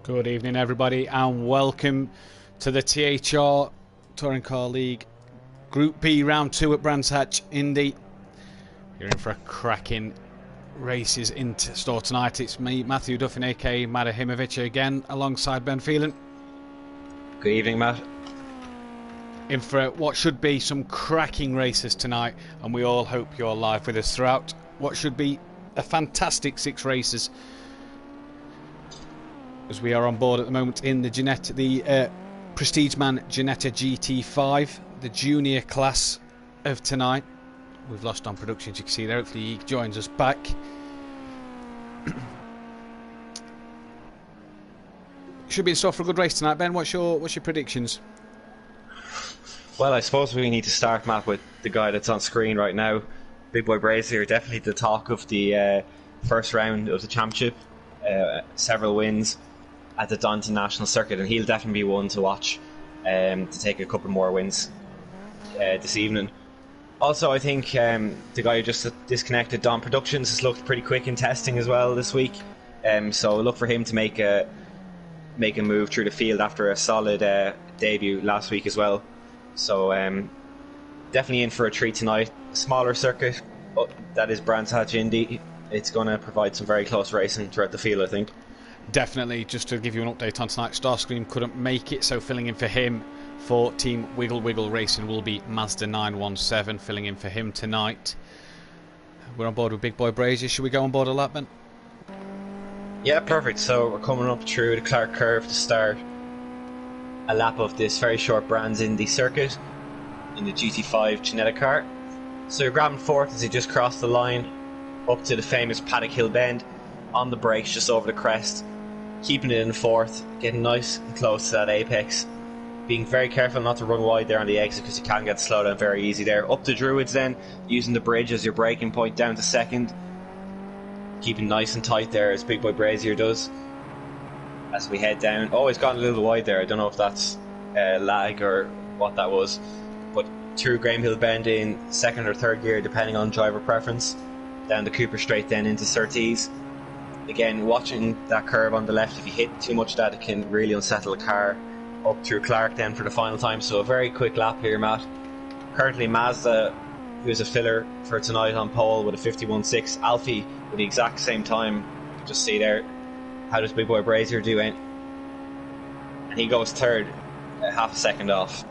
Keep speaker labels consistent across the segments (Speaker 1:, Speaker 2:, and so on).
Speaker 1: Good evening, everybody, and welcome to the THR Touring Car League Group B Round 2 at Brands Hatch, Indy. You're in for a cracking races in store tonight. It's me, Matthew Duffin, aka Madahimovic, again, alongside Ben Phelan.
Speaker 2: Good evening, Matt.
Speaker 1: In for what should be some cracking races tonight, and we all hope you're live with us throughout what should be a fantastic 6 races, as we are on board at the moment in the Prestige Man Ginetta GT5, the junior class of tonight. We've lost on production, as you can see there. Hopefully he joins us back. Should be in store for a good race tonight, Ben. What's your predictions?
Speaker 2: Well, I suppose we need to start, Matt, with the guy that's on screen right now. Big Boy Brazier, definitely the talk of the first round of the championship. Several wins at the Donington National Circuit, and he'll definitely be one to watch to take a couple more wins this evening. Also, I think the guy who just disconnected, Don Productions, has looked pretty quick in testing as well this week, so look for him to make a move through the field after a solid debut last week as well. So definitely in for a treat tonight. A smaller circuit, that is Brands Hatch Indy. It's going to provide some very close racing throughout the field, I think. Definitely.
Speaker 1: Just to give you an update on tonight, Starscream couldn't make it, so filling in for him for Team Wiggle Wiggle Racing will be Mazda 917, filling in for him tonight. We're on board with Big Boy Brazier. Should we go on board a lap, Ben?
Speaker 2: Yeah, perfect. So we're coming up through the Clark Curve to start a lap of this very short Brands Indy circuit in the GT5 Ginetta car. So you're grabbing fourth as you just cross the line up to the famous Paddock Hill Bend, on the brakes just over the crest, keeping it in fourth, getting nice and close to that apex, being very careful not to run wide there on the exit because you can get slowed down very easy there. Up to Druids then, using the bridge as your braking point down to second, keeping nice and tight there as Big Boy Brazier does as we head down. Oh, he's gotten a little wide there. I don't know if that's lag or what that was, but through Graham Hill Bend in second or third gear depending on driver preference, down the Cooper Straight then into Surtees. Again, watching that curve on the left, if you hit too much of that, it can really unsettle the car. Up through Clark then for the final time, so a very quick lap here, Matt. Currently Mazda, who's a filler for tonight, on pole with a 51.6. Alfie with the exact same time. You can just see there, how does Big Boy Brazier do it? And he goes third, half a second off.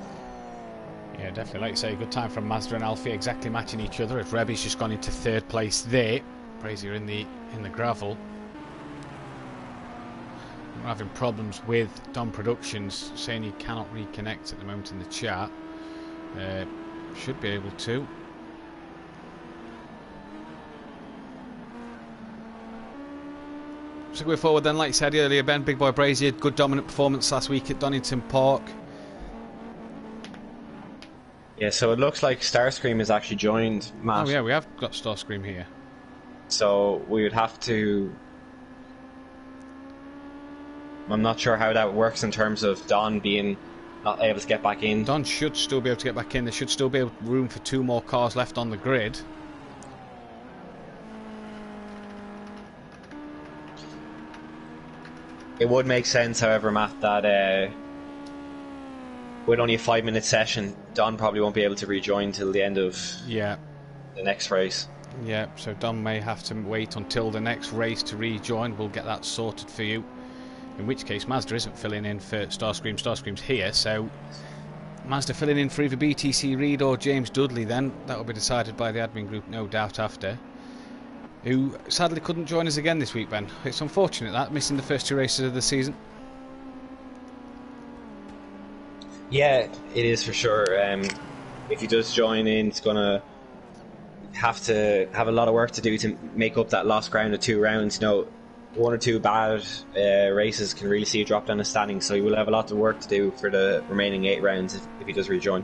Speaker 1: Yeah, definitely. Like you say, good time from Mazda and Alfie, exactly matching each other. As Rebby's just gone into third place there. Brazier in the gravel. We're having problems with Don Productions, saying he cannot reconnect at the moment in the chat. Should be able to. So going forward then, like you said earlier, Ben, Big Boy Brazier, good dominant performance last week at Donington Park.
Speaker 2: Yeah, so it looks like Starscream has actually joined, Matt.
Speaker 1: Oh yeah, we have got Starscream here.
Speaker 2: So we would have to... I'm not sure how that works in terms of Don being not able to get back in.
Speaker 1: Don should still be able to get back in. There should still be room for 2 more cars left on the grid.
Speaker 2: It would make sense, however, Matt, that with only a 5-minute session, Don probably won't be able to rejoin till the end of the next race.
Speaker 1: Yeah, so Don may have to wait until the next race to rejoin. We'll get that sorted for you. In which case, Mazda isn't filling in for Starscream. Starscream's here, so Mazda filling in for either BTC Reid or James Dudley then. That will be decided by the admin group, no doubt, after. Who sadly couldn't join us again this week, Ben. It's unfortunate that, missing the first 2 races of the season.
Speaker 2: Yeah, it is for sure. If he does join in, it's going to have a lot of work to do to make up that lost ground of 2 rounds. You know, 1 or 2 bad races can really see a drop down the standings, so he will have a lot of work to do for the remaining 8 rounds if he does rejoin.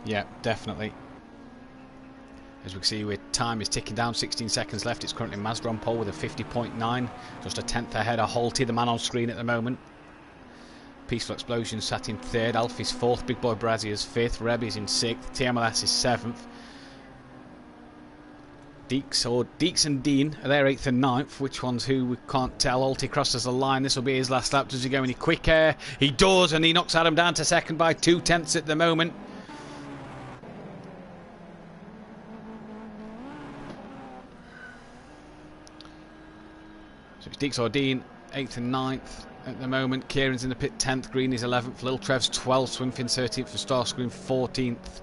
Speaker 1: Yeah, definitely. As we can see, with time is ticking down, 16 seconds left. It's currently Mazda on pole with a 50.9, just a tenth ahead of Holty, the man on screen at the moment. Peaceful Explosion sat in 3rd, Alfie's 4th, Big Boy Brazier's 5th, Rebby's in 6th, TMLS is 7th. Deeks and Dean are there 8th and 9th. Which one's who, we can't tell. Alty crosses the line. This will be his last lap. Does he go any quicker? He does, and he knocks Adam down to second by 0.2 at the moment. So it's Deeks or Dean, 8th and 9th at the moment. Kieran's in the pit 10th. Green is 11th. Lil Trev's 12th. Swimfin 13th. For Starscream 14th.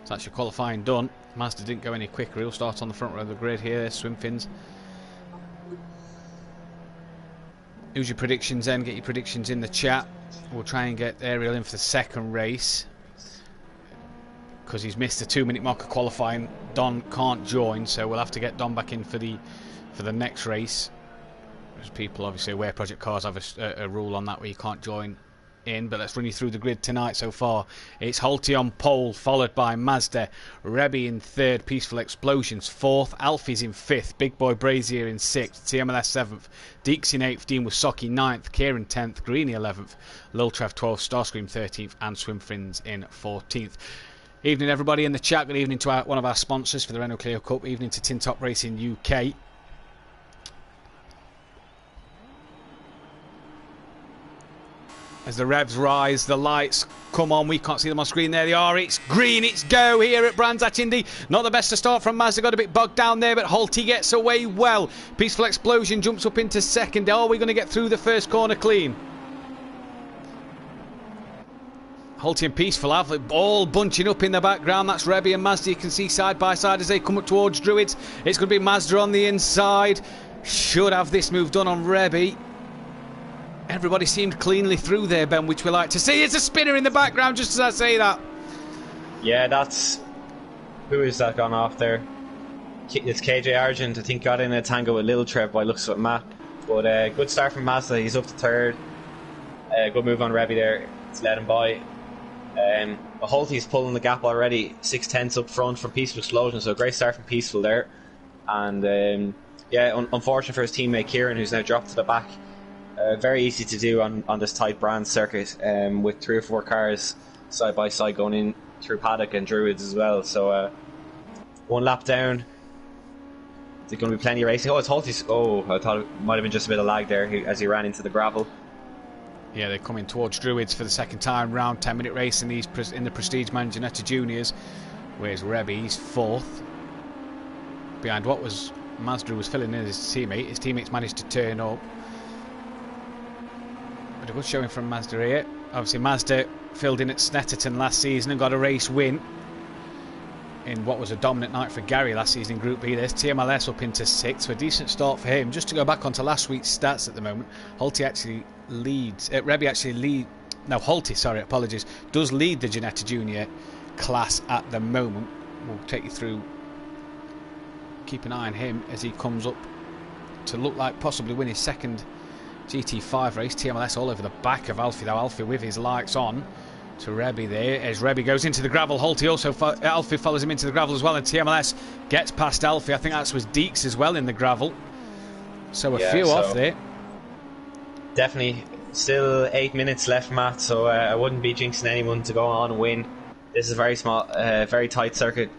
Speaker 1: So that's your qualifying done. Mazda didn't go any quicker. He'll start on the front row of the grid here. Swimfins. Who's your predictions then? Get your predictions in the chat. We'll try and get Ariel in for the second race, because he's missed the 2-minute mark of qualifying. Don can't join, so we'll have to get Don back in for the next race. There's people obviously aware Project Cars have a rule on that where you can't join in, but let's run you through the grid tonight so far. It's Holty on pole, followed by Mazda, Rebby in 3rd, Peaceful Explosions 4th, Alfie's in 5th, Big Boy Brazier in 6th, TMLS 7th, Deeks in 8th, Dean Wasocki 9th, Kieran 10th, Greeny 11th, Lil Trev 12th, Starscream 13th, and Swimfins in 14th. Evening everybody in the chat. Good evening to one of our sponsors for the Renault Clio Cup. Evening to THR Racing UK. As the revs rise, the lights come on. We can't see them on screen. There they are. It's green. It's go here at Brands Hatch Indy. Not the best to start from. Mazda got a bit bogged down there, but Holty gets away well. Peaceful Explosion jumps up into second. Are we going to get through the first corner clean? Holty and Peaceful have all bunching up in the background. That's Rebby and Mazda. You can see side by side as they come up towards Druids. It's going to be Mazda on the inside. Should have this move done on Rebby. Everybody seemed cleanly through there, Ben, which we like to see. It's a spinner in the background, just as I say that.
Speaker 2: Yeah, that's... Who is that gone off there? It's KJ Argent, I think, got in a tango with Lil Trev by looks of Matt. But good start from Mazda. He's up to 3rd. Good move on Rebby there. It's let him by. Holty's pulling the gap already. 6/10 up front from Peaceful Explosion, so a great start from Peaceful there. And yeah, unfortunate for his teammate Kieran, who's now dropped to the back. Very easy to do on this tight brand circuit, with 3 or 4 cars side by side going in through paddock and Druids as well. So 1 lap down. There's going to be plenty of racing. Oh, it's Holty's. Oh, I thought it might have been just a bit of lag there as he ran into the gravel.
Speaker 1: Yeah, they're coming towards Druids for the second time round. 10-minute race in the Prestige Manginetta Juniors. Where's Rebby? He's 4th. Behind what was Mazda was filling in his teammate. His teammates managed to turn up. But a good showing from Mazda here. Obviously Mazda filled in at Snetterton last season and got a race win in what was a dominant night for Gary last season in Group B. There's TMLS up into 6th, so a decent start for him. Just to go back onto last week's stats at the moment, Holty actually leads. Rebby actually lead. No, Holty, sorry, apologies, does lead the Ginetta Junior class at the moment. We'll take you through. Keep an eye on him as he comes up to look like possibly win his second GT5 race. TMLS all over the back of Alfie, though. Alfie with his lights on to Rebby there as Rebby goes into the gravel. Holty also Alfie follows him into the gravel as well, and TMLS gets past Alfie. I think that was Deeks as well in the gravel, so a few off there.
Speaker 2: Definitely still 8 minutes left, Matt, so I wouldn't be jinxing anyone to go on and win. This is a very small, very tight circuit.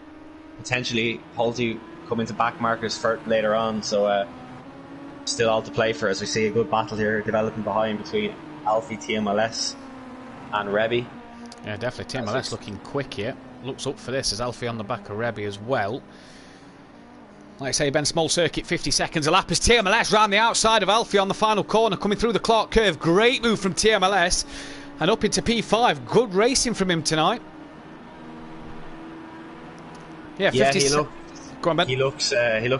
Speaker 2: Potentially Holty come into back markers for later on, so still all to play for as we see a good battle here developing behind between Alfie, TMLS and Rebby.
Speaker 1: Yeah, definitely TMLS looking quick here. Looks up for this as Alfie on the back of Rebby as well. Like I say, Ben, small circuit, 50 seconds a lap as TMLS round the outside of Alfie on the final corner, coming through the Clark curve. Great move from TMLS and up into P5. Good racing from him tonight. Yeah, 50 Go on, Ben.
Speaker 2: He looks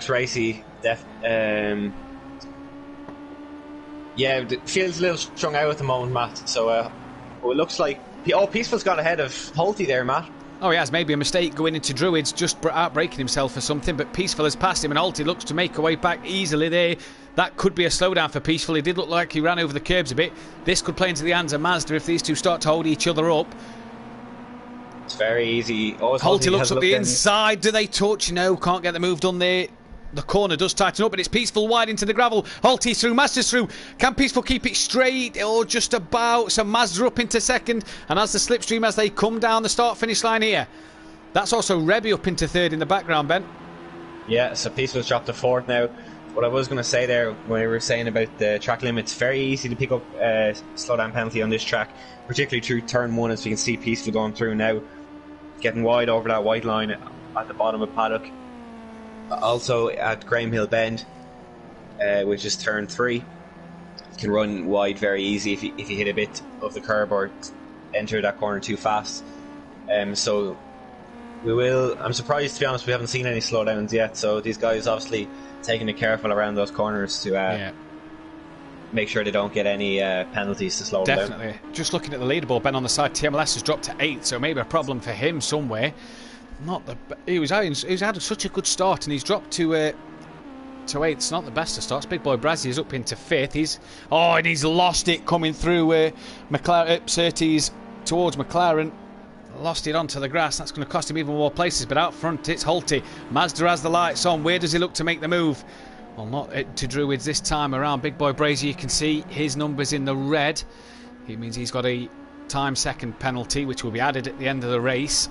Speaker 2: racy. Yeah, feels a little strung out at the moment, Matt. So it looks like Peaceful's got ahead of Holty there, Matt.
Speaker 1: Oh, he has. Maybe a mistake going into Druids, just outbreaking himself or something, but Peaceful has passed him and Holty looks to make a way back easily there. That could be a slowdown for Peaceful. He did look like he ran over the curbs a bit. This could play into the hands of Mazda if these two start to hold each other up.
Speaker 2: It's very easy.
Speaker 1: Holty looks up the inside. Do they touch? No, can't get the move done there. The corner does tighten up, but it's Peaceful wide into the gravel. Holty's through, Mazda's through. Can Peaceful keep it straight? Or just about. So Mazda up into second. And as the slipstream, as they come down the start-finish line here. That's also Rebby up into third in the background, Ben.
Speaker 2: Yeah, so Peaceful's dropped to fourth now. What I was going to say there, when we were saying about the track limits, very easy to pick up a slowdown penalty on this track, particularly through turn 1, as we can see Peaceful going through now, getting wide over that white line at the bottom of paddock. Also at Graham Hill Bend, which is turn 3, you can run wide very easy if you hit a bit of the curb or enter that corner too fast. So we will. I'm surprised, to be honest, we haven't seen any slowdowns yet. So these guys obviously taking it careful around those corners to make sure they don't get any penalties to slow them down.
Speaker 1: Definitely. Just looking at the leaderboard, Ben on the side, TMLS has dropped to 8th, so maybe a problem for him somewhere. He was had such a good start, and he's dropped to 8th. It's not the best of starts. Big Boy Brazzy is up into 5th. He's lost it coming through Surtees towards McLaren. Lost it onto the grass. That's going to cost him even more places. But out front, it's Holty. Mazda has the lights on. Where does he look to make the move? Well, not to Druids this time around. Big Boy Brazy, you can see his numbers in the red. It means he's got a time second penalty, which will be added at the end of the race.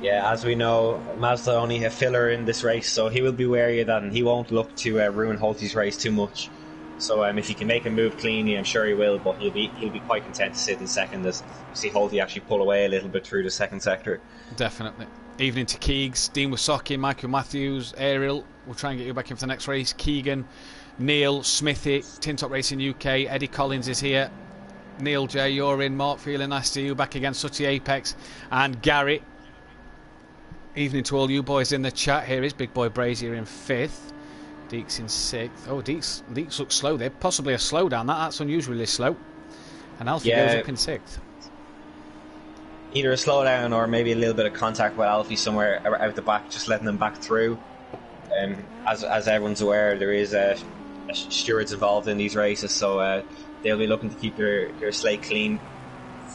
Speaker 2: Yeah, as we know, Mazda only a filler in this race, so he will be wary of that, and he won't look to ruin Holty's race too much. So if he can make a move cleanly, I'm sure he will, but he'll be quite content to sit in second as you see Holty actually pull away a little bit through the second sector. Definitely.
Speaker 1: Evening to Keegs, Dean Wasocki, Michael Matthews, Ariel. We'll try and get you back in for the next race. Keegan, Neil, Smithy, Tin Top Racing UK, Eddie Collins is here. Neil J, you're in. Mark, feeling nice to you back against Sutty Apex. And Gary. Evening to all you boys in the chat. Here is Big Boy Brazier in 5th. Deeks in 6th. Oh, Deeks looks slow there. Possibly a slowdown. That's unusually slow. And Alfie goes up in 6th.
Speaker 2: Either a slowdown or maybe a little bit of contact with Alfie somewhere out the back, just letting them back through. As everyone's aware, there is stewards involved in these races, so they'll be looking to keep their slate clean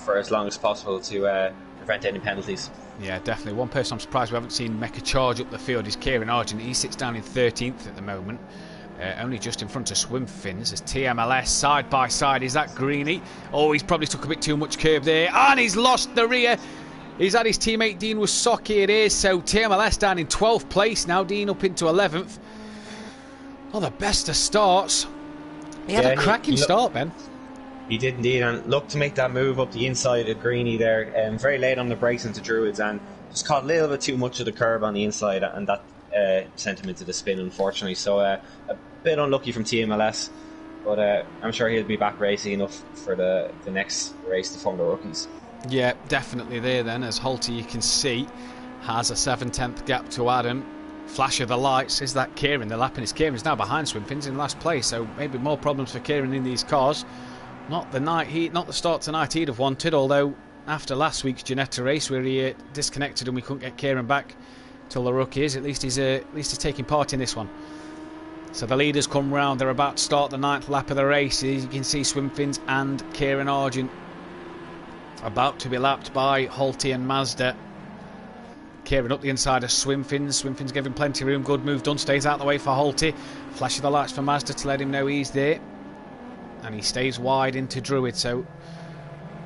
Speaker 2: for as long as possible to prevent any penalties.
Speaker 1: Yeah, definitely. One person I'm surprised we haven't seen make a charge up the field is Kieran Argent. He sits down in 13th at the moment, only just in front of Swim Fins. As TMLS side by side, is that Greeny? Oh, he's probably took a bit too much curve there, and he's lost the rear. He's had his teammate Dean Wasocki, it is. So TMLS down in 12th place now, Dean up into 11th. Oh, the best of starts. He had a cracking start, Ben.
Speaker 2: He did indeed, and looked to make that move up the inside of Greeny there, very late on the brakes into Druids, and just caught a little bit too much of the curb on the inside, and that sent him into the spin, unfortunately. So a bit unlucky from TMLS, but I'm sure he'll be back racing enough for the next race to form the rookies.
Speaker 1: Yeah, definitely there then, as Holty, you can see, has a 7/10 gap to Adam. Flash of the lights, is that Kieran? The lapping is Kieran's now behind Swimfins in last place, so maybe more problems for Kieran in these cars. Not the start tonight he'd have wanted, although after last week's Ginetta race where he disconnected and we couldn't get Kieran back till the rookies, at least he's taking part in this one. So the leaders come round, they're about to start the 9th lap of the race. You can see Swimfins and Kieran Argent about to be lapped by Holty and Mazda. Kieran up the inside of Swimfins. Swimfins giving plenty of room. Good move done. Stays out of the way for Holty. Flash of the lights for Mazda to let him know he's there. And he stays wide into Druid. So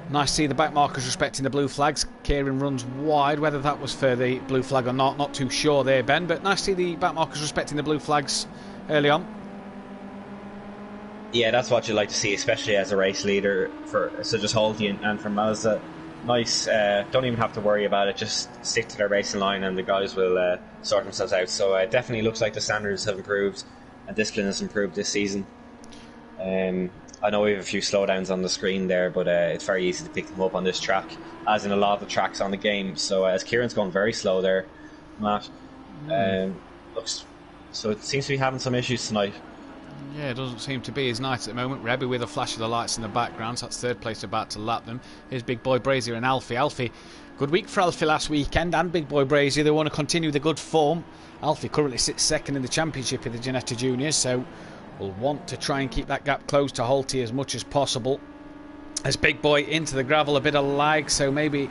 Speaker 1: nice to see the back markers respecting the blue flags. Kieran runs wide. Whether that was for the blue flag or not too sure there, Ben. But nice to see the back markers respecting the blue flags early on.
Speaker 2: Yeah, that's what you like to see, especially as a race leader for such as Holty and for Mazda. Nice, don't even have to worry about it, just stick to their racing line and the guys will sort themselves out. So it definitely looks like the standards have improved and discipline has improved this season. I know we have a few slowdowns on the screen there, but it's very easy to pick them up on this track, as in a lot of the tracks on the game. So as Kieran's going very slow there, Matt, so it seems to be having some issues tonight.
Speaker 1: Yeah, it doesn't seem to be his night at the moment. Rebby with a flash of the lights in the background, so that's 3rd place about to lap them. Here's Big Boy Brazier and Alfie. Alfie, good week for Alfie last weekend, and Big Boy Brazier, they want to continue the good form. Alfie currently sits 2nd in the championship in the Ginetta Juniors, so we'll want to try and keep that gap close to Holty as much as possible. As Big Boy into the gravel, a bit of lag, so maybe...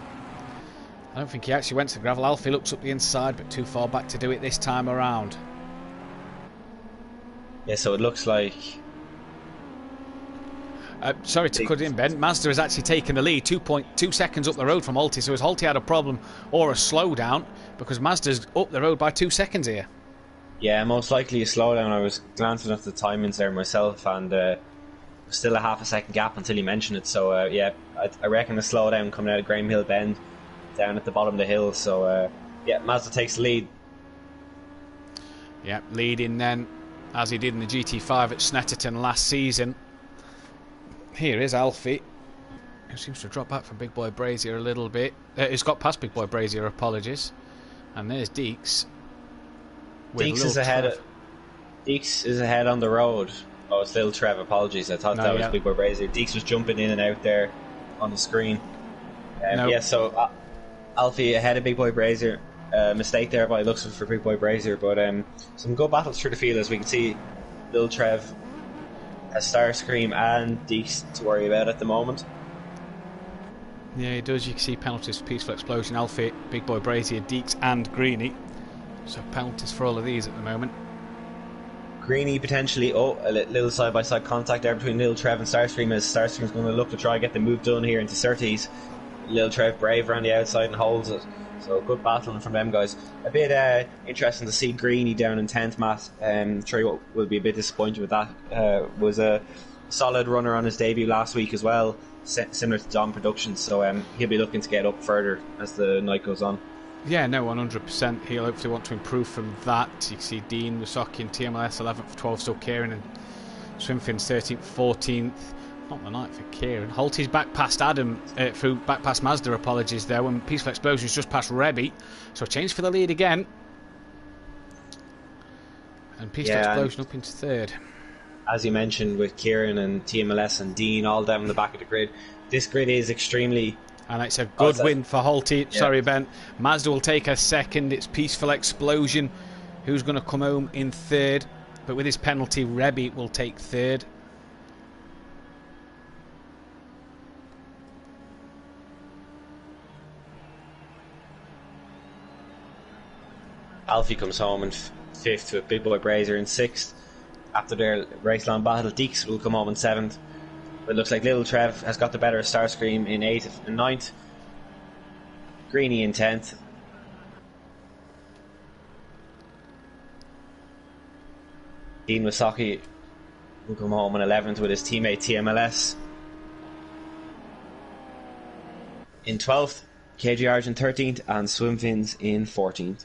Speaker 1: I don't think he actually went to the gravel. Alfie looks up the inside, but too far back to do it this time around.
Speaker 2: Yeah, so it looks like...
Speaker 1: Sorry to cut in, Ben. Mazda has actually taken the lead 2.2 seconds up the road from Holty. So has Holty had a problem or a slowdown? Because Mazda's up the road by 2 seconds here.
Speaker 2: Yeah, most likely a slowdown. I was glancing at the timings there myself, and still a half a second gap until you mentioned it. So yeah, I reckon a slowdown coming out of Graham Hill Bend down at the bottom of the hill. So yeah, Mazda takes the lead.
Speaker 1: Yeah, leading then, as he did in the GT5 at Snetterton last season. Here is Alfie, who seems to have dropped back from Big Boy Brazier a little bit. He's got past Big Boy Brazier, apologies. And there's Deeks.
Speaker 2: Deeks is ahead. Deeks is ahead on the road. Oh, it's Lil Trev, apologies. I thought that was Big Boy Brazier. Deeks was jumping in and out there on the screen. Yeah, so Alfie ahead of Big Boy Brazier. Mistake there by looks for Big Boy Brazier, but some good battles through the field, as we can see. Lil Trev has Starscream and Deeks to worry about at the moment.
Speaker 1: Yeah, he does. You can see penalties for Peaceful Explosion, Alfie, Big Boy Brazier, Deeks and Greeny. So penalties for all of these at the moment.
Speaker 2: Greeny potentially, a little side-by-side contact there between Lil Trev and Starscream, as Starscream's going to look to try and get the move done here into Surtees. Lil Trev brave around the outside and holds it. So good battling from them guys. A bit interesting to see Greeny down in 10th, Matt. Sure you will be a bit disappointed with that. Was a solid runner on his debut last week as well, similar to Dom Productions. So he'll be looking to get up further as the night goes on.
Speaker 1: Yeah, no, 100%. He'll hopefully want to improve from that. You can see Dean Wasocki in TMLS 11th, 12th, still Kieran, and Swimfins 13th, 14th. Not the night for Kieran. Holty's back past Adam, back past Mazda, apologies there, when Peaceful Explosion's just past Rebby. So change for the lead again. And Peaceful Explosion up into third.
Speaker 2: As you mentioned, with Kieran and TMLS and Dean all down the back of the grid, this grid is extremely...
Speaker 1: And it's a good win for Holty. Yeah. Sorry, Ben. Mazda will take a second. It's Peaceful Explosion who's going to come home in third. But with his penalty, Rebby will take third.
Speaker 2: Alfie comes home in fifth with Big Boy Brazier in sixth. After their race-long battle, Deeks will come home in seventh. But it looks like Little Trev has got the better of Starscream in 8th and 9th. Greeny in 10th. Dean Wasocki will come home in 11th with his teammate TMLS. In 12th, KGR's in 13th and Swimfins in 14th.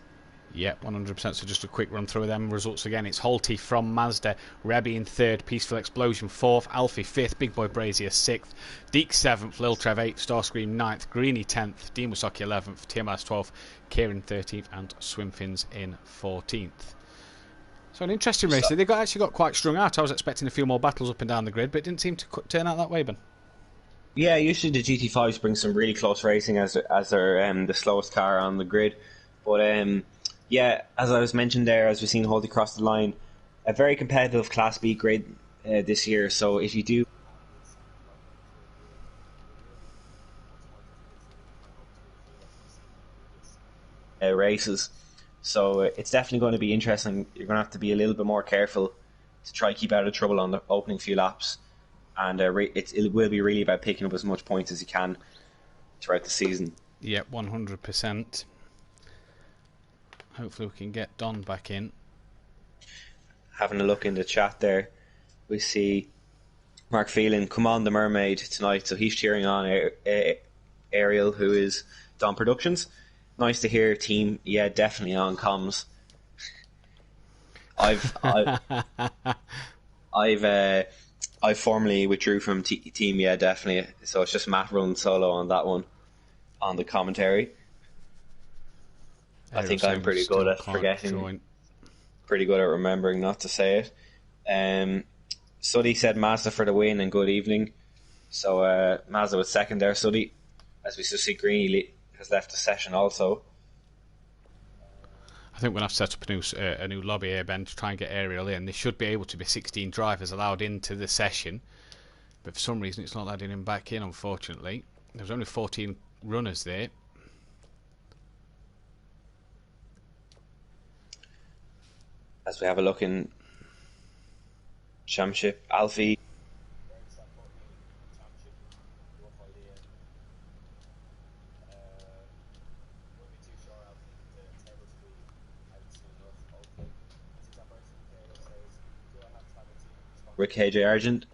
Speaker 1: Yep, 100%. So just a quick run through of them results again. It's Holty from Mazda, Rebby in third, Peaceful Explosion 4th, Alfie 5th, Big Boy Brazier 6th, Deek 7th, Lil Trev 8th, Starscream 9th, Greeny 10th, Dean Wasocki 11th, TMS 12th, Kieran 13th, and Swimfins in 14th. So an interesting race. They actually got quite strung out. I was expecting a few more battles up and down the grid, but it didn't seem to turn out that way, Ben.
Speaker 2: Yeah, usually the GT5s bring some really close racing as they're the slowest car on the grid. But yeah, as I was mentioned there, as we've seen Holty cross the line, a very competitive Class B grid this year. So if you do races, so it's definitely going to be interesting. You're going to have to be a little bit more careful to try to keep out of trouble on the opening few laps, and it will be really about picking up as much points as you can throughout the season.
Speaker 1: Yeah, 100%. Hopefully we can get Don back in.
Speaker 2: Having a look in the chat there, we see Mark Phelan, come on the Mermaid tonight, so he's cheering on Ariel, who is Don Productions. Nice to hear, team. Yeah, definitely on comms. I formally withdrew from team. Yeah, definitely. So it's just Matt running solo on that one, on the commentary. I think I'm pretty good at forgetting. Pretty good at remembering not to say it. Suddy said Mazda for the win and good evening. So Mazda was second there, Suddy. As we still see, Greeny has left the session also.
Speaker 1: I think we'll have to set up a new lobby here, Ben, to try and get Ariel in. There should be able to be 16 drivers allowed into the session, but for some reason it's not letting him back in, unfortunately. There's only 14 runners there.
Speaker 2: As we have a look in Championship. Alfie. Rick KJ Argent.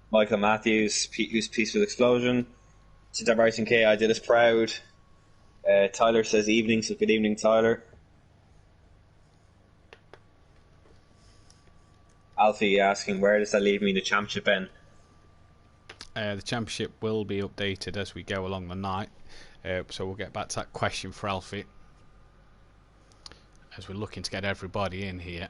Speaker 2: Michael Matthews, who's Peaceful Explosion. THR Racing K, I did us proud. Tyler says evening, so good evening, Tyler. Alfie asking, where does that leave me in the championship, Ben?
Speaker 1: The championship will be updated as we go along the night, so we'll get back to that question for Alfie as we're looking to get everybody in here.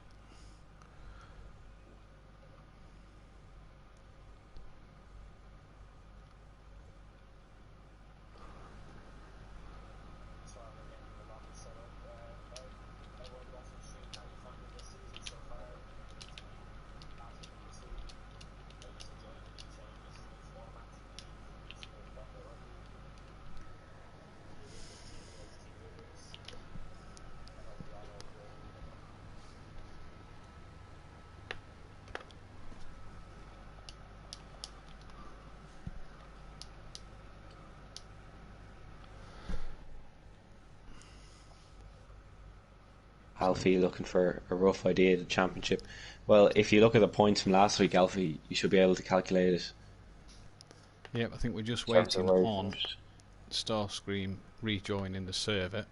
Speaker 2: Alfie looking for a rough idea of the championship. Well, if you look at the points from last week, Alfie, you should be able to calculate it.
Speaker 1: Yep, I think we're just waiting on Starscream rejoining the server.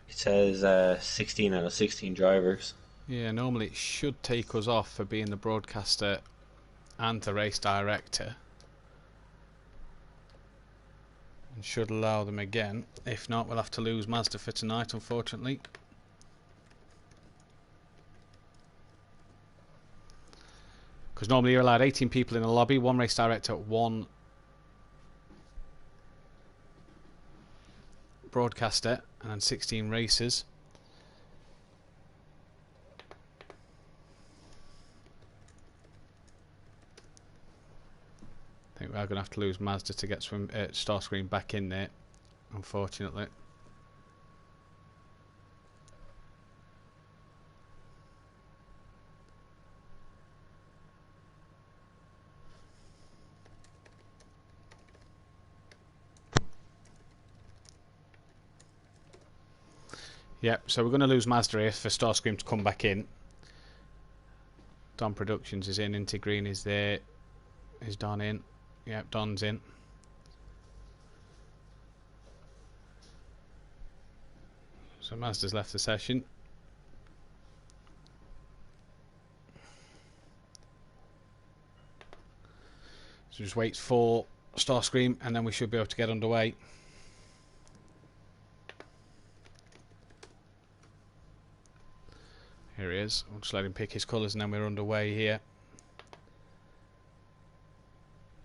Speaker 2: It says 16 out of 16 drivers.
Speaker 1: Yeah, normally it should take us off for being the broadcaster and the race director, and should allow them again. If not, we'll have to lose Mazda for tonight, unfortunately. Because normally you're allowed 18 people in a lobby, one race director, one broadcaster, and then 16 racers. I think we are going to have to lose Mazda to get Starscream back in there, unfortunately. Yep, so we're going to lose Mazda here for Starscream to come back in. Don Productions is in, Inty Green is there. Is Don in? Yep, Don's in. So Mazda's left the session. So just wait for Starscream and then we should be able to get underway. Here he is. We'll just let him pick his colours and then we're underway here.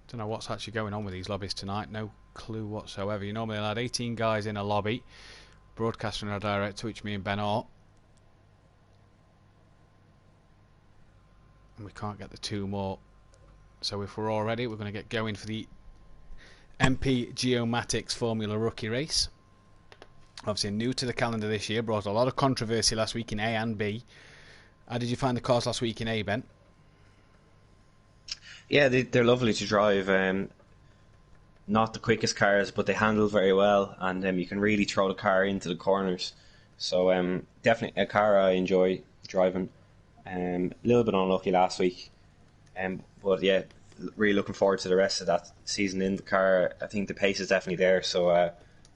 Speaker 1: Don't know what's actually going on with these lobbies tonight. No clue whatsoever. You normally allowed 18 guys in a lobby. Broadcaster and a director, which me and Ben are. And we can't get the two more. So if we're all ready, we're going to get going for the MP Geomatics Formula Rookie Race. Obviously new to the calendar this year. Brought a lot of controversy last week in A and B. How did you find the cars last week in A, Ben?
Speaker 2: Yeah, they're lovely to drive. Not the quickest cars, but they handle very well, and you can really throw the car into the corners. So definitely a car I enjoy driving. A little bit unlucky last week, but yeah, really looking forward to the rest of that season in the car. I think the pace is definitely there, so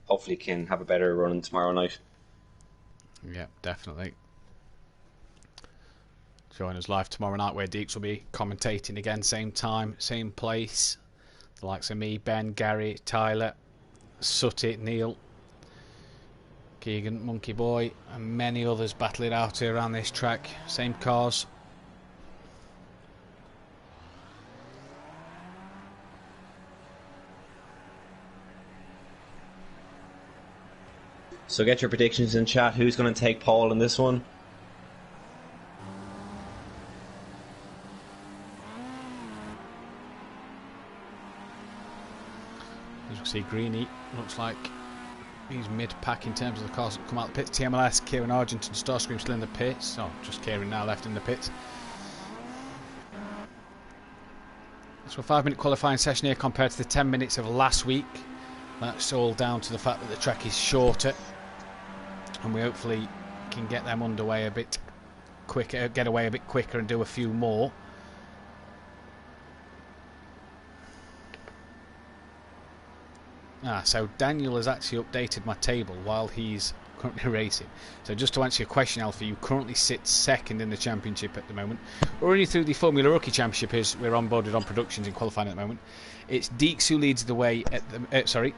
Speaker 2: hopefully can have a better run tomorrow night.
Speaker 1: Yeah, definitely. Join us live tomorrow night where Deeks will be commentating again, same time, same place. The likes of me, Ben, Gary, Tyler, Sutty, Neil, Keegan, Monkey Boy, and many others battling out here around this track. Same cars.
Speaker 2: So get your predictions in chat. Who's going to take pole in this one?
Speaker 1: As you can see, Greeny looks like he's mid-pack in terms of the cars that come out of the pits. TMLS, Kieran Argent and Starscream still in the pits. Oh, just Kieran now left in the pits. So a 5-minute qualifying session here compared to the 10 minutes of last week. That's all down to the fact that the track is shorter, and we hopefully can get them underway a bit quicker, get away a bit quicker and do a few more. So Daniel has actually updated my table while he's currently racing. So just to answer your question, Alfie, you currently sit second in the championship at the moment. We're running through the Formula Rookie Championship as we're onboarded on productions in qualifying at the moment. It's Deeks who leads the way at the...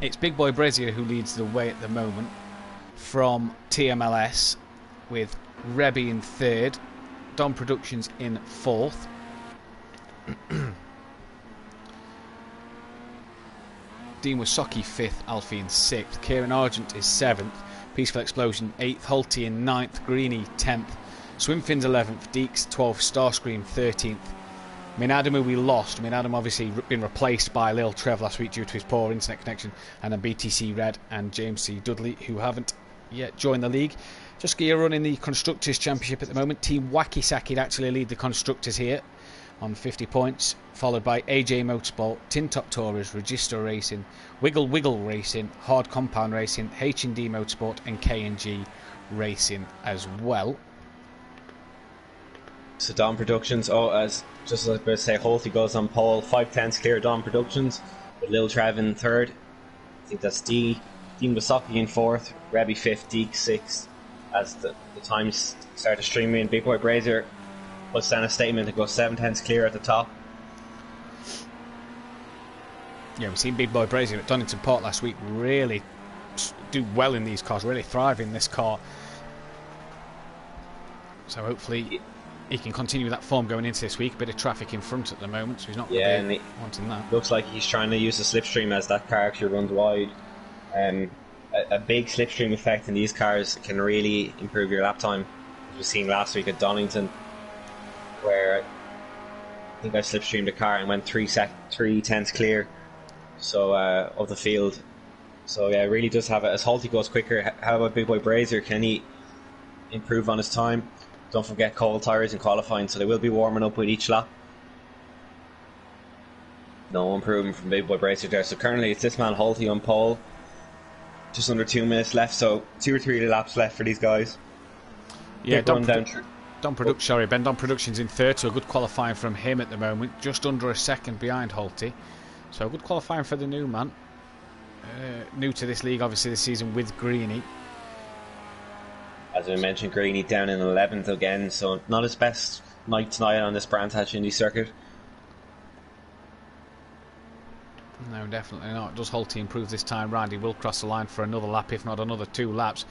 Speaker 1: it's Big Boy Brazier who leads the way at the moment from TMLS, with Rebby in third, Dom Productions in fourth. Dean Wasocki fifth, Alfie in sixth, Kieran Argent is seventh, Peaceful Explosion eighth, Hulty in ninth, Greeny 10th, Swimfins 11th, Deeks 12th, Starscream 13th. Adam, who we lost, Adam obviously been replaced by Lil Trev last week due to his poor internet connection, and then BTC Red and James C. Dudley, who haven't yet joined the league. Just gear run in the Constructors Championship at the moment. Team Wacky Sacky actually lead the Constructors here on 50 points, followed by AJ Motorsport, Tin Top Tourers, Register Racing, Wiggle Wiggle Racing, Hard Compound Racing, H&D Motorsport and K&G Racing as well.
Speaker 2: So Dom Productions, just as I was about to say, Holty goes on pole, 5/10 clear Dom Productions, with Lil Trev in third. I think that's Dean Wasocki in fourth, Rebby fifth, Deke sixth. As the times started streaming, Big Boy Brazier puts down a statement to go 7/10 clear at the top.
Speaker 1: Yeah, we've seen Big Boy Brazier at Donington Park last week really do well in these cars, really thrive in this car. So hopefully he can continue that form going into this week. A bit of traffic in front at the moment, so he's not really wanting that.
Speaker 2: Looks like he's trying to use the slipstream as that car actually runs wide. A big slipstream effect in these cars can really improve your lap time. As we've seen last week at Donington, where I think I slipstreamed a car and went 3/10 clear of the field. So yeah, it really does have it. As Holty goes quicker, how about Big Boy Brazier? Can he improve on his time? Don't forget cold tyres in qualifying, so they will be warming up with each lap. No improvement from Big Boy Brazier there. So currently it's this man Holty on pole. Just under 2 minutes left, so 2 or 3 laps left for these guys.
Speaker 1: Yeah, Ben Dom Productions in third, so a good qualifying from him at the moment. Just under a second behind Holty. So good qualifying for the new man. New to this league, obviously, this season with Greeny.
Speaker 2: As we mentioned, Greeny down in 11th again, so not his best night tonight on this Brands Hatch Indy circuit.
Speaker 1: No, definitely not. Does Holty improve this time round? He will cross the line for another lap, if not another 2 laps.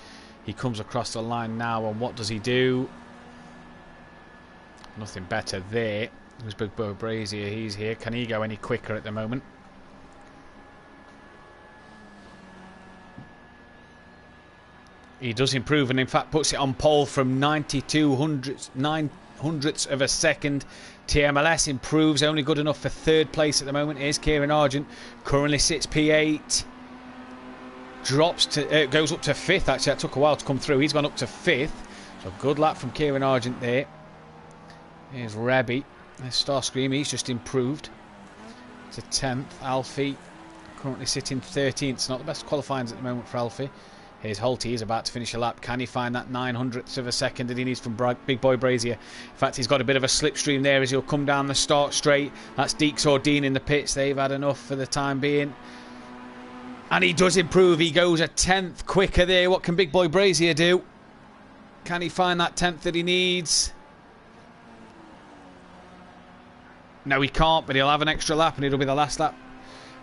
Speaker 1: He comes across the line now, and what does he do? Nothing better there. There's Big Boy Brazier, he's here. Can he go any quicker at the moment? He does improve, and in fact puts it on pole from 92 hundredths of a second. TMLS improves, only good enough for third place at the moment. Here's Kieran Argent, currently sits P8. Drops to goes up to 5th. Actually, that took a while to come through. He's gone up to 5th. So good lap from Kieran Argent there. Here's Rebby. There's Starscream. He's just improved to 10th. Alfie currently sitting 13th. It's not the best qualifying at the moment for Alfie. Here's Holty. He's about to finish a lap. Can he find that 900ths of a second that he needs from Big Boy Brazier? In fact, he's got a bit of a slipstream there as he'll come down the start straight. That's Deeks or Dean in the pits. They've had enough for the time being. And he does improve. He goes a 10th quicker there. What can Big Boy Brazier do? Can he find that 10th that he needs? No, he can't, but he'll have an extra lap, and it'll be the last lap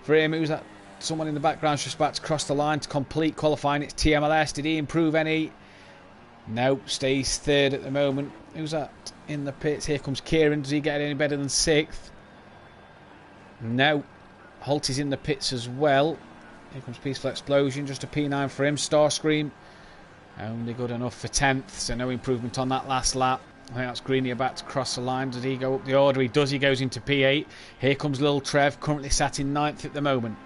Speaker 1: for him. Who's that? Someone in the background's just about to cross the line to complete qualifying. It's TMLS. Did he improve any? No, stays third at the moment. Who's that in the pits? Here comes Kieran. Does he get any better than 6th? No. Holty's in the pits as well. Here comes Peaceful Explosion, just a P9 for him. Starscream, only good enough for 10th, so no improvement on that last lap. I think that's Greeny about to cross the line. Does he go up the order? He does. He goes into P8. Here comes Lil Trev, currently sat in 9th at the moment.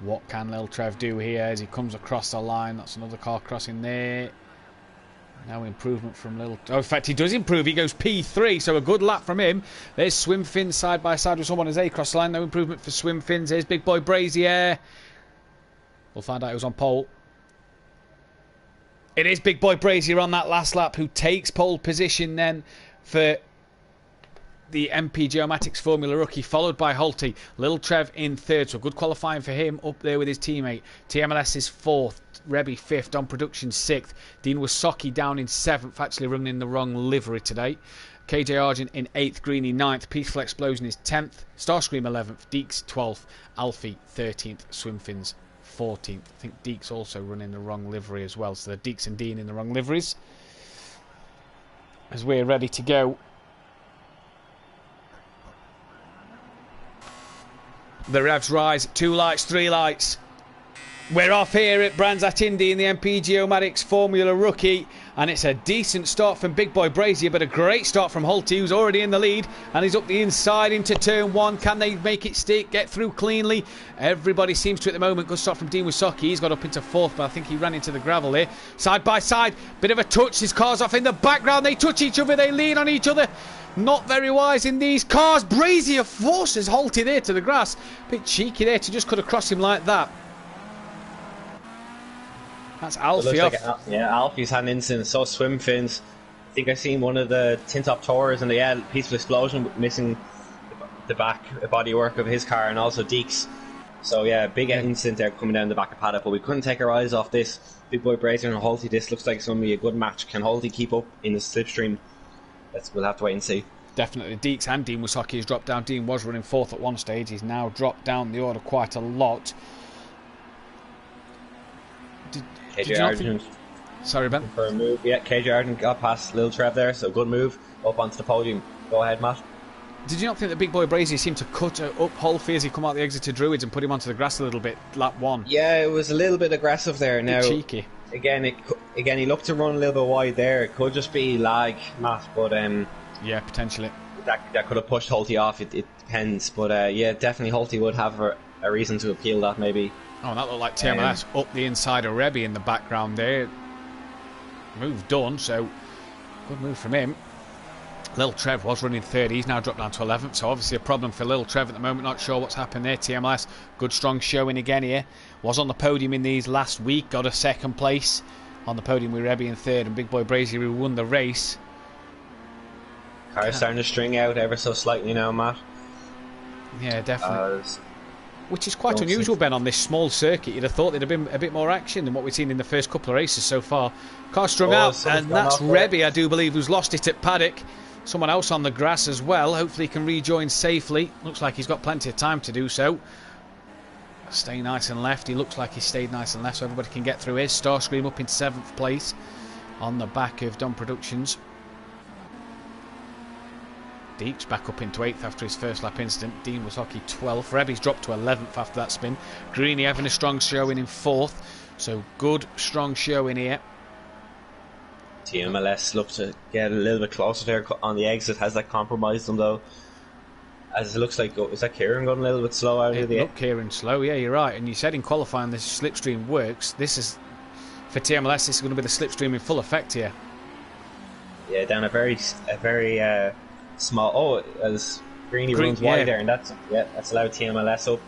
Speaker 1: What can Lil Trev do here as he comes across the line? That's another car crossing there. No improvement from Lil... Oh, in fact, he does improve. He goes P3, so a good lap from him. There's Swim Fins side by side with someone as they cross the line. No improvement for Swim Fins. There's Big Boy Brazier. We'll find out who's on pole. It is Big Boy Brazier on that last lap who takes pole position then for the MP Geomatics Formula Rookie, followed by Holty. Lil Trev in 3rd, so good qualifying for him up there with his teammate. TMLS is 4th, Rebby 5th, On Production 6th. Dean Wasocki down in 7th, actually running in the wrong livery today. KJ Argent in 8th, Greeny 9th, Peaceful Explosion is 10th, Starscream 11th, Deeks 12th, Alfie 13th, Swimfins 14th. I think Deeks also running the wrong livery as well, so the Deeks and Dean in the wrong liveries. As we're ready to go. The revs rise, 2 lights, 3 lights. We're off here at Brands at Indy in the MP Geomatics Formula Rookie, and it's a decent start from Big Boy Brazier, but a great start from Holty, who's already in the lead, and he's up the inside into turn 1. Can they make it stick, get through cleanly? Everybody seems to at the moment. Good start from Dean Wasocki. He's got up into 4th, but I think he ran into the gravel here. Side by side, bit of a touch. His car's off in the background. They touch each other, they lean on each other. Not very wise in these cars. Brazier forces Holty there to the grass. Bit cheeky there to just cut across him like that. That's Alfie off.
Speaker 2: Yeah, Alfie's had an incident. So Swim Fins. I think I seen one of the tin top tours and the Peaceful Explosion missing the back bodywork of his car, and also Deeks. So yeah, big incident there coming down the back of paddock, but we couldn't take our eyes off this. Big Boy Brazier and Holty. This looks like it's going to be a good match. Can Holty keep up in the slipstream? We'll have to wait and see.
Speaker 1: Definitely. Deeks and Dean Wasocki has dropped down. Dean was running 4th at one stage. He's now dropped down the order quite a lot.
Speaker 2: KJ Argent.
Speaker 1: Sorry, Ben.
Speaker 2: For a move. Yeah, KJ Argent got past Lil Trev there, so good move. Up onto the podium. Go ahead, Matt.
Speaker 1: Did you not think that Big Boy Brazier seemed to cut up Holfie as he come out the exit to Druids and put him onto the grass a little bit, lap 1?
Speaker 2: Yeah, it was a little bit aggressive there. Now,
Speaker 1: cheeky.
Speaker 2: Again, he looked to run a little bit wide there. It could just be lag, Matt, but
Speaker 1: yeah, potentially.
Speaker 2: That could have pushed Holty off. It depends, but yeah, definitely Holty would have a reason to appeal that maybe.
Speaker 1: Oh, and that looked like TMLS up the inside of Rebby in the background there. Move done, so good move from him. Lil Trev was running 3rd. He's now dropped down to 11th, so obviously a problem for Lil Trev at the moment. Not sure what's happened there. TMLS, good strong showing again here. Was on the podium in these last week, got a 2nd place on the podium with Rebby in 3rd, and Big Boy Brazier who won the race.
Speaker 2: Car's starting to string out ever so slightly now, Matt.
Speaker 1: Yeah, definitely. Which is quite unusual, Ben, on this small circuit. You'd have thought there'd have been a bit more action than what we've seen in the first couple of races so far. Car strung out, and that's Rebby, I do believe, who's lost it at paddock. Someone else on the grass as well. Hopefully he can rejoin safely. Looks like he's got plenty of time to do so. Stay nice and left. He looks like he stayed nice and left, so everybody can get through here. Starscream up in 7th place on the back of Don Productions. Deeks back up into 8th after his first lap incident. Dean Wasocki 12th. Rebby's dropped to 11th after that spin. Greeny having a strong showing in 4th. So good, strong showing here.
Speaker 2: TMLS look to get a little bit closer there on the exit. Has that compromised them though? As it looks like, is that Kieran going a little bit slow out of the
Speaker 1: end? Kieran slow, yeah, you're right. And you said in qualifying this slipstream works. This is, for TMLS, this is going to be the slipstream in full effect here.
Speaker 2: Yeah, down a very small. Oh, as Greeny runs wide there, and that's allowed TMLS up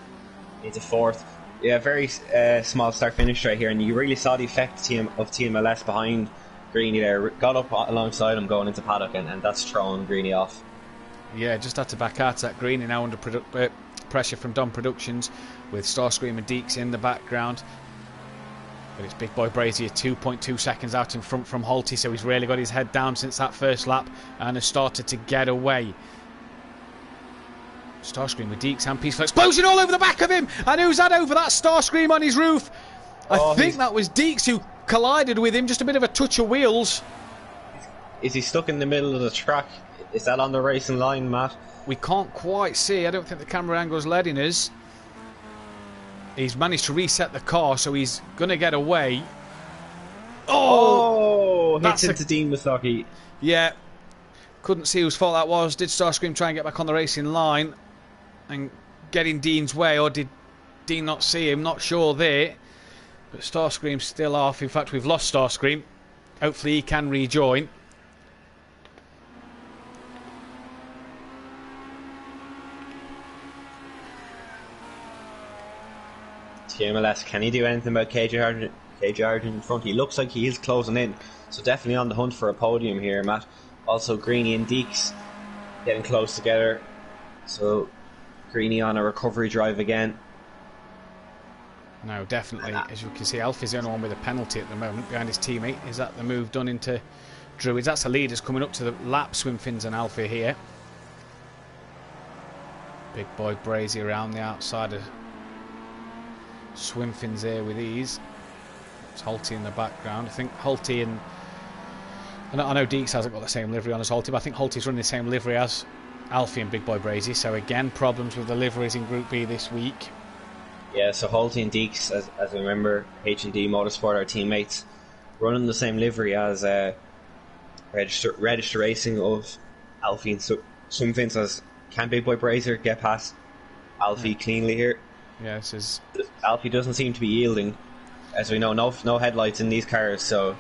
Speaker 2: into 4th. Yeah, very small start finish right here, and you really saw the effect of TMLS behind Greeny there. Got up alongside him going into paddock, and that's throwing Greeny off. Yeah, just had to back out that. Greeny now under pressure from Don Productions with Starscream and Deeks in the background. But it's Big Boy Brazier 2.2 seconds out in front from Holty, so he's really got his head down since that first lap and has started to get away. Starscream with Deeks and Peaceful Explosion all over the back of him, and who's that over that Starscream on his roof? I think that was Deeks who collided with him, just a bit of a touch of wheels. Is he stuck in the middle of the track? Is that on the racing line, Matt?
Speaker 1: We can't quite see. I don't think the camera angle's letting us. He's managed to reset the car, so he's going to get away.
Speaker 2: Oh! Hits into Dean Masaki.
Speaker 1: Yeah. Couldn't see whose fault that was. Did Starscream try and get back on the racing line and get in Dean's way, or did Dean not see him? Not sure there. But Starscream's still off. In fact, we've lost Starscream. Hopefully he can rejoin.
Speaker 2: TMLS, can he do anything about KJ in front? He looks like he is closing in, so definitely on the hunt for a podium here, Matt. Also, Greeny and Deeks getting close together. So, Greeny on a recovery drive again.
Speaker 1: No, definitely. As you can see, Alfie's the only one with a penalty at the moment behind his teammate. Is that the move done into Druids? That's the leaders coming up to the lap, Swimfins and Alfie here. Big boy Brazy around the outside of Swimfins there with ease. It's Holty in the background. I think Holty and... I know Deeks hasn't got the same livery on as Holty, but I think Holty's running the same livery as Alfie and Big Boy Brazy. So again, problems with the liveries in Group B this week.
Speaker 2: Yeah, so Holty and Deeks, as I remember, H&D Motorsport, our teammates, running the same livery as Register Racing of Alfie and Swimfins. As can Big Boy Brazier get past Alfie cleanly here?
Speaker 1: Yeah, this is...
Speaker 2: Alfie doesn't seem to be yielding. As we know, no headlights in these cars, so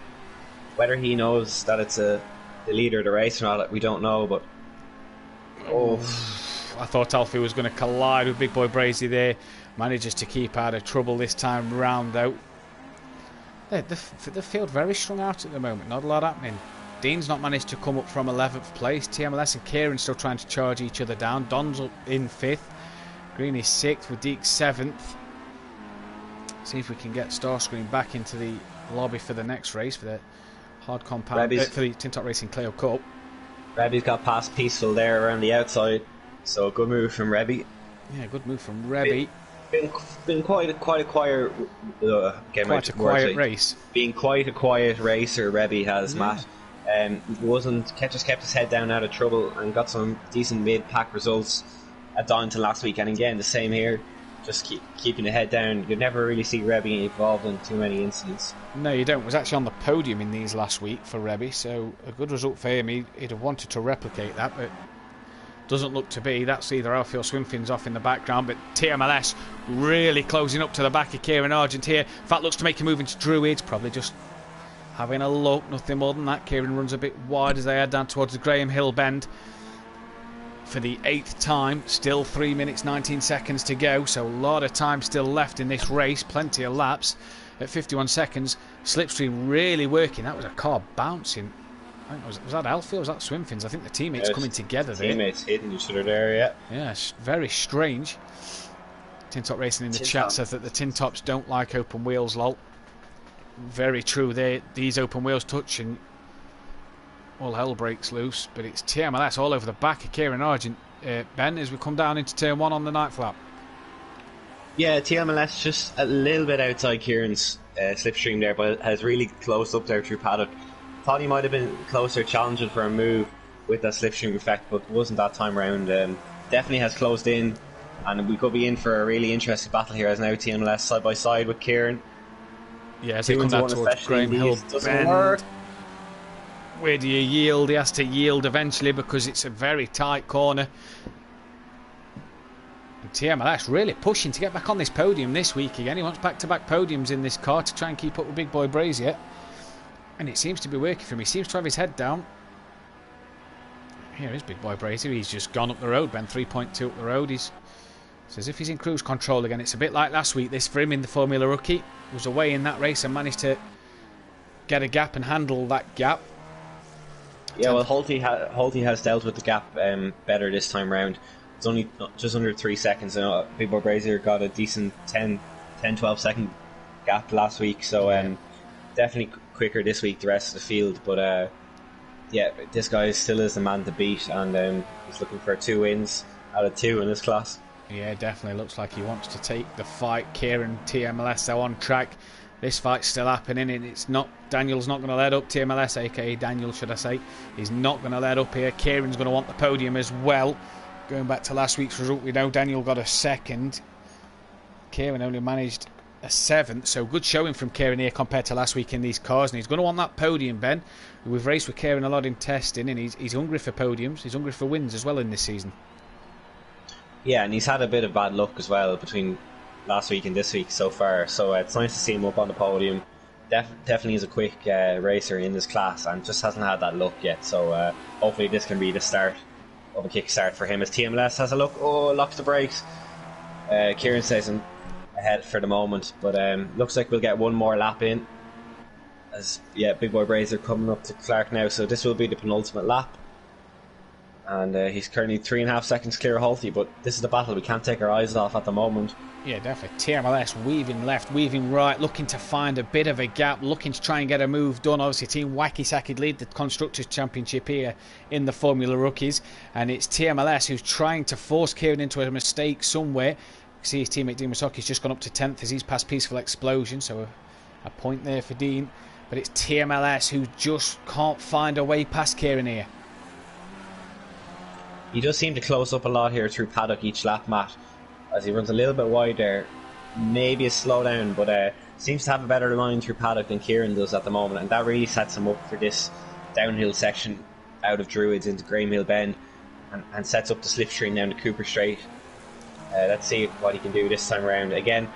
Speaker 2: whether he knows that it's the leader of the race or not, we don't know, but... Oh...
Speaker 1: I thought Alfie was going to collide with Big Boy Brazy there. Manages to keep out of trouble this time round, though. The field very strung out at the moment. Not a lot happening. Dean's not managed to come up from 11th place. TMLS and Kieran still trying to charge each other down. Don's up in 5th. Green is 6th with Deek 7th. See if we can get Starscream back into the lobby for the next race, for the hard compound, for the THR Racing Clio Cup.
Speaker 2: Rebby's got past Peaceful there around the outside, so good move from Rebby.
Speaker 1: Yeah, good move from Rebby.
Speaker 2: Been quite a quiet
Speaker 1: race.
Speaker 2: Being quite a quiet racer, Rebby has, Matt. Just kept his head down out of trouble and got some decent mid-pack results at Donington last week, and again the same here. Just keeping the head down. You never really see Rebby involved in too many incidents.
Speaker 1: No, you don't. Was actually on the podium in these last week for Rebby, so a good result for him. He'd have wanted to replicate that, but doesn't look to be. That's either Alfie or Swimfins off in the background, but TMLS really closing up to the back of Kieran Argent here. In fact, looks to make a move into Druids, probably just having a look, nothing more than that. Kieran runs a bit wide as they head down towards the Graham Hill bend for the 8th time. Still 3 minutes 19 seconds to go, so a lot of time still left in this race. Plenty of laps at 51 seconds. Slipstream really working. That was a car bouncing. I think was that Alfie or was that Swimfins? I think the teammates coming together there.
Speaker 2: Teammates hitting each other there, yeah.
Speaker 1: Yeah, it's very strange. Tin Top Racing in the chat says that the Tin Tops don't like open wheels, lol. Very true. These open wheels touch and all hell breaks loose. But it's TMLS all over the back of Kieran Argent, Ben, as we come down into turn 1 on the night flap.
Speaker 2: Yeah, TMLS just a little bit outside Kieran's slipstream there, but has really closed up there through paddock. Thought he might have been closer challenging for a move with that slipstream effect, but wasn't that time round. Definitely has closed in, and we could be in for a really interesting battle here as now TMLS side by side with Kieran.
Speaker 1: Yeah, as he comes out towards Graham Hill bend. Where do you yield? He has to yield eventually because it's a very tight corner. And TMLS really pushing to get back on this podium this week again. He wants back-to-back podiums in this car to try and keep up with Big Boy Brazier. And it seems to be working for him. He seems to have his head down. Here is Big Boy Brazier. He's just gone up the road, Ben. 3.2 up the road. It's as if he's in cruise control again. It's a bit like last week, this for him in the Formula Rookie. He was away in that race and managed to get a gap and handle that gap.
Speaker 2: Yeah, well, Holty has dealt with the gap better this time round. It's only just under 3 seconds. Big Boy Brazier got a decent 10-12 second gap last week, so definitely quicker this week, the rest of the field. But yeah, this guy still is the man to beat, and he's looking for 2 wins out of 2 in this class.
Speaker 1: Yeah, definitely looks like he wants to take the fight. Kieran TMLS are on track. This fight's still happening, and it's not. Daniel's not going to let up. TMLS, aka Daniel, should I say, he's not going to let up here. Kieran's going to want the podium as well. Going back to last week's result, we know Daniel got a second. Kieran only managed a 7th, so good showing from Kieran here compared to last week in these cars, and he's going to want that podium, Ben. We've raced with Kieran a lot in testing, and he's hungry for podiums. He's hungry for wins as well in this season.
Speaker 2: Yeah, and he's had a bit of bad luck as well between last week and this week so far, so it's nice to see him up on the podium. Definitely is a quick racer in this class and just hasn't had that luck yet, so hopefully this can be the start of a kickstart for him as TMLS has a look. Oh, locks the brakes. Kieran stays ahead for the moment, but looks like we'll get one more lap in as Big Boy Brazier coming up to Clark now, so this will be the penultimate lap. And he's currently 3.5 seconds clear of Holty, but this is the battle we can't take our eyes off at the moment.
Speaker 1: Yeah, definitely. TMLS weaving left, weaving right, looking to find a bit of a gap, looking to try and get a move done. Obviously, Team Wacky Sacky lead the Constructors' Championship here in the Formula Rookies, and it's TMLS who's trying to force Kieran into a mistake somewhere. See his teammate Dean Wasoki's just gone up to 10th as he's past Peaceful Explosion, so a point there for Dean. But it's TMLS who just can't find a way past Kieran here.
Speaker 2: He does seem to close up a lot here through paddock each lap, Matt, as he runs a little bit wide there. Maybe a slowdown, but seems to have a better line through paddock than Kieran does at the moment, and that really sets him up for this downhill section out of Druids into Grahamhill Bend, and sets up the slipstream down to Cooper Straight. Let's see what he can do this time around. Again,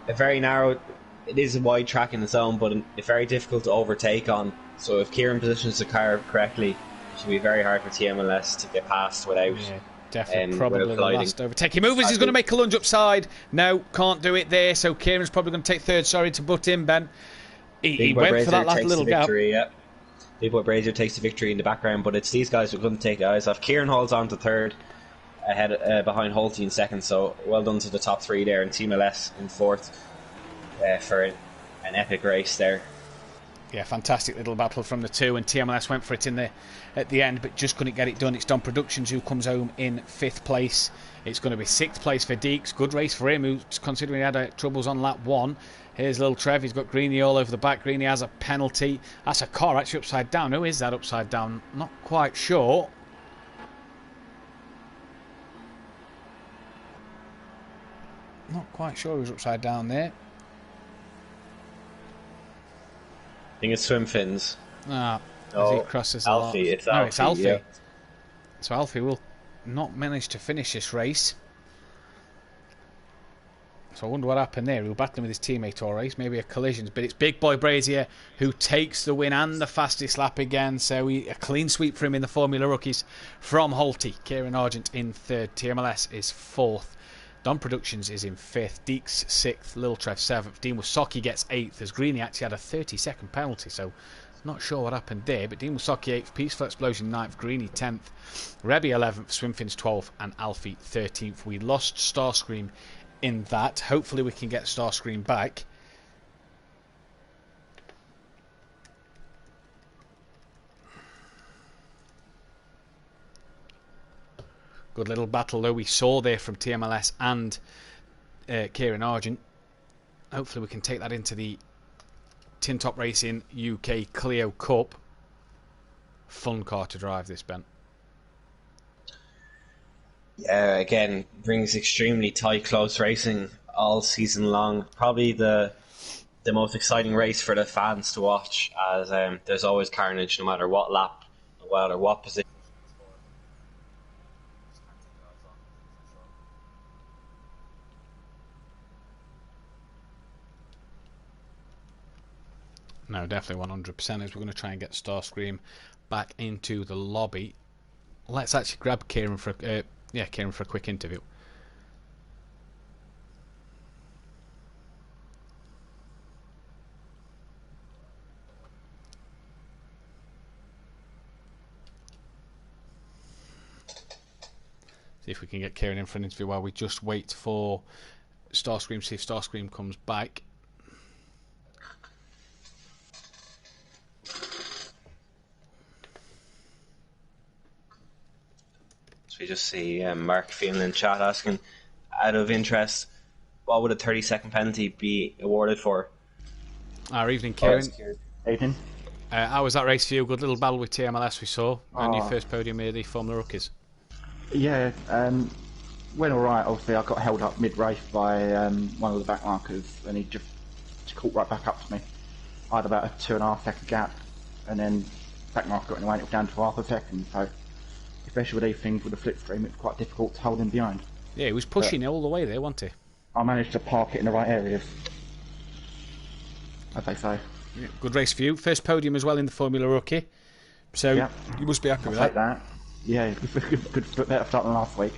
Speaker 2: a very narrow, it is a wide track in its own, but it's very difficult to overtake on, so if Kieran positions the car correctly, it should be very hard for TMLS to get past without...
Speaker 1: Yeah, definitely, probably the last overtaking move. He's going to make a lunge upside. No, can't do it there, so Kieran's probably going to take third. Sorry to butt in, Ben. He went for that last little gap.
Speaker 2: Yeah. Big Boy Brazier takes the victory in the background, but it's these guys who couldn't take the eyes off. Kieran holds on to third, ahead behind Holty in second, so well done to the top 3 there, and TMLS in fourth for an epic race there.
Speaker 1: Yeah, fantastic little battle from the two, and TMLS went for it at the end, but just couldn't get it done. It's Don Productions who comes home in 5th place. It's going to be 6th place for Deeks. Good race for him, who's considering he had troubles on lap 1. Here's little Trev. He's got Greeny all over the back. Greeny has a penalty. That's a car actually upside down. Who is that upside down? Not quite sure. Not quite sure who's upside down there.
Speaker 2: I think it's Swim Fins.
Speaker 1: Ah,
Speaker 2: no,
Speaker 1: as he crosses the
Speaker 2: Alfie.
Speaker 1: lot.
Speaker 2: It's Alfie.
Speaker 1: No, it's Alfie.
Speaker 2: Yeah.
Speaker 1: So Alfie will not manage to finish this race. So I wonder what happened there. He was battling with his teammate all race. Maybe a collision. But it's Big Boy Brazier who takes the win and the fastest lap again. So a clean sweep for him in the Formula Rookies from Holty. Kieran Argent in 3rd. TMLS is 4th. Don Productions is in 5th, Deeks 6th, Lil Trev 7th, Dean Wasoki gets 8th, as Greeny actually had a 30-second penalty, so not sure what happened there, but Dean Wasoki 8th, Peaceful Explosion 9th, Greeny 10th, Rebby 11th, Swimfins 12th, and Alfie 13th. We lost Starscream in that. Hopefully we can get Starscream back. Good little battle though we saw there from TMLS and Kieran Argent. Hopefully we can take that into the Tin Top Racing UK Clio Cup. Fun car to drive this, Ben.
Speaker 2: Yeah, again, brings extremely tight, close racing all season long. Probably the most exciting race for the fans to watch, as there's always carnage no matter what lap, no matter what position.
Speaker 1: No, definitely 100%. As we're going to try and get Starscream back into the lobby. Let's actually grab Kieran for Kieran for a quick interview. See if we can get Kieran in for an interview while we just wait for Starscream. See if Starscream comes back.
Speaker 2: We just see Mark Phelan in chat asking, out of interest, what would a 30-second penalty be awarded for?
Speaker 1: Our evening, Kieran.
Speaker 3: Evening.
Speaker 1: How was that race for you? Good little battle with TMLS we saw, and your first podium here, the Formula Rookies.
Speaker 3: Yeah, went all right. Obviously, I got held up mid-race by one of the back markers, and he just caught right back up to me. I had about a 2.5 second gap, and then back marker got in the way, and it was down to half a second. So, especially with these things with the slipstream, it's quite difficult to hold him behind.
Speaker 1: Yeah, he was pushing all the way there, wasn't he?
Speaker 3: I managed to park it in the right areas, as they say.
Speaker 1: Yeah, good race for you. First podium as well in the Formula Rookie. So you must be happy with that.
Speaker 3: Yeah, good better start than last week.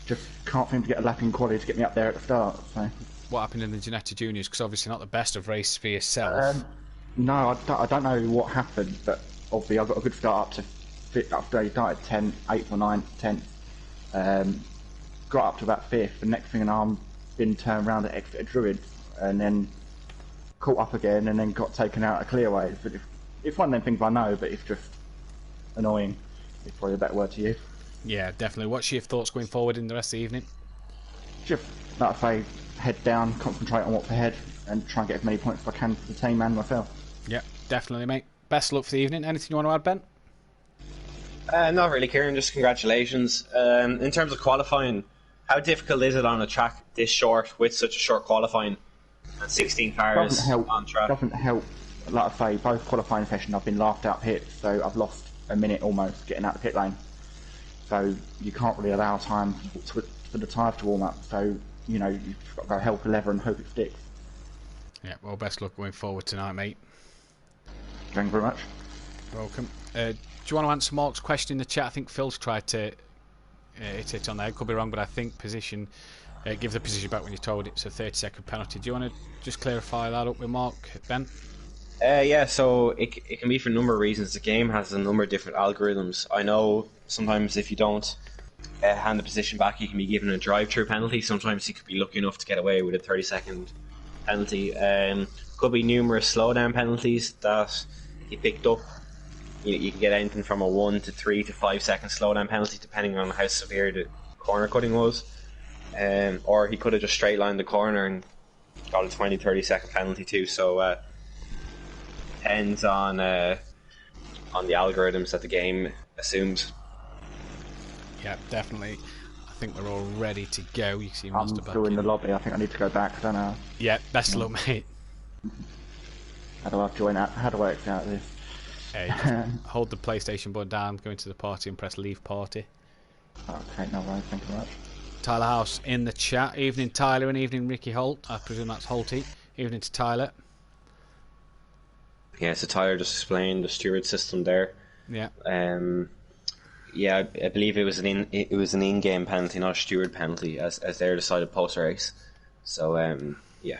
Speaker 3: Just can't seem to get a lap in quality to get me up there at the start. So.
Speaker 1: What happened in the Ginetta Juniors? Because obviously not the best of races for yourself.
Speaker 3: No, I don't know what happened, but obviously I got a good start up to fit after I started 10th, 8th or 9th, 10th. Got up to about 5th, and next thing I'm been turned around at Exeter Druids, and then caught up again, and then got taken out at Clearways. But it's one of them things I know, but it's just annoying. It's probably a better word to use.
Speaker 1: Yeah, definitely. What's your thoughts going forward in the rest of the evening?
Speaker 3: Just, like I say, head down, concentrate on what's ahead, and try and get as many points as I can for the team and myself.
Speaker 1: Yeah, definitely, mate. Best of luck for the evening. Anything you want to add, Ben?
Speaker 2: Not really, Kieran. Just congratulations. In terms of qualifying, how difficult is it on a track this short with such a short qualifying and 16 cars on track?
Speaker 3: Doesn't help. Like I say, both qualifying sessions I've been laughed out pits, so I've lost a minute almost getting out the pit lane. So you can't really allow time for the tyres to warm up. So you've got to go hell for leather and hope it sticks.
Speaker 1: Yeah, well, best luck going forward tonight, mate.
Speaker 3: Thank you very much.
Speaker 1: Welcome. Do you want to answer Mark's question in the chat? I think Phil's tried to hit it on there. Could be wrong, but I think position. Give the position back when you're told it's a 30-second penalty. Do you want to just clarify that up with Mark, Ben?
Speaker 2: Yeah, so it can be for a number of reasons. The game has a number of different algorithms. I know sometimes if you don't hand the position back, you can be given a drive-through penalty. Sometimes you could be lucky enough to get away with a 30-second penalty. Could be numerous slowdown penalties that you picked up. You can get anything from a 1 to 3 to 5 second slowdown penalty depending on how severe the corner cutting was. Or he could have just straight lined the corner and got a 20-30 second penalty too. So depends on the algorithms that the game assumes.
Speaker 1: Yeah, definitely. I think we're all ready to go. You can see
Speaker 3: I'm still in the lobby. I think I need to go back. I don't know.
Speaker 1: Yeah, best of luck, mate.
Speaker 3: How do I join out? How do I exit out of this?
Speaker 1: Hold the PlayStation button down, go into the party and press leave party.
Speaker 3: Okay, no worries. Thank you very much.
Speaker 1: Tyler House in the chat. Evening Tyler and evening Ricky Holt. I presume that's Holty. Evening to Tyler.
Speaker 2: Yeah, so Tyler just explained the steward system there.
Speaker 1: Yeah.
Speaker 2: Yeah, I believe it was an in-game penalty, not a steward penalty, as they're decided post race. So yeah.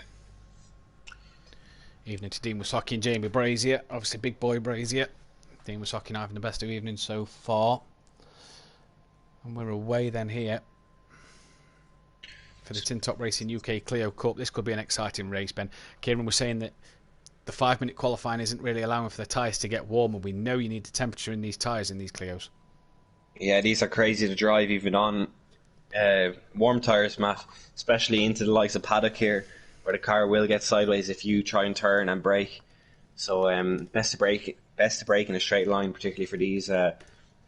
Speaker 1: Evening to Dean Wasocki and Jamie Brazier. Obviously, big boy Brazier. Dean Wasocki now having the best of evenings so far. And we're away then here for the Tin Top Racing UK Clio Cup. This could be an exciting race, Ben. Kieran was saying that the 5-minute qualifying isn't really allowing for the tyres to get warm, and we know you need the temperature in these tyres in these Clios.
Speaker 2: Yeah, these are crazy to drive even on warm tyres, Matt, especially into the likes of paddock here, where the car will get sideways if you try and turn and brake. So best to brake in a straight line, particularly for these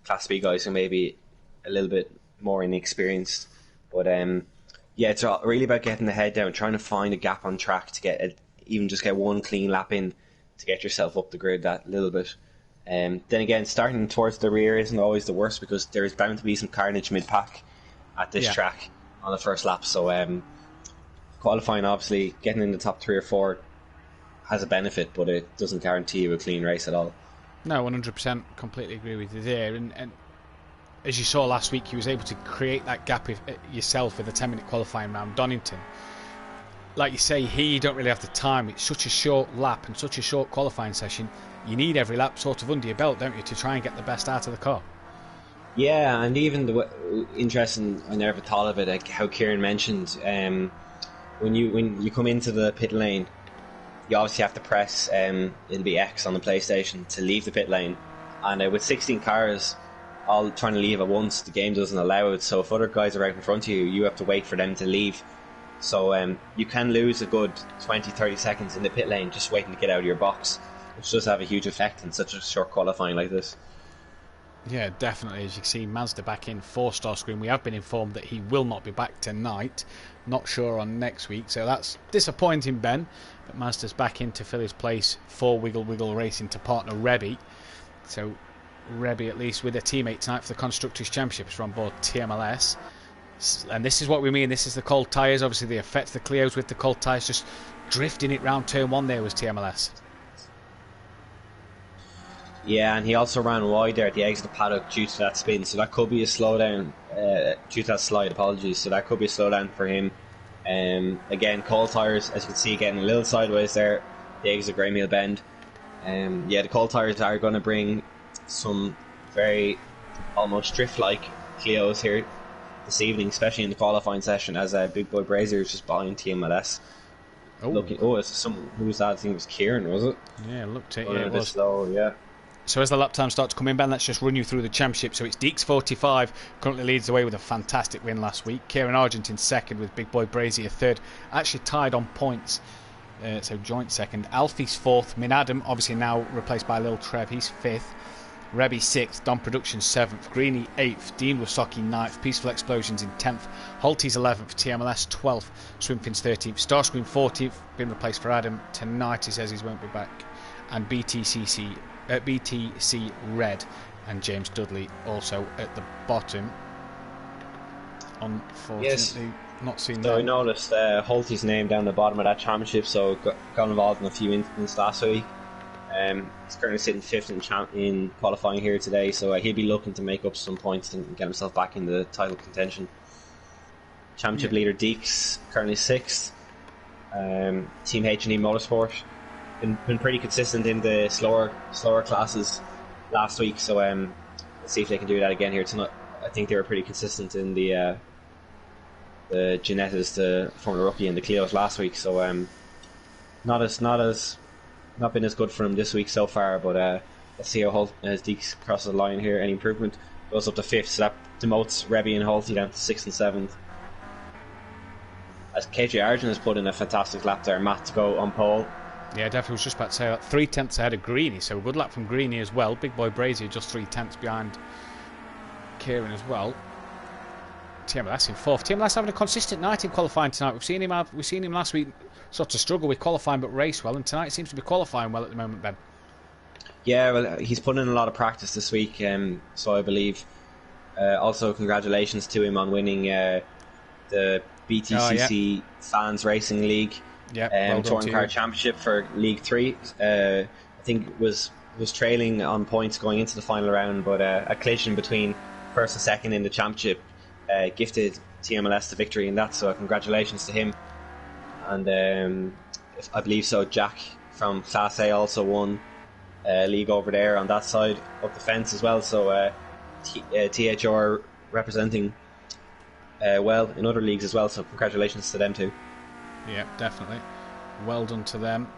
Speaker 2: Class B guys who may be a little bit more inexperienced. But yeah, it's really about getting the head down, trying to find a gap on track to even just get one clean lap in to get yourself up the grid that little bit. Then again, starting towards the rear isn't always the worst because there's bound to be some carnage mid-pack at this track on the first lap. So qualifying, obviously, getting in the top 3 or 4 has a benefit, but it doesn't guarantee you a clean race at all.
Speaker 1: No, 100%. Completely agree with you there. And as you saw last week, he was able to create that gap yourself with a 10-minute qualifying round. Donington, like you say, here you don't really have the time. It's such a short lap and such a short qualifying session. You need every lap sort of under your belt, don't you, to try and get the best out of the car.
Speaker 2: Yeah, and even interesting, I never thought of it, like how Kieran mentioned, when you come into the pit lane, you obviously have to press it'll be X on the PlayStation to leave the pit lane, and with 16 cars all trying to leave at once, the game doesn't allow it. So if other guys are out in front of you, you have to wait for them to leave So you can lose a good 20-30 seconds in the pit lane just waiting to get out of your box, which does have a huge effect in such a short qualifying like this.
Speaker 1: Yeah, definitely. As you can see, Mazda back in for Starscream. We have been informed that he will not be back tonight. Not sure on next week, so that's disappointing, Ben. But Mazda's back in to fill his place for Wiggle Wiggle Racing to partner Rebby. So Rebby, at least with a teammate tonight for the Constructors' Championship, is on board TMLS. And this is what we mean. This is the cold tyres. Obviously, the effect of the Clios with the cold tyres, just drifting it round turn one there was TMLS.
Speaker 2: Yeah, and he also ran wide there at the exit of the paddock due to that spin, so that could be a slowdown, due to that slide, apologies, so that could be a slowdown for him. Again, cold tyres, as you can see, getting a little sideways there, the exit of Grey Mill Bend. Yeah, the cold tyres are going to bring some very almost drift-like Clios here this evening, especially in the qualifying session, as Big Boy Brazier is just behind TMLS. It's someone, who was that? I think it was Kieran, was it?
Speaker 1: Yeah, looked it.
Speaker 2: Yeah, it was slow, yeah.
Speaker 1: So as the lap time starts to come in, Ben, let's just run you through the championship. So it's Deeks 45, currently leads the way with a fantastic win last week. Kieran Argent in second with Big Boy Brazier third. Actually tied on points, so joint second. Alfie's fourth. Minadam, obviously now replaced by Lil Trev, he's fifth. Rebby sixth. Don Production seventh. Greeny eighth. Dean Wasocki ninth. Peaceful Explosions in 10th. Holty's 11th. TMLS 12th. Swimfin's 13th. Starscream 14th. Been replaced for Adam. Tonight he says he won't be back. And BTC Red and James Dudley also at the bottom. Unfortunately, not seen that.
Speaker 2: So I noticed Holty's name down the bottom of that championship, so got involved in a few incidents last week. He's currently sitting fifth in qualifying here today, so he'll be looking to make up some points and get himself back in the title contention. Championship leader Deeks currently sixth. Team H&E Motorsport been pretty consistent in the slower classes last week, so let's see if they can do that again here tonight. I think they were pretty consistent in the Ginettas, the Formula Rookie, and the Clios last week, so not been as good for him this week so far, but let's see how as Deeks crosses the line here. Any improvement goes up to fifth, so that demotes Rebby and Holty down to sixth and seventh. As KJ Arjun has put in a fantastic lap there, Matt to go on pole.
Speaker 1: Yeah, definitely was just about to say that. 3/10 ahead of Greeny, so a good lap from Greeny as well. Big Boy Brazier just 3/10 behind Kieran as well. TMLS in fourth. TMLS having a consistent night in qualifying tonight. We've seen him last week sort of struggle with qualifying but race well, and tonight seems to be qualifying well at the moment, Ben.
Speaker 2: Yeah, well, he's put in a lot of practice this week, so I believe. Also, congratulations to him on winning the BTCC Fans Racing League.
Speaker 1: Yeah,
Speaker 2: Touring Car Championship for League 3. I think was trailing on points going into the final round, but a collision between first and second in the championship gifted TMLS the victory in that, so congratulations to him. And I believe so Jack from Class A also won league over there on that side of the fence as well, so THR representing well in other leagues as well, so congratulations to them too.
Speaker 1: Yeah, definitely. Well done to them.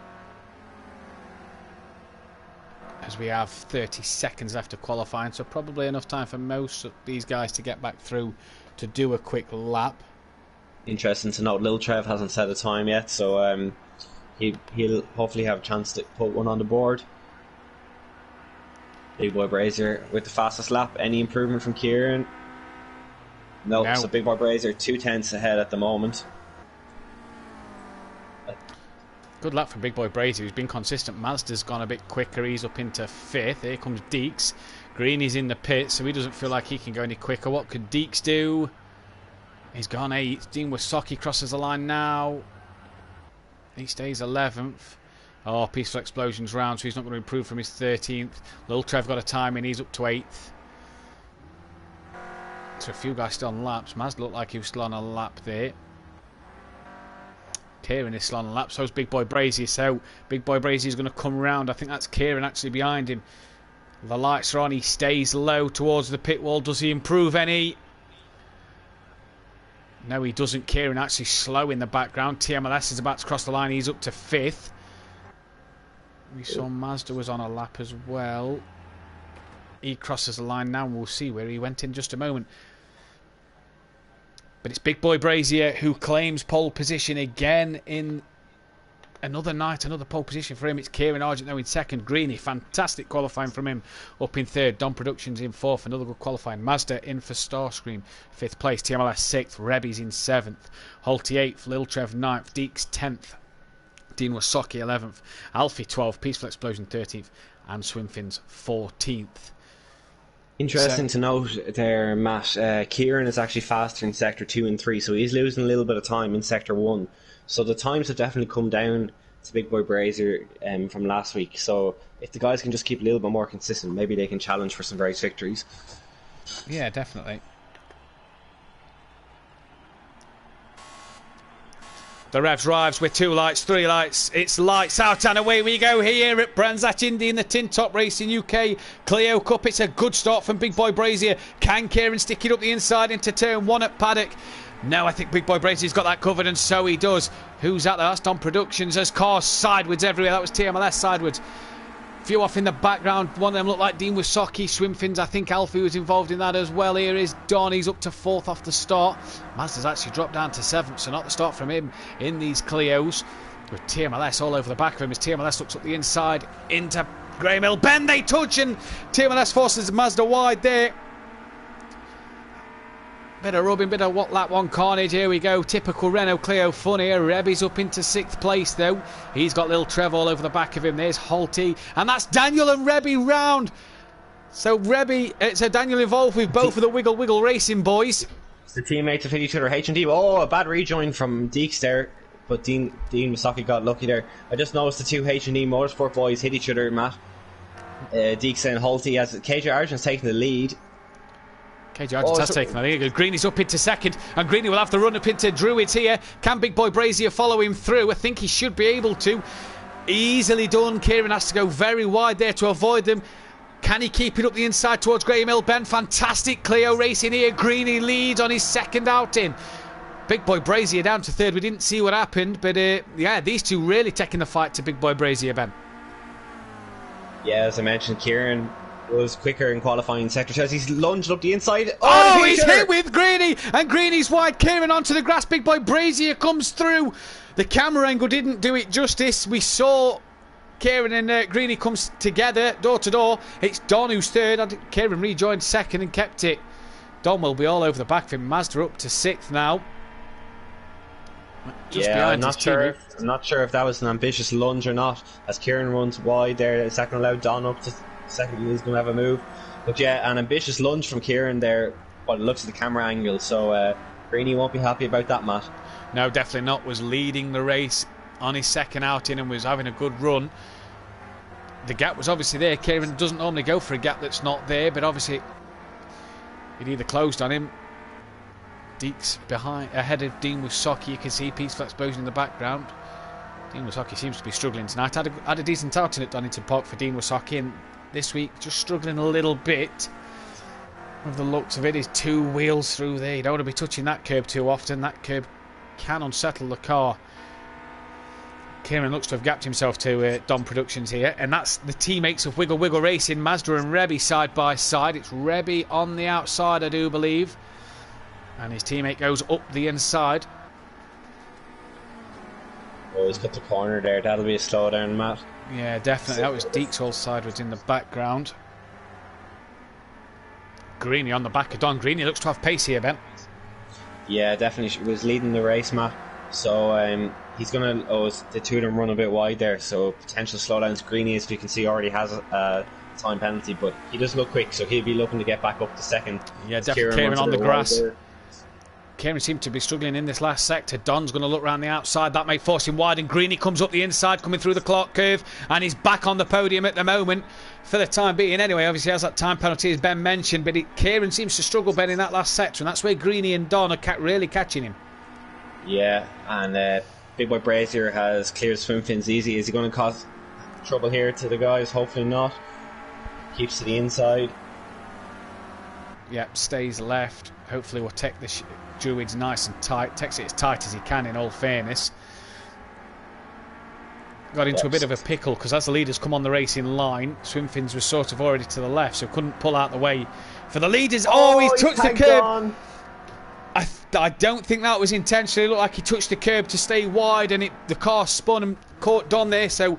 Speaker 1: As we have 30 seconds left of qualifying, so probably enough time for most of these guys to get back through to do a quick lap.
Speaker 2: Interesting to note, Lil Trev hasn't set a time yet, so he'll hopefully have a chance to put one on the board. Big Boy Brazier with the fastest lap. Any improvement from Kieran? No. So Big Boy Brazier 2/10 ahead at the moment.
Speaker 1: Good luck for Big Boy Brazier, who's been consistent. Mazda's gone a bit quicker. He's up into fifth. Here comes Deeks. Greeny's in the pit, so he doesn't feel like he can go any quicker. What could Deeks do? He's gone 8th. Dean Wasocki crosses the line now. He stays 11th. Oh, Peaceful Explosions round, so he's not going to improve from his 13th. Lil Trev got a time in. He's up to 8th. So a few guys still on laps. Mazda looked like he was still on a lap there. Kieran is still on a lap, so is Big Boy Brazier. So Big Boy Brazier is going to come round. I think that's Kieran actually behind him. The lights are on. He stays low towards the pit wall. Does he improve any? No, he doesn't. Kieran actually slow in the background. TMLS is about to cross the line. He's up to 5th. We saw Mazda was on a lap as well. He crosses the line now, and we'll see where he went in just a moment. But it's Big Boy Brazier who claims pole position again in another night, another pole position for him. It's Kieran Argent now in second. Greeny, fantastic qualifying from him, up in third. Don Productions in fourth, another good qualifying. Mazda in for Starscream, fifth place. TMLS sixth. Rebby's in seventh. Holty eighth. Lil Trev ninth. Deeks 10th. Dean Wasocki 11th. Alfie 12th. Peaceful Explosion 13th. And Swimfins 14th.
Speaker 2: Interesting to note there, Matt. Kieran is actually faster in Sector 2 and 3, so he's losing a little bit of time in Sector 1. So the times have definitely come down to Big Boy Brazier from last week. So if the guys can just keep a little bit more consistent, maybe they can challenge for some race victories.
Speaker 1: Yeah, definitely. The Revs arrives with 2 lights, 3 lights. It's lights out and away we go here at Brands Hatch Indy in the Tin Top Racing UK Clio Cup. It's a good start from Big Boy Brazier. Can Kieran stick it up the inside into turn 1 at Paddock? No, I think Big Boy Brazier's got that covered, and so he does. Who's that? That's Don Productions. There's cars sideways everywhere. That was TMLS sideways. Few off in the background. One of them looked like Dean Wasocki. Swimfins, I think Alfie was involved in that as well. Here is Don. He's up to 4th off the start. Mazda's actually dropped down to 7th, so not the start from him in these Clios. With TMLS all over the back of him as TMLS looks up the inside into Graham Hill. Bend, they touch, and TMLS forces Mazda wide there. Bit of rubbing, bit of what lap 1 carnage. Here we go. Typical Renault Clio fun here. Rebby's up into 6th place though. He's got little Trev all over the back of him. There's Holty. And that's Daniel and Rebby round. So Daniel involved with both of the Wiggle Wiggle Racing boys.
Speaker 2: It's the teammates have hit each other. H&D. Oh, a bad rejoin from Deeks there. But Dean Wasocki got lucky there. I just noticed the 2 H&D Motorsport boys hit each other, Matt. Deeks and Holty as KJ Argent's taking the lead.
Speaker 1: KJ Argent has taken the lead. Greeny's up into 2nd, and Greeny will have the run up into Druids here. Can Big Boy Brazier follow him through? I think he should be able to. Easily done. Kieran has to go very wide there to avoid them. Can he keep it up the inside towards Graham Hill? Ben, fantastic Clio racing here. Greeny leads on his 2nd outing. Big Boy Brazier down to 3rd. We didn't see what happened, but yeah, these two really taking the fight to Big Boy Brazier, Ben.
Speaker 2: Yeah, as I mentioned, Kieran was quicker in qualifying sector 2 as he's lunged up the inside.
Speaker 1: Oh, he's hit with Greeny, and Greeny's wide. Kieran onto the grass. Big Boy Brazier comes through. The camera angle didn't do it justice. We saw Kieran and Greeny comes together door to door. It's Don who's 3rd. Kieran rejoined 2nd and kept it. Don will be all over the back of him. Mazda up to 6th now. Just behind
Speaker 2: I'm not sure if that was an ambitious lunge or not, as Kieran runs wide there. The second allowed Don up to 2nd. He's going to have a move, but yeah, an ambitious lunge from Kieran there. But it looks at the camera angle, so Greeny won't be happy about that, Matt.
Speaker 1: No, definitely not. Was leading the race on his 2nd outing and was having a good run. The gap was obviously there. Kieran doesn't normally go for a gap that's not there, but obviously it either closed on him. Deeks ahead of Dean Wasocki. You can see Peaceful Explosion in the background. Dean Wasocki seems to be struggling tonight. Had a decent outing at Donington Park for Dean Wasocki, and this week just struggling a little bit. With the looks of it, his 2 wheels through there. You don't want to be touching that curb too often. That curb can unsettle the car. Kieran looks to have gapped himself to Don Productions here, and that's the teammates of Wiggle Wiggle Racing, Mazda and Rebby side by side. It's Rebby on the outside, I do believe, and his teammate goes up the inside.
Speaker 2: Oh, he's got the corner there. That'll be a slowdown, Matt.
Speaker 1: Yeah, definitely. That was Deeks all sideways in the background. Greeny on the back of Don. Greeny looks to have pace here, Ben.
Speaker 2: Yeah, definitely was leading the race, Matt. So he's going to... the 2 of them run a bit wide there, so potential slowdowns. Greeny, as you can see, already has a time penalty, but he does look quick, so he'll be looking to get back up to 2nd.
Speaker 1: Yeah, definitely. Kieran on the grass. Kieran seemed to be struggling in this last sector. Don's going to look around the outside. That may force him wide, and Greeny comes up the inside, coming through the clock curve, and he's back on the podium at the moment for the time being. Anyway, obviously has that time penalty, as Ben mentioned, but Kieran seems to struggle, Ben, in that last sector, and that's where Greeny and Don are really catching him.
Speaker 2: Yeah, and Big Boy Brazier has cleared Swimfins easy. Is he going to cause trouble here to the guys? Hopefully not. Keeps to the inside.
Speaker 1: Yep, stays left. Hopefully we'll take this Druids nice and tight. Takes it as tight as he can, in all fairness. Got into a bit of a pickle because as the leaders come on the racing line, Swimfins was sort of already to the left, so couldn't pull out the way for the leaders. Oh, he's touched the curb. I don't think that was intentional. It looked like he touched the curb to stay wide, and the car spun and caught Don there, so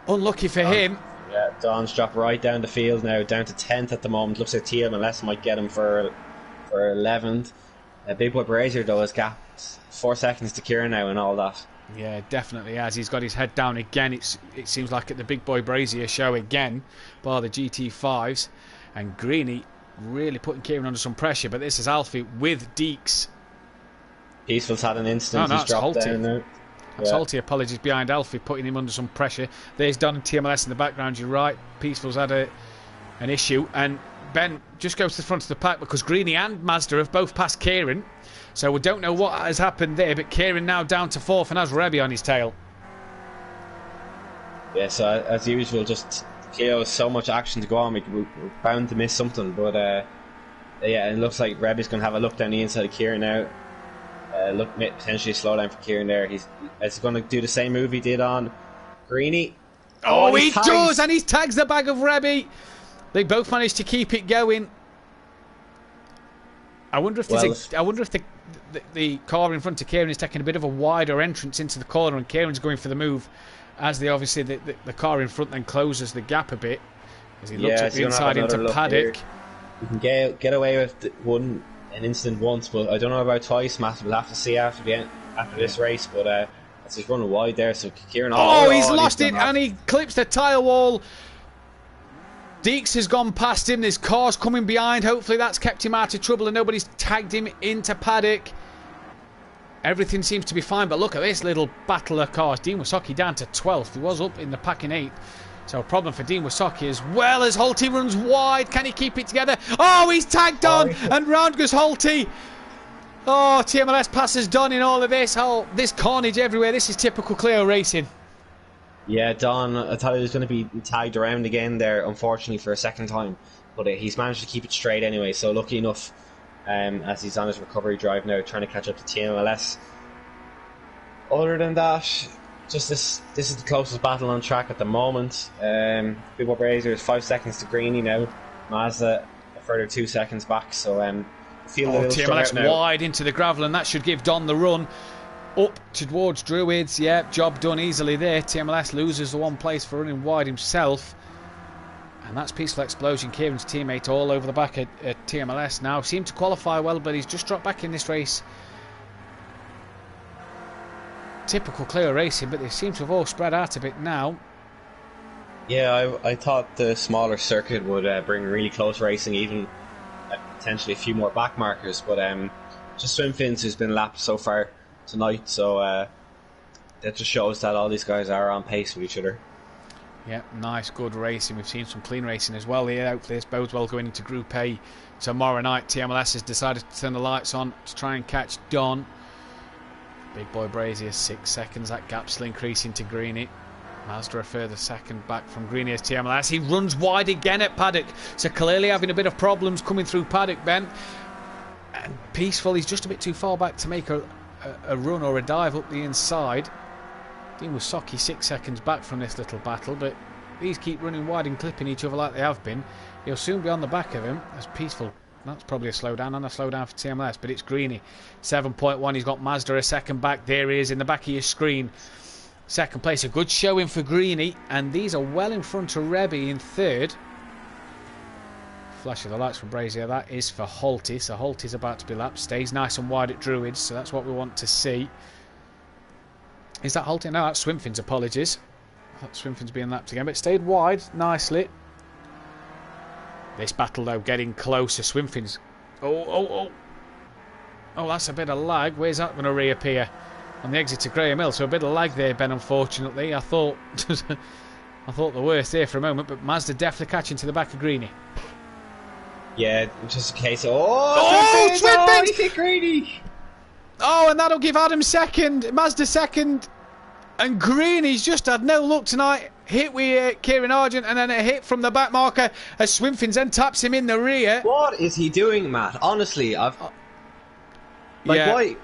Speaker 1: unlucky for him.
Speaker 2: Yeah, Don's dropped right down the field now, down to 10th at the moment. Looks like TMLS might get him for 11th. Big Boy Brazier, though, has gapped 4 seconds to Kieran now and all that.
Speaker 1: Yeah, definitely has. He's got his head down again. It seems like at the Big Boy Brazier show again, bar the GT5s. And Greeny really putting Kieran under some pressure, but this is Alfie with Deeks.
Speaker 2: Peaceful's had an instant. He's dropped down now.
Speaker 1: That's Holty. Apologies behind Alfie, putting him under some pressure. There's Don and TMLS in the background. You're right. Peaceful's had an issue. And Ben just goes to the front of the pack because Greeny and Mazda have both passed Kieran. So we don't know what has happened there, but Kieran now down to 4th and has Rebby on his tail.
Speaker 2: Yeah, so as usual, just Keo, so much action to go on. We're bound to miss something, but yeah, it looks like Rebby's going to have a look down the inside of Kieran now. Look, potentially slow down for Kieran there. He's going to do the same move he did on Greeny.
Speaker 1: Oh, he does, and he tags the bag of Rebby. They both managed to keep it going. I wonder if the car in front of Kieran is taking a bit of a wider entrance into the corner, and Kieran's going for the move, as the car in front then closes the gap a bit as he looks at the inside into Paddock.
Speaker 2: You can get away with an incident once, but I don't know about twice, Matt. We'll have to see after this race. But as he's running wide there, so Kieran.
Speaker 1: He's lost it, and he clips the tyre wall. Deeks has gone past him. There's cars coming behind. Hopefully that's kept him out of trouble and nobody's tagged him into Paddock. Everything seems to be fine, but look at this little battle of cars. Dean Wasocki down to 12th. He was up in the pack in 8th. So a problem for Dean Wasocki as well as Holty runs wide. Can he keep it together? Oh, he's tagged on, and round goes Holty. Oh, TMLS passes Don in all of this. Oh, this carnage everywhere. This is typical Clio racing.
Speaker 2: Yeah, Don, I thought he was going to be tagged around again there, unfortunately, for a second time. But he's managed to keep it straight anyway, so lucky enough as he's on his recovery drive now, trying to catch up to TMLS. Other than that, just this is the closest battle on track at the moment. Big Boy Brazier is 5 seconds to Greeny now. Mazda a further 2 seconds back, so feel a little
Speaker 1: TMLS
Speaker 2: now.
Speaker 1: Wide into the gravel, and that should give Don the run. Up towards Druids, yeah, job done easily there. TMLS loses the one place for running wide himself. And that's Peaceful Explosion, Kieran's teammate, all over the back at TMLS now. Seemed to qualify well, but he's just dropped back in this race. Typical Clio racing, but they seem to have all spread out a bit now.
Speaker 2: Yeah, I thought the smaller circuit would bring really close racing, even potentially a few more back markers. But just Swim Fins, who's been lapped so far tonight, so that just shows that all these guys are on pace with each other.
Speaker 1: Yeah, nice, good racing. We've seen some clean racing as well here. Hopefully this bodes well going into Group A tomorrow night. TMLS has decided to turn the lights on to try and catch Don. Big Boy Brazier 6 seconds. That gap's still increasing to Greeny. Mazda a further second back from Greeny as TMLS. He runs wide again at Paddock, so clearly having a bit of problems coming through Paddock, Ben. And Peaceful, he's just a bit too far back to make a run or a dive up the inside. Dean Wasocki 6 seconds back from this little battle, but these keep running wide and clipping each other like they have been. He'll soon be on the back of him as Peaceful. That's probably a slowdown and a slowdown for TMLS, but it's Greeny 7.1. He's got Mazda a second back. There he is in the back of your screen. Second place, a good showing for Greeny, and these are well in front of Rebby in third. Flash of the lights for Brazier. That is for Holty, so Holty's about to be lapped. Stays nice and wide at Druids, so that's what we want to see. Is that Holty? No, that's Swimfins, apologies. I thought Swimfins being lapped again, but it stayed wide nicely. This battle, though, getting closer. Swimfins. Oh, that's a bit of lag. Where's that going to reappear? On the exit to Graham Hill, so a bit of lag there, Ben, unfortunately. I thought I thought the worst there for a moment, but Mazda definitely catching to the back of Greeny.
Speaker 2: Yeah, just a case of...
Speaker 1: Swimfins!
Speaker 2: He hit Greeny!
Speaker 1: Oh, and that'll give Adam second, Mazda second, and Greeny's just had no luck tonight. Hit with Kieran Argent, and then a hit from the back marker as Swimfins then taps him in the rear.
Speaker 2: What is he doing, Matt? Honestly, why?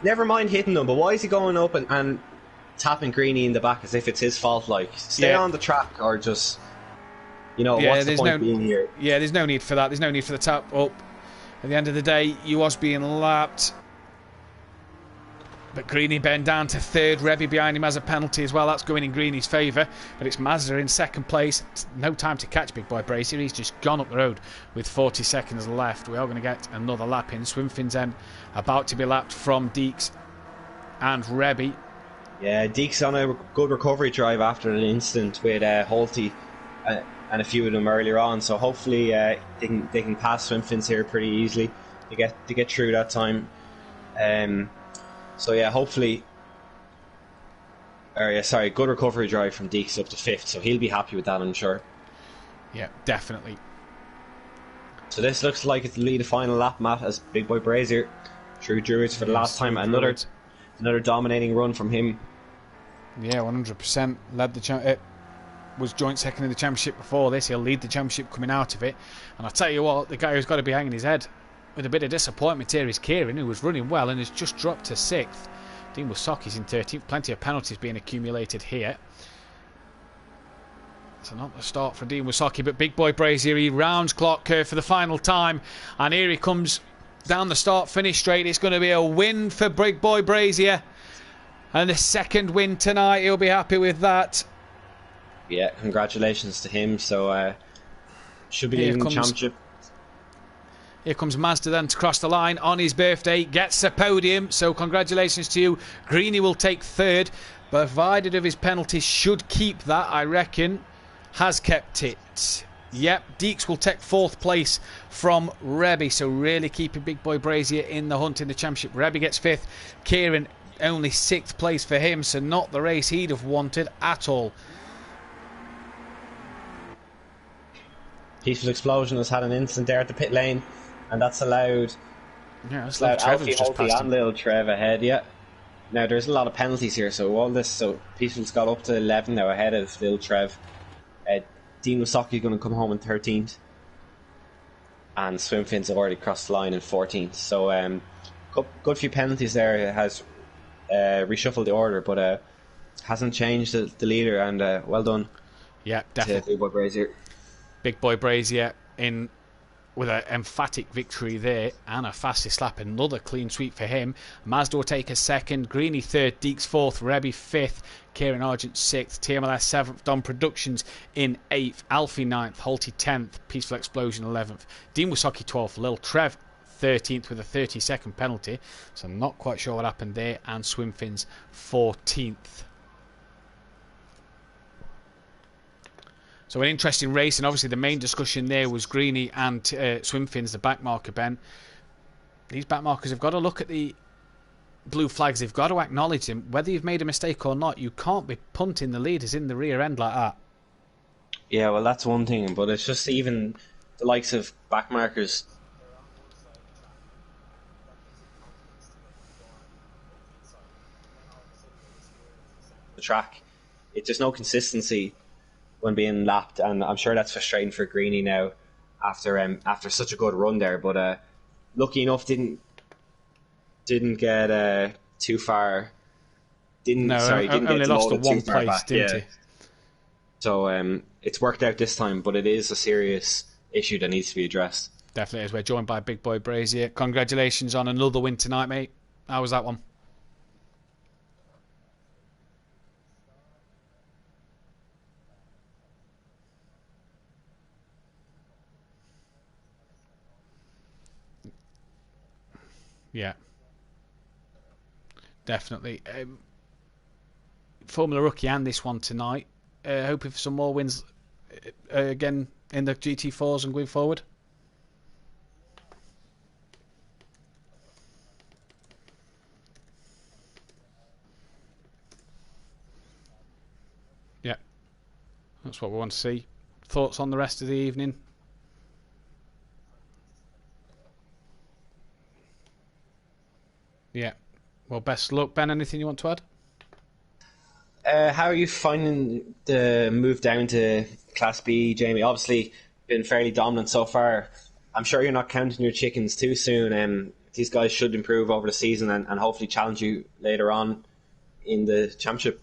Speaker 2: Never mind hitting them, but why is he going up and tapping Greeny in the back as if it's his fault? Like, stay on the track, or just, what's the point being here?
Speaker 1: Yeah, there's no need for that. There's no need for the tap up. At the end of the day, you was being lapped. But Greeny bent down to third. Rebby behind him has a penalty as well. That's going in Greeny's favour. But it's Mazda in second place. No time to catch Big Boy Brazier. He's just gone up the road with 40 seconds left. We are going to get another lap in. Swimfin's end about to be lapped from Deeks and Rebby.
Speaker 2: Yeah, Deeks on a good recovery drive after an incident with Holty and a few of them earlier on. So hopefully they can pass Swimfins here pretty easily to get through that time. So yeah, hopefully. Good recovery drive from Deeks up to 5th, so he'll be happy with that, I'm sure.
Speaker 1: Yeah, definitely.
Speaker 2: So this looks like it'll lead the final lap, Matt, as Big Boy Brazier through Druids for the last time. Another dominating run from him.
Speaker 1: Yeah, 100%. Led the was joint second in the championship before this. He'll lead the championship coming out of it. And I'll tell you what, the guy who's got to be hanging his head with a bit of disappointment here is Kieran, who was running well and has just dropped to 6th. Dean Wasaki's in 13th. Plenty of penalties being accumulated here. So not the start for Dean Wasaki, but Big Boy Brazier, he rounds Clark Curve for the final time. And here he comes down the start-finish straight. It's going to be a win for Big Boy Brazier. And the second win tonight, he'll be happy with that.
Speaker 2: Yeah, congratulations to him. So should be in the championship.
Speaker 1: Here comes Mazda then to cross the line on his birthday, gets a podium, so congratulations to you. Greeny will take 3rd, provided of his penalties should keep that, I reckon. Has kept it. Yep, Deeks will take 4th place from Rebby, so really keeping Big Boy Brazier in the hunt in the championship. Rebby gets 5th, Kieran only 6th place for him, so not the race he'd have wanted at all.
Speaker 2: Peaceful Explosion has had an incident there at the pit lane, and that's allowed.
Speaker 1: Yeah, that's allowed Alfie
Speaker 2: Holty and Little Trev ahead. Yeah. Now there's a lot of penalties here, so Peaceful's got up to 11 now ahead of Little Trev. Dean Wasaki going to come home in 13th, and Swimfin's already crossed the line in 14th. So good few penalties there. It has reshuffled the order, but hasn't changed the leader. And well done.
Speaker 1: Yeah, definitely.
Speaker 2: To Big Boy Brazier.
Speaker 1: Big Boy Brazier in with an emphatic victory there and a fastest lap. Another clean sweep for him. Mazda will take a 2nd, Greeny 3rd, Deeks 4th, Rebby 5th, Kieran Argent 6th, TMLS 7th, Don Productions in 8th, Alfie 9th, Holty 10th, Peaceful Explosion 11th, Dean Wasaki 12th, Lil Trev 13th with a 30-second penalty, so I'm not quite sure what happened there, and Swimfins 14th. So an interesting race, and obviously the main discussion there was Greeny and Swimfins, the backmarker, Ben. These backmarkers have got to look at the blue flags. They've got to acknowledge them. Whether you've made a mistake or not, you can't be punting the leaders in the rear end like that.
Speaker 2: Yeah, well, that's one thing, but it's just even the likes of backmarkers. The track, there's no consistency when being lapped, and I'm sure that's frustrating for Greeny now after such a good run there. But lucky enough, didn't get too far. Didn't
Speaker 1: only lost to 1 place, didn't he?
Speaker 2: So it's worked out this time, but it is a serious issue that needs to be addressed.
Speaker 1: Definitely, as we're joined by Big Boy Brazier. Congratulations on another win tonight, mate. How was that one? Yeah, definitely. Formula Rookie and this one tonight. Hoping for some more wins again in the GT4s and going forward. Yeah, that's what we want to see. Thoughts on the rest of the evening? Yeah. Well, best luck. Ben, anything you want to add?
Speaker 2: How are you finding the move down to Class B, Jamie? Obviously, been fairly dominant so far. I'm sure you're not counting your chickens too soon. These guys should improve over the season and hopefully challenge you later on in the championship.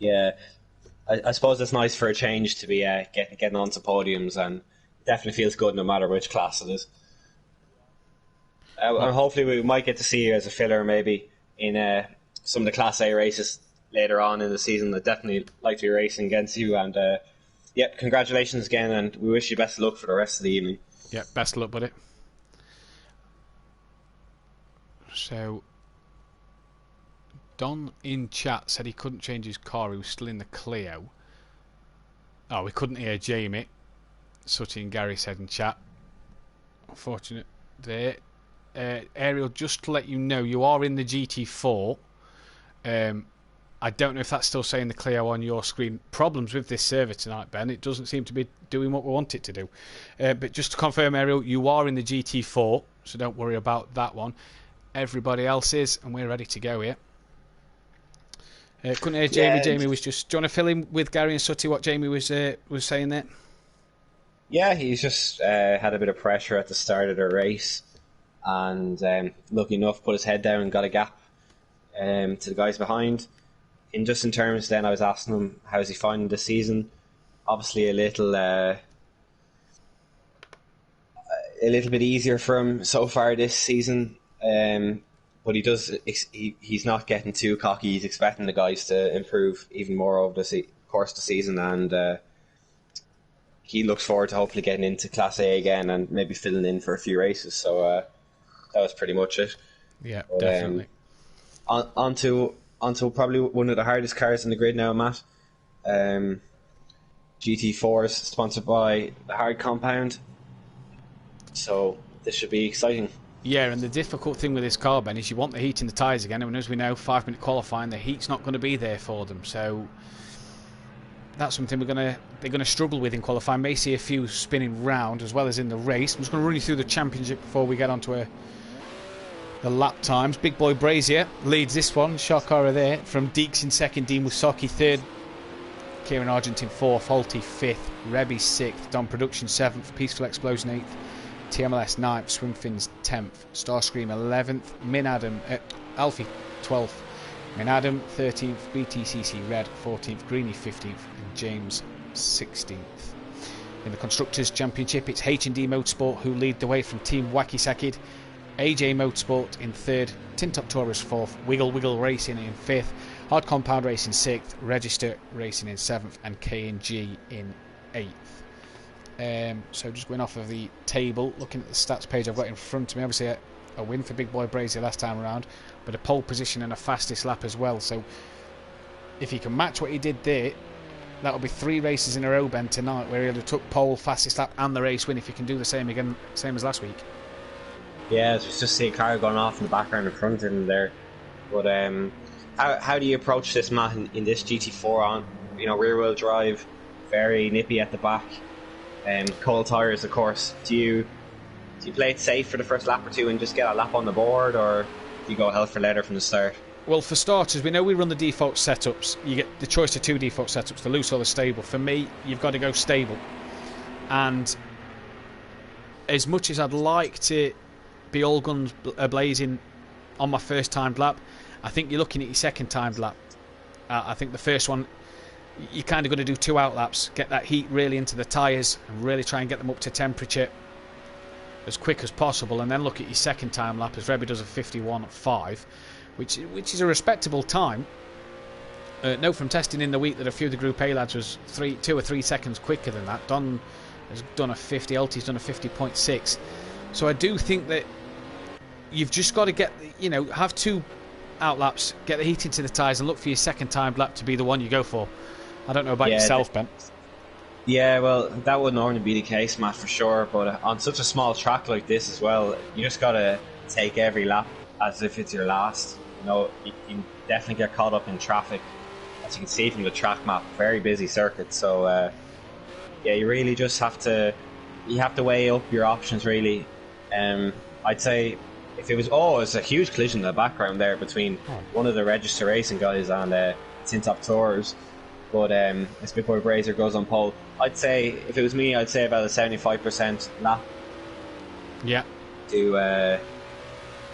Speaker 2: Yeah, I suppose it's nice for a change to be getting onto podiums, and definitely feels good no matter which class it is. And hopefully we might get to see you as a filler maybe in some of the Class A races later on in the season. I'd definitely like to be racing against you, and congratulations again, and we wish you best of luck for the rest of the evening.
Speaker 1: Yeah, best of luck, buddy. So, Don in chat said he couldn't change his car, he was still in the Clio. Oh, we couldn't hear Jamie. Sutty and Gary said in chat. Unfortunate there. Ariel, just to let you know, you are in the GT4. I don't know if that's still saying the Clio on your screen. Problems with this server tonight, Ben. It doesn't seem to be doing what we want it to do. But just to confirm, Ariel, you are in the GT4, so don't worry about that one. Everybody else is, and we're ready to go here. Couldn't hear Jamie.
Speaker 2: Yeah.
Speaker 1: Jamie was just... Do you want to fill in with Gary and Sutty what Jamie was saying there?
Speaker 2: Yeah, he's just had a bit of pressure at the start of the race, and lucky enough put his head down and got a gap to the guys behind. In terms then, I was asking him how's he finding the season. Obviously a little bit easier for him so far this season, but he's not getting too cocky. He's expecting the guys to improve even more over the course of the season, and he looks forward to hopefully getting into Class A again and maybe filling in for a few races. So that was pretty much it.
Speaker 1: Yeah, but, definitely.
Speaker 2: Onto probably one of the hardest cars in the grid now, Matt. GT4 is sponsored by the Hard Compound, so this should be exciting.
Speaker 1: Yeah, and the difficult thing with this car, Ben, is you want the heat in the tyres again, and as we know, 5-minute qualifying, the heat's not going to be there for them. So that's something they're going to struggle with in qualifying. May see a few spinning round as well as in the race. I'm just going to run you through the championship before we get on to the lap times. Big Boy Brazier leads this one. Sharkara there. From Deeks in second, Dean Musaki third, Kieran Argent in fourth, Holty fifth, Rebby sixth, Don Production seventh, Peaceful Explosion eighth, TMLS 9th, Swingfins 10th, Starscream 11th, Alfie 12th, Min Adam 13th, BTCC Red 14th, Greeny 15th, and James 16th. In the Constructors' Championship, it's H&D Motorsport who lead the way from Team Wacky Sakid, AJ Motorsport in third, Tintop Taurus fourth, Wiggle Wiggle Racing in fifth, Hard Compound Racing sixth, Register Racing in seventh, and K&G in eighth. So just going off of the table, looking at the stats page I've got in front of me, obviously a win for Big Boy Brazier last time around, but a pole position and a fastest lap as well. So if he can match what he did there, that'll be 3 races in a row, Ben, tonight, where he'll have took pole, fastest lap and the race win if he can do the same again, same as last week.
Speaker 2: Yeah, there's just see a car going off in the background in front of him there. But how do you approach this, Matt, in this GT4 on rear wheel drive, very nippy at the back, cold tyres, of course? Do you play it safe for the first lap or two and just get a lap on the board, or do you go hell for leather from the start?
Speaker 1: Well, for starters, we know we run the default setups. You get the choice of 2 default setups, the loose or the stable. For me, you've got to go stable. And as much as I'd like to be all guns blazing on my first timed lap, I think you're looking at your second timed lap. I think the first one, you're kind of going to do 2 out laps, get that heat really into the tyres and really try and get them up to temperature as quick as possible, and then look at your second time lap as Rebby does a 51.5, which is a respectable time. Note from testing in the week that a few of the Group A lads was 2 or 3 seconds quicker than that. Don has done a 50, Alty's done a 50.6. So I do think that you've just got to get, have 2 out laps, get the heat into the tyres, and look for your second time lap to be the one you go for. I don't know about yourself, Ben.
Speaker 2: Yeah, well, that would normally be the case, Matt, for sure. But on such a small track like this as well, you just got to take every lap as if it's your last. You can definitely get caught up in traffic. As you can see from the track map, very busy circuit. So, you really just have to weigh up your options, really. I'd say if it was, it's a huge collision in the background there between one of the Register Racing guys and Tintop Tours. But as Big Boy Brazier goes on pole, I'd say, if it was me, I'd say about a 75% lap.
Speaker 1: Yeah.
Speaker 2: To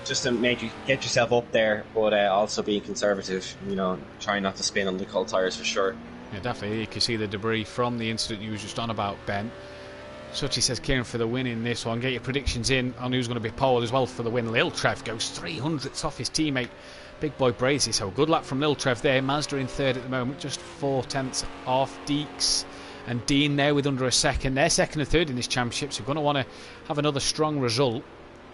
Speaker 2: just to make you get yourself up there, but also being conservative. You know, trying not to spin on the cold tyres for sure.
Speaker 1: Yeah, definitely. You can see the debris from the incident you were just on about, Ben. Suchi says Kieran for the win in this one. Get your predictions in on who's going to be pole as well for the win. Lil Trev goes 300ths off his teammate Big Boy Brazy. So good luck from Lil Trev there. Mazda in third at the moment, just 4/10 off. Deeks and Dean there with under a second. They're second and third in this championship, so we're going to want to have another strong result.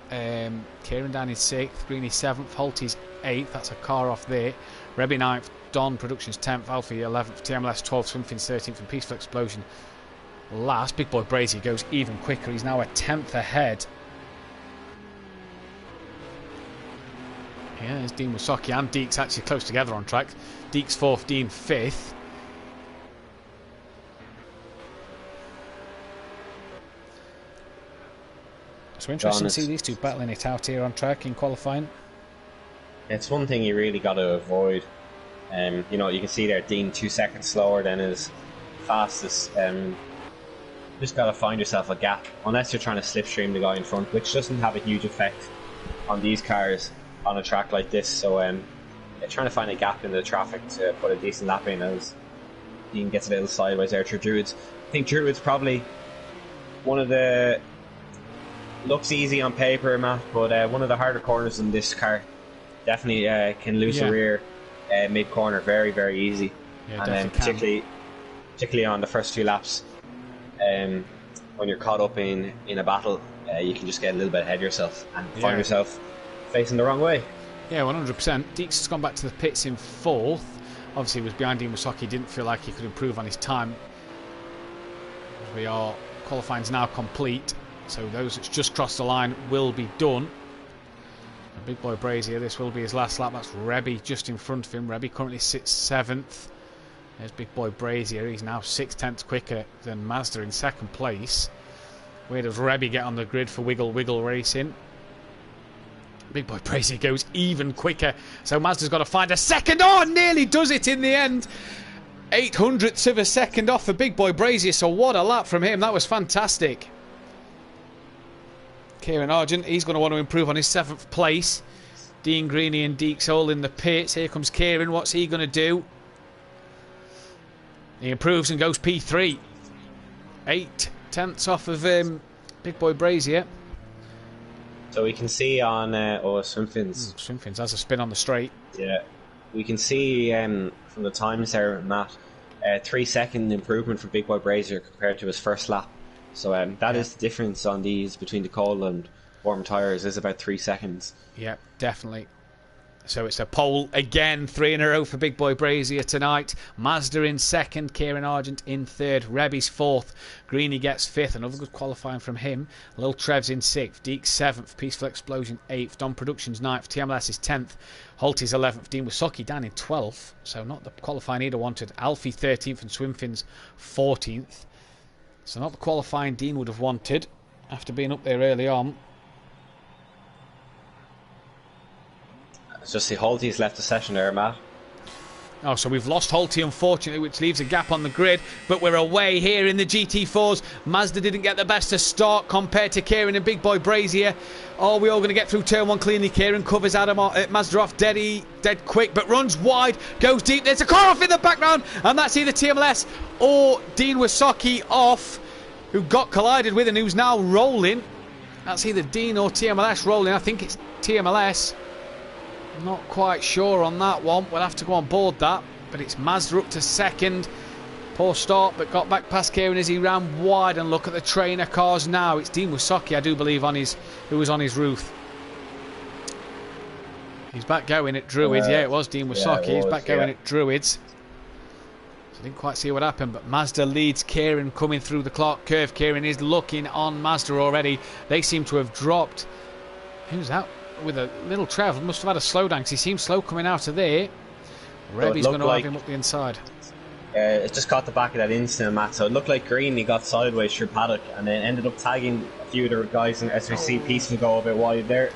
Speaker 1: Kieran down in 6th, Greeny 7th, Holty's 8th, that's a car off there. Rebby 9th, Don Productions 10th, Alfie 11th, TMLS 12th, Swimfins 13th, and Peaceful Explosion last. Big Boy Brazy goes even quicker, he's now a 10th ahead. Yeah, there's Dean Wasocki and Deeks actually close together on track. Deeks 4th, Dean 5th. So interesting to see these two battling it out here on track in qualifying.
Speaker 2: It's one thing you really got to avoid. You know, you can see there Dean 2 seconds slower than his fastest. Just got to find yourself a gap, unless you're trying to slipstream the guy in front, which doesn't have a huge effect on these cars on a track like this. So they're trying to find a gap in the traffic to put a decent lap in as Dean gets a little sideways there through Druids. I think Druids probably one of the... Looks easy on paper, Matt, but one of the harder corners in this car. Definitely can lose the rear mid-corner very, very easy.
Speaker 1: Yeah,
Speaker 2: and then particularly on the first 2 laps, when you're caught up in a battle, you can just get a little bit ahead of yourself and find yourself facing the wrong way. Yeah,
Speaker 1: 100%. Deeks has gone back to the pits in 4th. Obviously, he was behind Dean Wasocki, didn't feel like he could improve on his time. Qualifying's now complete. So those that's just crossed the line will be done. Big Boy Brazier, this will be his last lap. That's Rebby just in front of him. Rebby currently sits 7th. There's Big Boy Brazier. He's now 6/10ths quicker than Mazda in 2nd place. Where does Rebby get on the grid for Wiggle Racing? Big Boy Brazier goes even quicker. So Mazda's got to find a second. Oh, nearly does it in the end. 800ths of a second off for Big Boy Brazier. So what a lap from him. That was fantastic. Kieran Argent, he's going to want to improve on his 7th place. Dean Greeny and Deeks all in the pits. Here comes Kieran. What's he going to do? He improves and goes P3. 8/10ths off of Big Boy Brazier.
Speaker 2: So we can see on Swimfins.
Speaker 1: Swimfins has a spin on the straight.
Speaker 2: Yeah, we can see from the times there, Matt, 3-second improvement from Big Boy Brazier compared to his first lap. So that is the difference on these between the cold and warm tyres, is about 3 seconds.
Speaker 1: Yeah, definitely. So it's a pole again, 3 in a row for Big Boy Brazier tonight. Mazda in 2nd, Kieran Argent in 3rd, Rebby's 4th, Greeny gets 5th, another good qualifying from him. Lil Trev's in 6th, Deeks 7th, Peaceful Explosion 8th, Don Productions 9th, TMLS is 10th, Holty's 11th, Dean Wasocki down in 12th, so not the qualifying he'd have wanted. Alfie 13th and Swimfins 14th. So not the qualifying Dean would have wanted after being up there early on.
Speaker 2: It's just the Holty's left the session there, Matt.
Speaker 1: Oh, so we've lost Holty, unfortunately, which leaves a gap on the grid. But we're away here in the GT4s. Mazda didn't get the best of start compared to Kieran and Big Boy Brazier. Oh, we're all going to get through turn 1 cleanly. Kieran covers Mazda off dead quick, but runs wide, goes deep. There's a car off in the background, and that's either TMLS or Dean Wasocki off, who got collided with and who's now rolling. That's either Dean or TMLS rolling. I think it's TMLS. Not quite sure on that one. We'll have to go on board that. But it's Mazda up to 2nd. Poor start, but got back past Kieran as he ran wide. And look at the trainer cars now. It's Dean Wasocki, I do believe, who was on his roof. He's back going at Druids. Yeah, it was Dean Wasocki. He's back going at Druids. So I didn't quite see what happened, but Mazda leads Kieran coming through the Clark curve. Kieran is looking on Mazda already. They seem to have dropped. Who's that? With a little travel, must have had a slowdown because he seems slow coming out of there. Rebby's going to have him up the inside.
Speaker 2: It just caught the back of that instant, Matt. So it looked like Green, he got sideways through paddock and then ended up tagging a few of the guys in SVC. Peaceful go a bit wide there.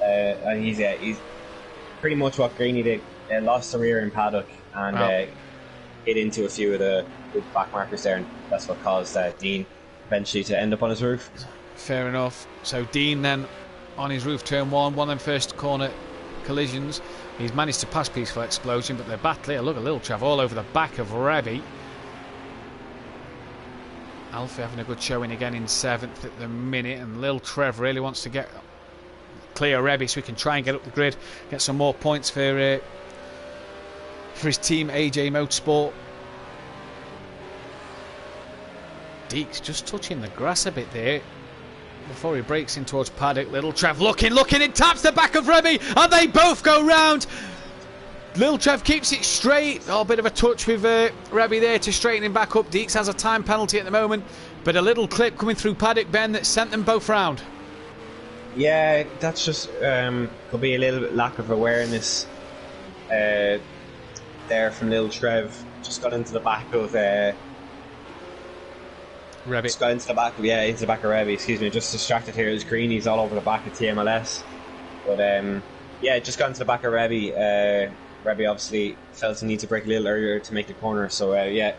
Speaker 2: And he's pretty much what Greeny did. Lost the rear in paddock and hit into a few of the back markers there, and that's what caused Dean eventually to end up on his roof.
Speaker 1: Fair enough. So Dean then on his roof, turn one of them first corner collisions. He's managed to pass Peaceful Explosion, but they're battling. Look, a little trav all over the back of Rebby. Alfie having a good showing again in 7th at the minute, and Lil Trev really wants to get clear Rebby so we can try and get up the grid, get some more points for his team, AJ Motorsport. Deeks just touching the grass a bit there before he breaks in towards Paddock. Little Trev looking, and taps the back of Rebby, and they both go round. Little Trev keeps it straight. Oh, a bit of a touch with Rebby there to straighten him back up. Deeks has a time penalty at the moment, but a little clip coming through Paddock, Ben, that sent them both round.
Speaker 2: Yeah, that's just could be a little bit lack of awareness there from Little Trev. Just got into the back of
Speaker 1: Rebby.
Speaker 2: Just got into the back of Rebby. Excuse me, just distracted here. There's greenies all over the back of TMLS, but yeah, just got into the back of Rebby. Rebby obviously felt the need to brake a little earlier to make the corner, so yeah,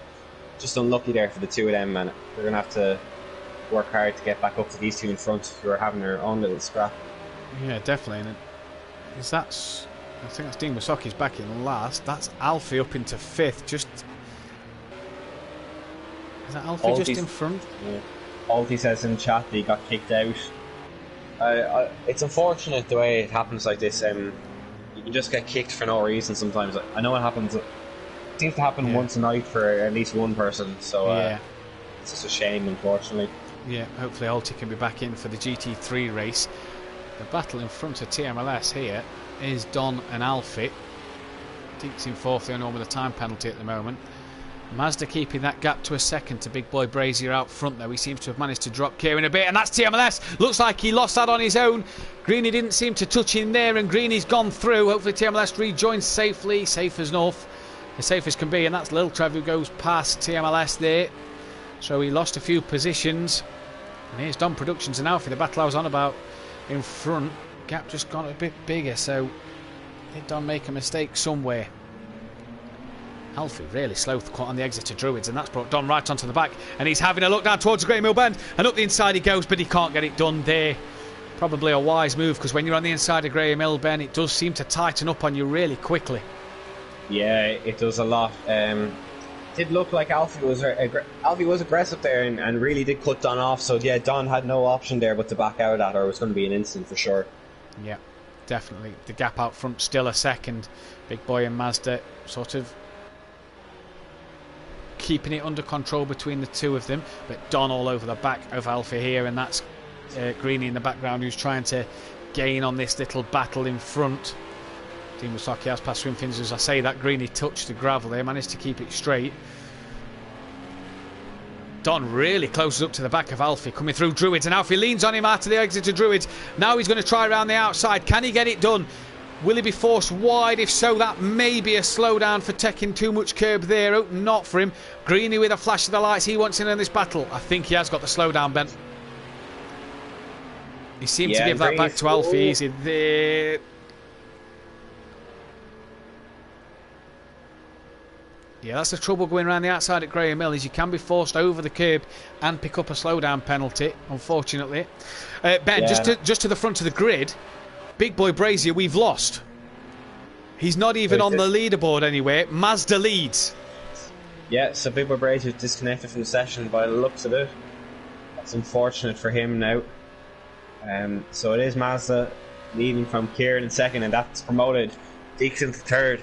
Speaker 2: just unlucky there for the two of them, man. They're gonna have to work hard to get back up to these two in front who are having their own little scrap.
Speaker 1: Yeah, definitely. And I think that's Dean Wasaki's back in last. That's Alfie up into 5th. Just is that Alfie just in front?
Speaker 2: Yeah. Alfie says in chat that he got kicked out. It's unfortunate the way it happens like this. You can just get kicked for no reason sometimes. I know it happens. It seems to happen once a night for at least one person. So it's just a shame, unfortunately.
Speaker 1: Yeah, hopefully Alti can be back in for the GT3 race. The battle in front of TMLS here is Don and Alfie. Deeks in 4th, the only one with a time penalty at the moment. Mazda keeping that gap to a second to Big Boy Brazier out front though. He seems to have managed to drop Kieran a bit, and that's TMLS. Looks like he lost that on his own. Greeny didn't seem to touch in there, and Greeny's gone through. Hopefully TMLS rejoins safely, safe as north, as safe as can be, and that's Lil Trev who goes past TMLS there. So he lost a few positions. And here's Don Productions and Alfie, the battle I was on about in front. Gap just got a bit bigger, so did Don make a mistake somewhere? Alfie really slow on the exit to Druids, and that's brought Don right onto the back, and he's having a look down towards the Grey Mill Bend, and up the inside he goes, but he can't get it done there. Probably a wise move, because when you're on the inside of Grey Mill Bend, it does seem to tighten up on you really quickly. Yeah,
Speaker 2: it does a lot. Did look like Alfie was aggressive there and really did cut Don off, so yeah, Don had no option there but to back out at, or it was going to be an incident for sure.
Speaker 1: Yeah, definitely. The gap out front still a second. Big Boy and Mazda sort of keeping it under control between the two of them, but Don all over the back of Alfie here, and that's Greeny in the background who's trying to gain on this little battle in front. Dean Wasaki has past swim fins. As I say that, Greeny touched the gravel there, managed to keep it straight. Don really closes up to the back of Alfie, coming through Druids, and Alfie leans on him after the exit to Druids. Now he's going to try around the outside. Can he get it done? Will he be forced wide? If so, that may be a slowdown for taking too much curb there. Oh, not for him. Greeny with a flash of the lights. He wants in on this battle. I think he has got the slowdown, Ben. He seemed to give that back to Alfie easy there. Yeah, that's the trouble going around the outside at Graham Mill, is you can be forced over the curb and pick up a slowdown penalty, unfortunately. Ben, just to the front of the grid, Big Boy Brazier, we've lost. He's not even on the leaderboard anywhere. Mazda leads.
Speaker 2: Yeah, so Big Boy Brazier disconnected from the session by the looks of it. That's unfortunate for him now. So it is Mazda leading from Kieran in 2nd, and that's promoted Deeks into 3rd.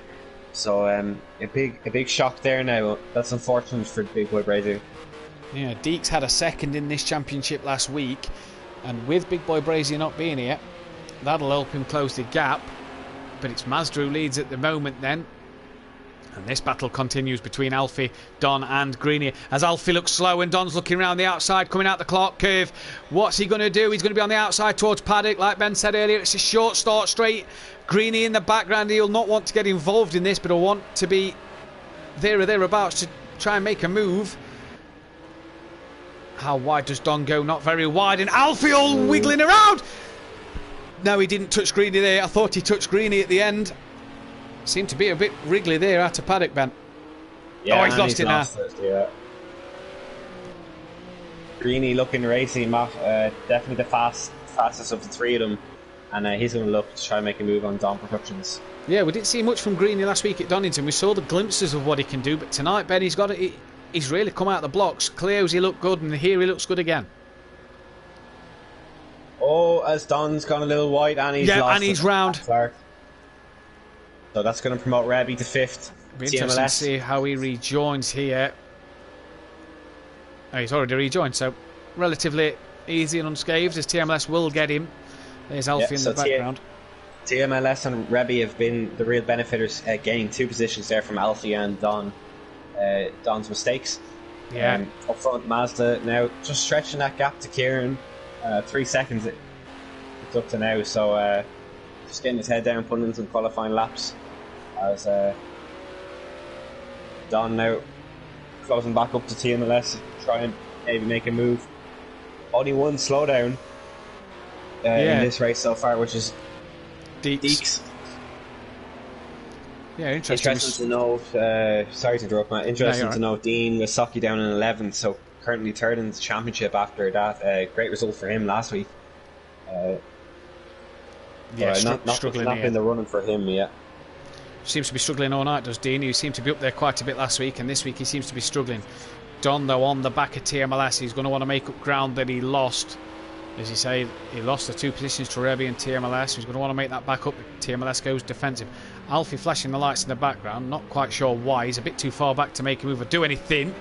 Speaker 2: So a big shock there now. That's unfortunate for Big Boy Brazier.
Speaker 1: Yeah, Deeks had a 2nd in this championship last week, and with Big Boy Brazier not being here, that'll help him close the gap. But it's Mazda who leads at the moment then. And this battle continues between Alfie, Don and Greeny, as Alfie looks slow and Don's looking around the outside, coming out the Clark curve. What's he going to do? He's going to be on the outside towards Paddock, like Ben said earlier. It's a short start straight. Greeny in the background. He'll not want to get involved in this, but he'll want to be there or thereabouts to try and make a move. How wide does Don go? Not very wide, and Alfie all wiggling around. No, he didn't touch Greeny there. I thought he touched Greeny at the end. Seemed to be a bit wriggly there out of Paddock, Ben.
Speaker 2: Yeah,
Speaker 1: oh, he's lost it now.
Speaker 2: Yeah. Greeny looking racing, Matt. Definitely the fastest of the three of them. and he's going to look to try and make a move on Dawn Productions.
Speaker 1: Yeah, we didn't see much from Greeny last week at Donington. We saw the glimpses of what he can do, but tonight, Ben, he's got it. He's really come out of the blocks. Cleos, he looked good, and here he looks good again.
Speaker 2: Oh, as Don's gone a little wide, and he's lost.
Speaker 1: And he's round.
Speaker 2: So that's going to promote Rebby to 5th.
Speaker 1: Be interesting to see how he rejoins here. Oh, he's already rejoined, so relatively easy and unscathed, as TMLS will get him. There's Alfie in the background.
Speaker 2: TMLS and Rebby have been the real benefiters, gaining 2 positions there from Alfie and Don. Don's mistakes.
Speaker 1: Yeah.
Speaker 2: Up front, Mazda now just stretching that gap to Kieran. 3 seconds it's up to now, so just getting his head down, putting in some qualifying laps as Don now closing back up to TMLS, try and maybe make a move. Only one slowdown in this race so far, which is Deeks.
Speaker 1: Yeah, interesting
Speaker 2: to know. Sorry to interrupt, Matt. Interesting to know. Dean was Saki down in 11th, so currently 3rd in the championship after that. Great result for him last week.
Speaker 1: Struggling
Speaker 2: not been the running for him yet.
Speaker 1: Seems to be struggling all night, does Dean? He seemed to be up there quite a bit last week, and this week he seems to be struggling. Don, though, on the back of TMLS, he's going to want to make up ground that he lost. As you say, he lost the 2 positions to Rebby and TMLS. He's going to want to make that back up. TMLS goes defensive. Alfie flashing the lights in the background. Not quite sure why. He's a bit too far back to make a move or do anything.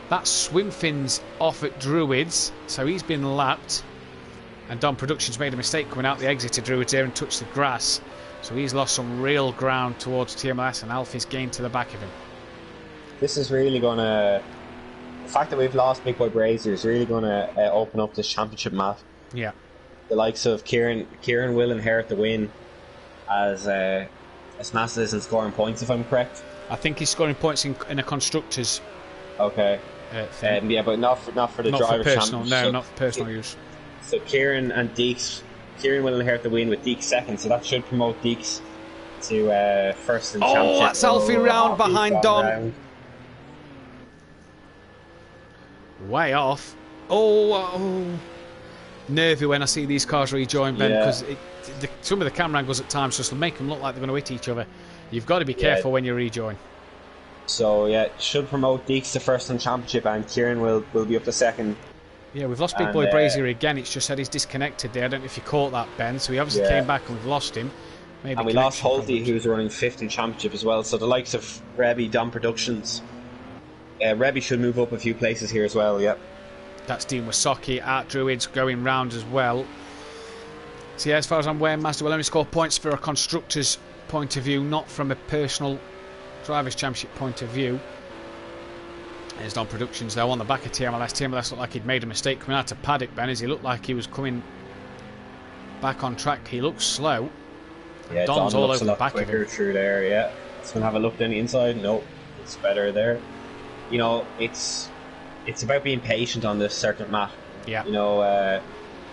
Speaker 1: That swim fin's off at Druids, so he's been lapped. And Don Productions made a mistake coming out the exit to Druids there and touched the grass. So he's lost some real ground towards TMLS, and Alfie's gained to the back of him. This
Speaker 2: is really going to... The fact that we've lost Big Boy Brazier is really going to open up this championship map.
Speaker 1: Yeah.
Speaker 2: The likes of Kieran will inherit the win as Mazda isn't scoring points, if I'm correct.
Speaker 1: I think he's scoring points in a constructors.
Speaker 2: Okay. Yeah, but not for the driver's championship.
Speaker 1: No, not for personal use.
Speaker 2: So Kieran and Deeks. Kieran will inherit the win with Deeks 2nd, so that should promote Deeks to 1st in championship.
Speaker 1: That's Alfie round behind Don.
Speaker 2: Round.
Speaker 1: Way off. Nervy when I see these cars rejoin, Ben, because some of the camera angles at times just make them look like they're going to hit each other. You've got to be careful when you rejoin.
Speaker 2: So should promote Deeks to 1st in championship, and Kieran will be up to 2nd.
Speaker 1: Yeah, we've lost Big Boy Brazier again. It's just said he's disconnected there. I don't know if you caught that, Ben. So he obviously came back and we've lost him. Maybe
Speaker 2: and we lost Holty, who's running 5th in championship as well. So the likes of Rebby, Don Productions. Rebby should move up a few places here as well, yep.
Speaker 1: That's Dean Wasaki at Druids going round as well. So yeah, as far as I'm aware, Mazda will only score points for a constructor's point of view, not from a personal drivers' championship point of view. There's Don Productions though on the back of TMLS. TMLS looked like he'd made a mistake coming out of paddock, Ben, as he looked like he was coming back on track. He looks slow.
Speaker 2: Yeah,
Speaker 1: Don's
Speaker 2: Don
Speaker 1: all
Speaker 2: looks
Speaker 1: over
Speaker 2: a lot
Speaker 1: the back of him.
Speaker 2: through there, yeah. Let's go have a look down the inside. Nope, it's better there. You know, it's about being patient on this circuit map.
Speaker 1: Yeah.
Speaker 2: You know,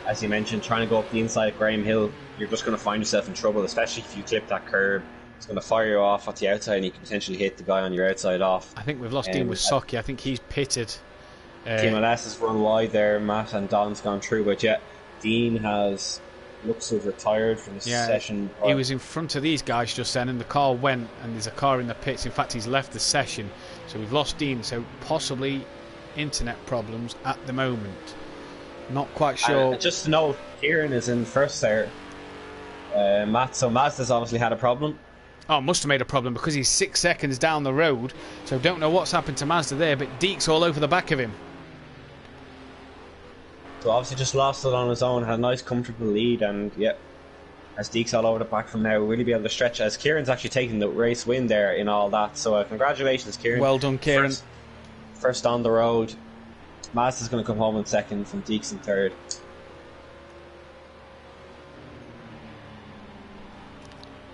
Speaker 2: as you mentioned, trying to go up the inside of Graham Hill, you're just going to find yourself in trouble, especially if you clip that curb. It's going to fire you off at the outside, and you can potentially hit the guy on your outside off.
Speaker 1: I think we've lost Dean Wasaki. I think he's pitted.
Speaker 2: TMLS has run wide there. Matt and Don's gone through, but Dean looks to have retired from the session.
Speaker 1: He was in front of these guys just then, and the car went, and there's a car in the pits. In fact, he's left the session, so we've lost Dean. So possibly internet problems at the moment. Not quite sure.
Speaker 2: Just to note, Kieran is in 1st there. Matt, so Mazda's obviously had a problem.
Speaker 1: Oh, must have made a problem because he's 6 seconds down the road. So don't know what's happened to Mazda there, but Deek's all over the back of him.
Speaker 2: So obviously just lost it on his own, had a nice comfortable lead, and as Deek's all over the back from now, really be able to stretch, as Kieran's actually taking the race win there in all that. So congratulations, Kieran.
Speaker 1: Well done, Kieran.
Speaker 2: First on the road. Mazda's going to come home in 2nd, from Deeks in 3rd.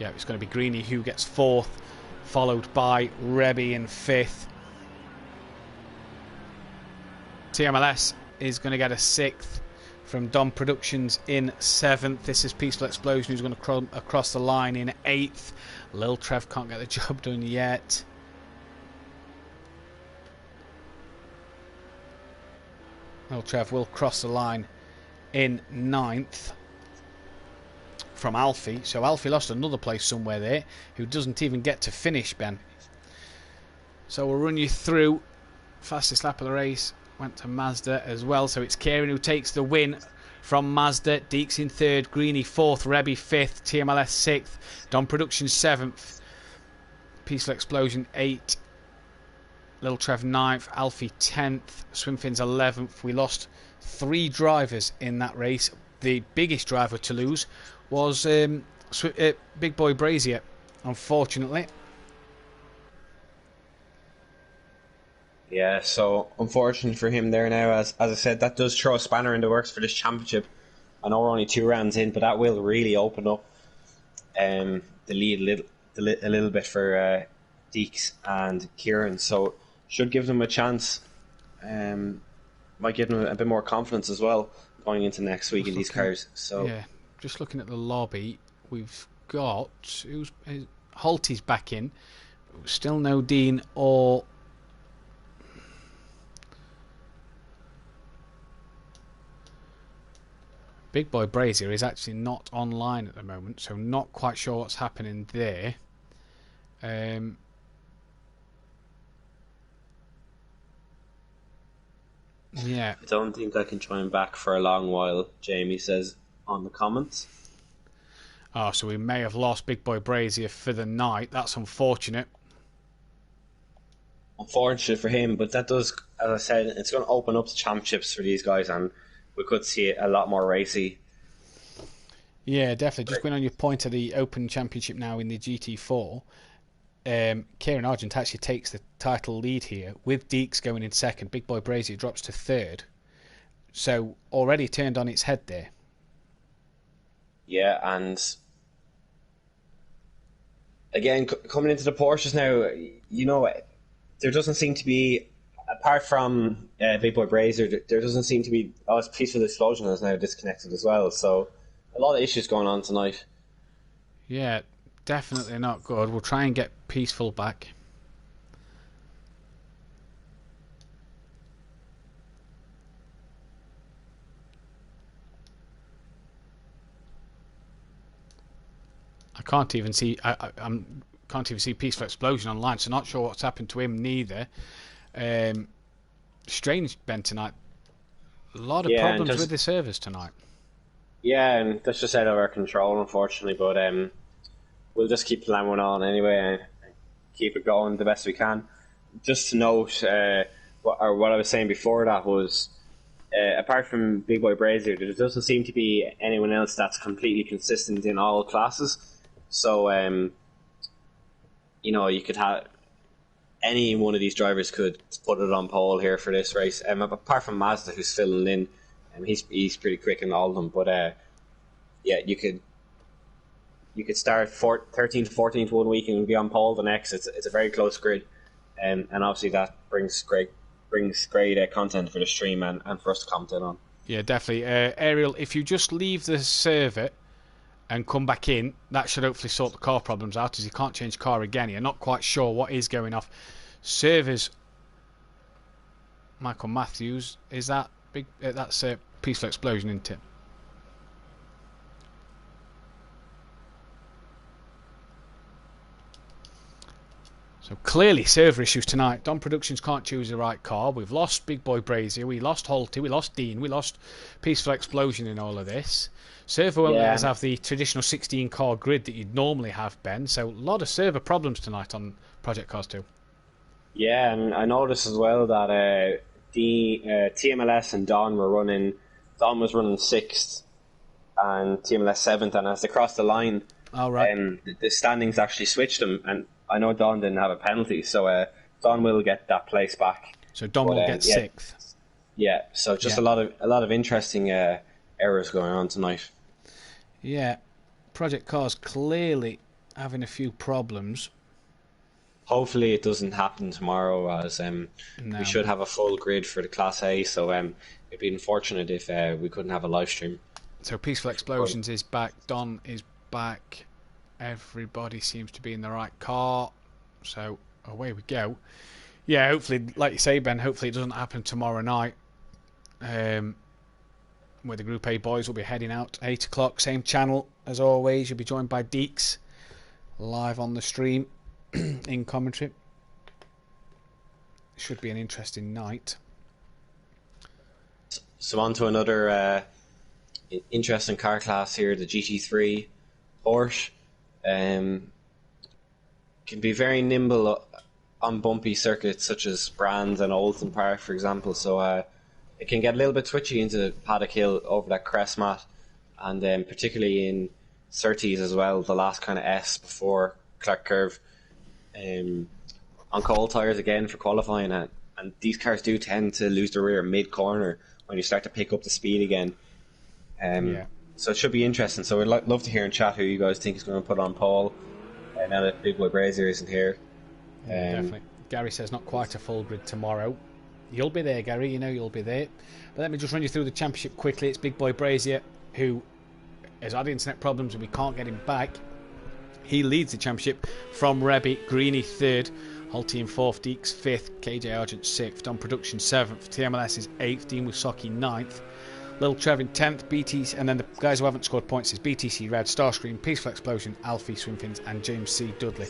Speaker 1: Yeah, it's going to be Greeny who gets 4th, followed by Rebby in 5th. TMLS is going to get a 6th from Don Productions in 7th. This is Peaceful Explosion who's going to across the line in 8th. Lil Trev can't get the job done yet. Lil Trev will cross the line in 9th. from Alfie. So Alfie lost another place somewhere there, who doesn't even get to finish, Ben. So we'll run you through. Fastest lap of the race went to Mazda as well. So it's Kieran who takes the win from Mazda. Deeks in third, Greeny fourth, Rebby fifth, TMLS sixth, Don Productions seventh, Peaceful Explosion 8, Little Trev 9th, Alfie 10th, Swimfins 11th. We lost 3 drivers in that race. The biggest driver to lose was Big Boy Brazier, unfortunately.
Speaker 2: Yeah, so unfortunate for him there now. As I said, that does throw a spanner in the works for this championship. I know we're only 2 rounds in, but that will really open up the lead a little bit for Deeks and Kieran. So should give them a chance. Might give them a bit more confidence as well going into next week in these cars. So
Speaker 1: yeah, just looking at the lobby, we've got Holty's back in. Still no Dean or Big Boy Brazier is actually not online at the moment, so not quite sure what's happening there. Yeah.
Speaker 2: I don't think I can join back for a long while, Jamie says on the comments.
Speaker 1: Oh, so we may have lost Big Boy Brazier for the night. That's unfortunate.
Speaker 2: Unfortunate for him, but that does, as I said, it's going to open up the championships for these guys, and we could see a lot more racy.
Speaker 1: Yeah, definitely. Just going on your point of the Open Championship now in the GT4, Kieran Argent actually takes the title lead here, with Deeks going in second. Big Boy Brazier drops to third. So already turned on its head there.
Speaker 2: Yeah, and again, coming into the Porsches now, you know, there doesn't seem to be, apart from Big Boy Brazier, there doesn't seem to be, Peaceful Explosion is now disconnected as well. So a lot of issues going on tonight.
Speaker 1: Yeah, definitely not good. We'll try and get Peaceful back. I can't even see. Can't even see Peaceful Explosion online, so not sure what's happened to him neither. Strange, Ben, tonight. A lot of problems with the servers tonight.
Speaker 2: Yeah, and that's just out of our control, unfortunately. But we'll just keep plowing on anyway and keep it going the best we can. Just to note, what I was saying before that was, apart from Big Boy Brazier, there doesn't seem to be anyone else that's completely consistent in all classes. So, you know, you could have any one of these drivers could put it on pole here for this race. Apart from Mazda, who's filling in, he's pretty quick in all of them. But yeah, you could start 13th, 14th one week and be on pole the next. It's a very close grid, and obviously that brings great content for the stream and for us to comment on.
Speaker 1: Yeah, definitely. Ariel, if you just leave the server and come back in, that should hopefully sort the car problems out, as you can't change car again. You're not quite sure what is going off. Servers, Michael Matthews, is that big? That's a Peaceful Explosion, isn't it? So clearly server issues tonight. Don Productions can't choose the right car. We've lost Big Boy Brazier, we lost Holty, we lost Dean, we lost Peaceful Explosion in all of this. Server won't let us have the traditional 16 car grid that you'd normally have, Ben. So a lot of server problems tonight on Project Cars 2.
Speaker 2: Yeah, and I noticed as well that TMLS and Don were running. Don was running 6th and TMLS 7th, and as they crossed the line, the standings actually switched them. And I know Don didn't have a penalty, so Don will get that place back.
Speaker 1: So Don will get 6th.
Speaker 2: Yeah, so just a lot of interesting errors going on tonight.
Speaker 1: Yeah, Project Cars clearly having a few problems.
Speaker 2: Hopefully it doesn't happen tomorrow, as we should have a full grid for the Class A, so it'd be unfortunate if we couldn't have a live stream.
Speaker 1: So Peaceful Explosions is back, Don is back, everybody seems to be in the right car, so away we go. Yeah, hopefully, like you say, Ben, hopefully it doesn't happen tomorrow night. where the Group A boys will be heading out 8 o'clock, same channel as always. You'll be joined by Deeks live on the stream in commentary. Should be an interesting night.
Speaker 2: So on to another interesting car class here, the GT3 Porsche. Can be very nimble on bumpy circuits such as Brands and Oulton Park, for example. So it can get a little bit twitchy into Paddock Hill over that crest mat, and particularly in Surtees as well, the last kind of S before Clark Curve. On cold tyres again for qualifying, and these cars do tend to lose the rear mid-corner when you start to pick up the speed again. So it should be interesting. So we'd love to hear in chat who you guys think is going to put on pole. Now that Big Boy Brazier isn't here.
Speaker 1: Definitely. Gary says not quite a full grid tomorrow. You'll be there, Gary. You know you'll be there. But let me just run you through the championship quickly. It's Big Boy Brazier who has had internet problems and we can't get him back. He leads the championship from Rebby. Greeny third. Holty in fourth. Deeks fifth. KJ Argent sixth. On Production seventh. TMLS is eighth. Dean Wisocki ninth. Little Trev in 10th, BTC, and then the guys who haven't scored points is BTC Red, Starscream, Peaceful Explosion, Alfie Swimfins, and James C. Dudley.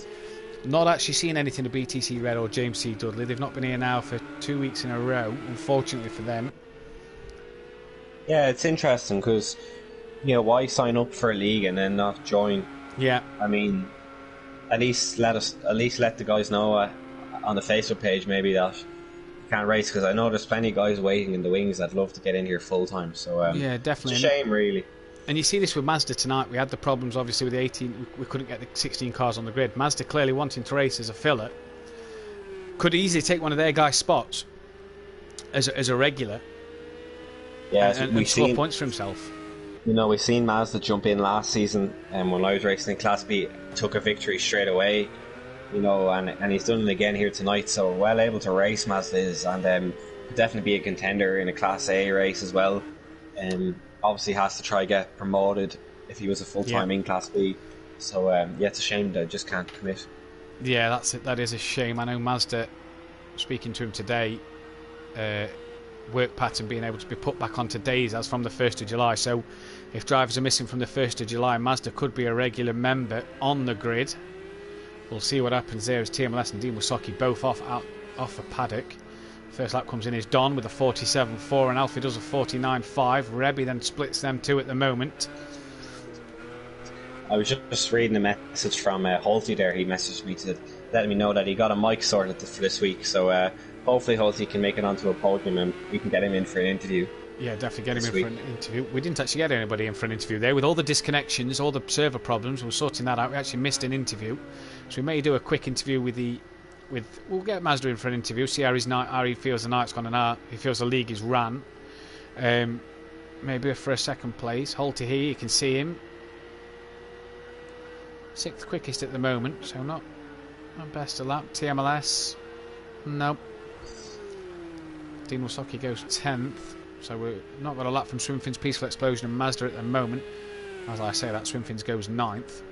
Speaker 1: Not actually seen anything of BTC Red or James C. Dudley. They've not been here now for 2 weeks in a row, unfortunately for them.
Speaker 2: Yeah, it's interesting because, why sign up for a league and then not join?
Speaker 1: Yeah.
Speaker 2: I mean, at least let the guys know on the Facebook page maybe that can't race, because I know there's plenty of guys waiting in the wings that'd love to get in here full time. So
Speaker 1: yeah, definitely.
Speaker 2: It's a shame, really.
Speaker 1: And you see this with Mazda tonight. We had the problems obviously with the 18. We couldn't get the 16 cars on the grid. Mazda clearly wanting to race as a filler could easily take one of their guys' spots as a regular.
Speaker 2: Yeah,
Speaker 1: and score points for himself.
Speaker 2: We've seen Mazda jump in last season, and when I was racing in Class B, took a victory straight away. And he's done it again here tonight, so well able to race Mazda is, and could definitely be a contender in a Class A race as well. Obviously has to try get promoted if he was a full-time in Class B. So it's a shame that I just can't commit. Yeah,
Speaker 1: that's it. That is a shame. I know Mazda, speaking to him today, work pattern being able to be put back onto days as from the 1st of July. So if drivers are missing from the 1st of July, Mazda could be a regular member on the grid. We'll see what happens there as TMLS and Dean Wisocki both off a paddock. First lap comes in is Don with a 47.4 and Alfie does a 49.5. Rebby then splits them two at the moment.
Speaker 2: I was just reading a message from Holty there. He messaged me to let me know that he got a mic sorted for this week. So hopefully Holty can make it onto a podium and we can get him in for an interview.
Speaker 1: Yeah, definitely get him in for an interview. We didn't actually get anybody in for an interview there. With all the disconnections, all the server problems, we were sorting that out. We actually missed an interview. So we may do a quick interview we'll get Mazda in for an interview, see how he feels the night's gone and how he feels the league is ran. Maybe for a second place. Holty here, you can see him. 6th quickest at the moment, so not best of lap. TMLS, nope. Dean Wisocki goes 10th. So we're not got a lap from Swimfins, Peaceful Explosion and Mazda at the moment. As I say, that Swimfins goes 9th.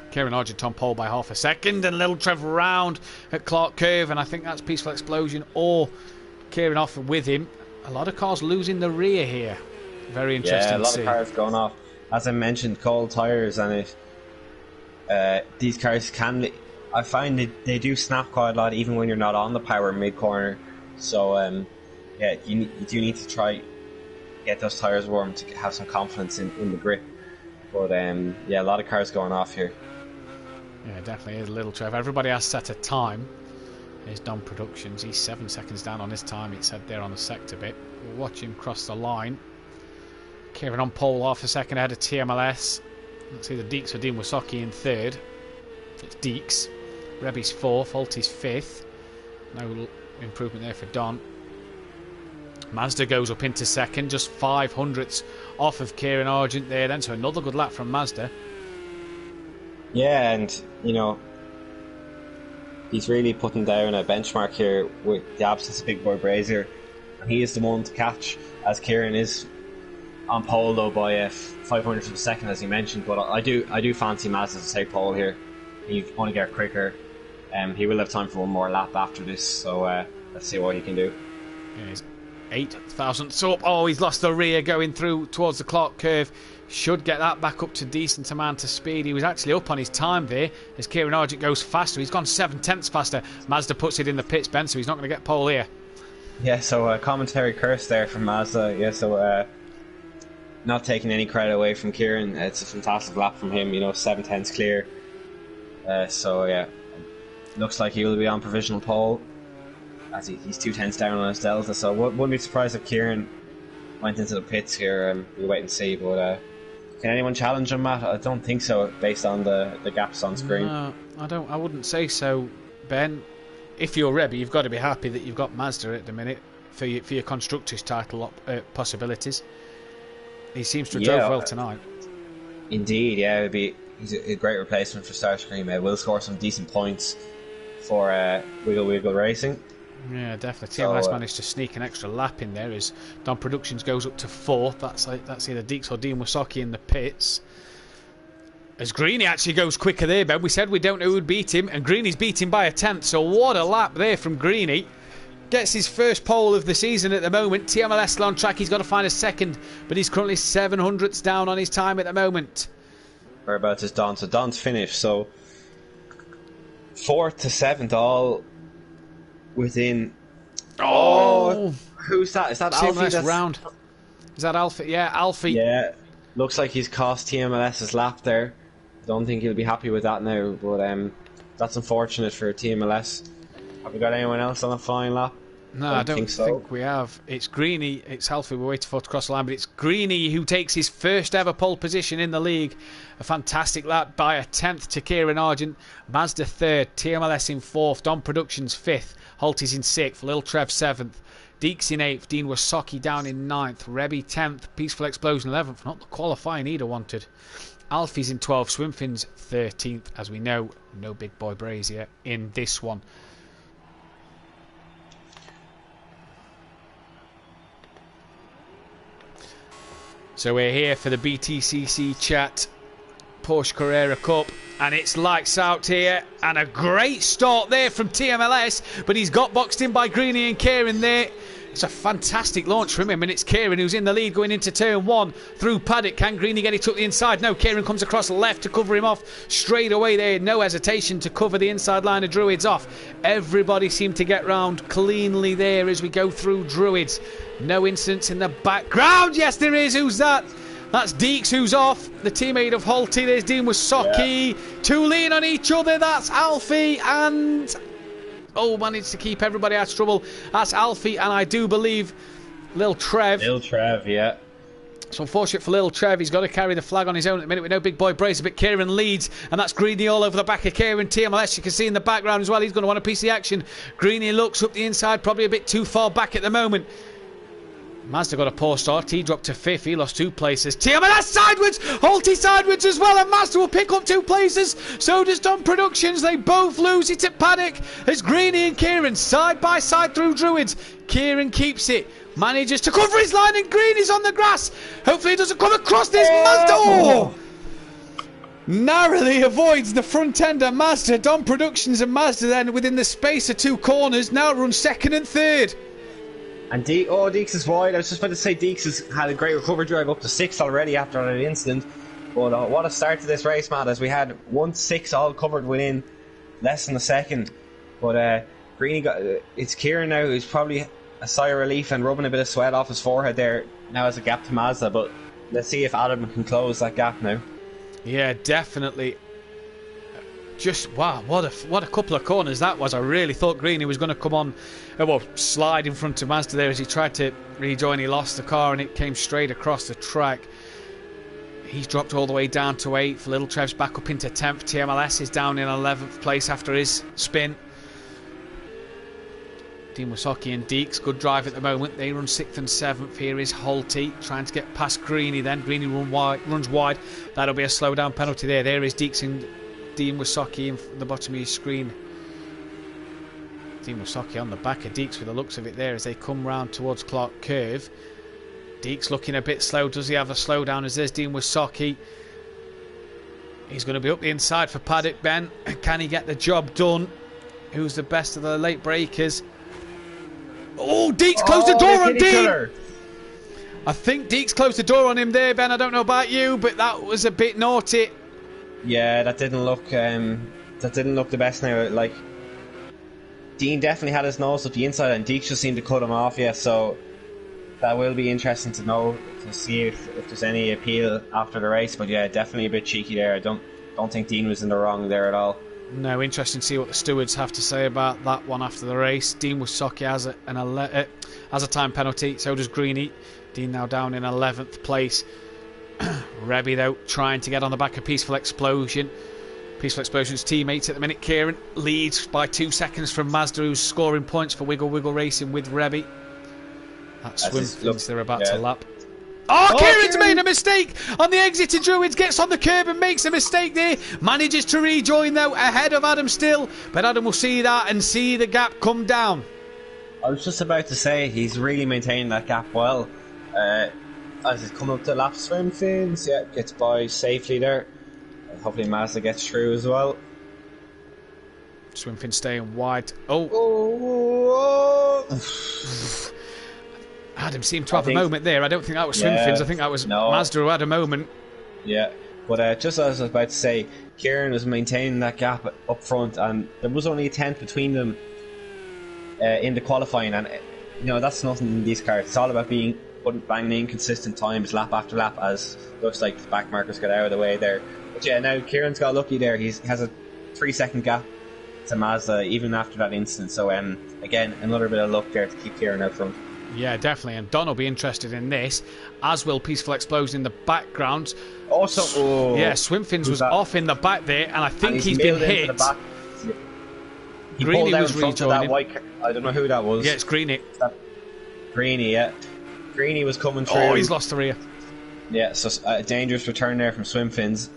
Speaker 1: Kieran Argent on pole by half a second, and little Trevor round at Clark Curve, and I think that's Peaceful Explosion or Kieran off with him. A lot of cars losing the rear here. Very interesting.
Speaker 2: Yeah, a lot of cars going off. As I mentioned, cold tyres, and these cars I find they do snap quite a lot, even when you're not on the power mid corner. So you do need to try get those tyres warm to have some confidence in the grip. But a lot of cars going off here.
Speaker 1: Yeah, definitely is Little Trev. Everybody has set a time. Here's Don Productions. He's 7 seconds down on his time. It said there on the sector bit. We'll watch him cross the line. Kieran on pole half a second ahead of TMLS. Let's see the Deeks or Dean Wisocki in 3rd. It's Deeks. Rebby's 4th. Holty's 5th. No improvement there for Don. Mazda goes up into 2nd, just 500ths off of Kieran Argent there then, so another good lap from Mazda.
Speaker 2: Yeah, and he's really putting down a benchmark here with the absence of Big Boy Brazier, and he is the one to catch, as Kieran is on pole though by 500ths of a second, as you mentioned. But I do fancy Mazda to take pole here. He's going to get quicker. He will have time for one more lap after this, so let's see what he can do.
Speaker 1: Yeah, 8 thousandths up. Oh, he's lost the rear going through towards the clock curve. Should get that back up to a decent amount of speed. He was actually up on his time there as Kieran Argent goes faster. He's gone 7/10 faster. Mazda puts it in the pits, Ben, so he's not going to get pole here.
Speaker 2: Yeah, so commentary curse there from Mazda. Yeah, so not taking any credit away from Kieran. It's a fantastic lap from him, 7/10 clear. So yeah, looks like he will be on provisional pole as he's 2/10 down on his delta. So wouldn't be surprised if Kieran went into the pits here. We'll wait and see, but can anyone challenge him, Matt? I don't think so, based on the gaps on screen.
Speaker 1: No, I wouldn't say so, Ben. If you're Rebbe, you've got to be happy that you've got Mazda at the minute for your constructors title possibilities. He seems to have drove well tonight.
Speaker 2: Indeed, yeah, he's a great replacement for Starscream. Will score some decent points for Wiggle Racing.
Speaker 1: Yeah, definitely. TMS managed to sneak an extra lap in there as Don Productions goes up to 4th. That's either Deeks or Dean Wasaki in the pits. As Greeny actually goes quicker there, Ben. We said we don't know who'd beat him, and Greeny's beat him by a 10th. So what a lap there from Greeny. Gets his first pole of the season at the moment. TMLS still on track. He's got to find a second, but he's currently 700ths down on his time at the moment.
Speaker 2: Whereabouts is Don? So Don's finished. So 4th to 7th, all within. Oh, who's that? Is that Alfie?
Speaker 1: Round. Is that Alfie? Yeah, Alfie.
Speaker 2: Yeah, looks like he's cost TMLS's lap there. Don't think he'll be happy with that now, but that's unfortunate for TMLS. Have we got anyone else on a flying lap?
Speaker 1: No, I don't think we have. It's Greeny, it's Alfie we're waiting for to cross the line, but it's Greeny who takes his first ever pole position in the league. A fantastic lap by a 10th to Kieran Argent. Mazda 3rd, TMLS in 4th, Don Productions 5th, Holty's in 6th, Lil Trev 7th, Deeks in 8th, Dean Wasaki down in 9th, Rebby 10th, Peaceful Explosion 11th, not the qualifying he'd have wanted. Alfie's in 12th, Swimfin's 13th, as we know, no big boy Brazier in this one. So we're here for the BTCC chat, Porsche Carrera Cup, and it's lights out here, and a great start there from TMLS, but he's got boxed in by Greeny and Kieran there. It's a fantastic launch from him, and it's Kieran who's in the lead going into turn 1 through paddock. Can Greeny get it to the inside? No, Kieran comes across left to cover him off straight away there. No hesitation to cover the inside line of Druids off. Everybody seemed to get round cleanly there as we go through Druids. No incidents in the background. Yes, there is. Who's that? That's Deeks who's off. The teammate of Holty. There's Dean Wasaki. Yeah. Two lean on each other. That's Alfie and... Oh, managed to keep everybody out of trouble. That's Alfie, and I do believe Lil Trev.
Speaker 2: Lil Trev, yeah.
Speaker 1: So unfortunate for Lil Trev, he's got to carry the flag on his own at the minute with no big boy Brazier, but Kieran leads, and that's Greeny all over the back of Kieran. TMLS, you can see in the background as well, he's going to want a piece of the action. Greeny looks up the inside, probably a bit too far back at the moment. Mazda got a poor start. He dropped to 5th. He lost 2 places. TMLS sideways. Holty sideways as well. And Mazda will pick up 2 places. So does Don Productions. They both lose it at paddock. As Greeny and Kieran side by side through Druids. Kieran keeps it. Manages to cover his line. And Greeny's on the grass. Hopefully he doesn't come across this Mazda. Oh! Narrowly avoids the front end of Mazda. Don Productions and Mazda then within the space of 2 corners. Now run 2nd and 3rd.
Speaker 2: And Deeks is wide. I was just about to say Deeks has had a great recovery drive up to 6th already after that incident. But what a start to this race, Matt, as we had 1-6 all covered within less than a second. But Greeny it's Kieran now who's probably a sigh of relief and rubbing a bit of sweat off his forehead there. Now has a gap to Mazda, but let's see if Adam can close that gap now.
Speaker 1: Yeah, definitely. Just wow, what a couple of corners that was. I really thought Greeny was going to come on, slide in front of Mazda there as he tried to rejoin. He lost the car and it came straight across the track. He's dropped all the way down to 8th. Little Trev's back up into 10th. TMLS is down in 11th place after his spin. Dean Wasaki and Deeks, good drive at the moment. They run 6th and 7th. Here is Holty trying to get past Greeny then. Greeny runs wide. That'll be a slow down penalty there. There is Deeks and Dean Wasaki in the bottom of your screen. Dean Wasaki on the back of Deeks with the looks of it there as they come round towards Clark Curve. Deeks looking a bit slow. Does he have a slowdown as there's Dean Wasaki? He's going to be up the inside for paddock, Ben. Can he get the job done? Who's the best of the late breakers? Oh, Deeks closed the door on
Speaker 2: hit each
Speaker 1: Dean.
Speaker 2: other.
Speaker 1: I think Deeks closed the door on him there, Ben. I don't know about you, but that was a bit naughty.
Speaker 2: Yeah, that didn't look the best now. Like, Dean definitely had his nose up the inside, and Deeks just seemed to cut him off. Yeah, so that will be interesting to know, to see if there's any appeal after the race. But yeah, definitely a bit cheeky there. I don't think Dean was in the wrong there at all.
Speaker 1: No, interesting to see what the stewards have to say about that one after the race. Dean Wysocki has a time penalty, so does Greeny. Dean now down in 11th place. Rebby, though, trying to get on the back of Peaceful Explosion. Peaceful Explosion's teammates at the minute. Kieran leads by 2 seconds from Mazda, who's scoring points for Wiggle Wiggle Racing with Rebby. That's Swimfins they're about to lap. Oh, Kieran's made a mistake on the exit to Druids, gets on the curb and makes a mistake there. Manages to rejoin, though, ahead of Adam still. But Adam will see that and see the gap come down.
Speaker 2: I was just about to say, he's really maintaining that gap well. As he's coming up to lap Swimfins, yeah, gets by safely there. Hopefully Mazda gets through as well.
Speaker 1: Swimfins staying wide. Adam seemed to have a moment there. I don't think that was Swimfins. I think that was Mazda who had a moment.
Speaker 2: Yeah, but just as I was about to say, Kieran was maintaining that gap up front, and there was only a tenth between them in the qualifying, and that's nothing in these cars. It's all about banging in consistent times lap after lap, as looks like the back markers got out of the way there. But yeah, now Kieran's got lucky there. He has a 3-second gap to Mazda even after that incident. So again, another bit of luck there to keep Kieran out front.
Speaker 1: Yeah, definitely, and Don will be interested in this, as will Peaceful Explosion in the background.
Speaker 2: Also,
Speaker 1: Swimfins was off in the back there, and I think he's been hit.
Speaker 2: He pulled out in front of that white car. I don't know who that was.
Speaker 1: Yeah, it's Greeny.
Speaker 2: Greeny, yeah. Greeny was coming through.
Speaker 1: Oh, he's lost the rear.
Speaker 2: Yeah, so a dangerous return there from Swimfins.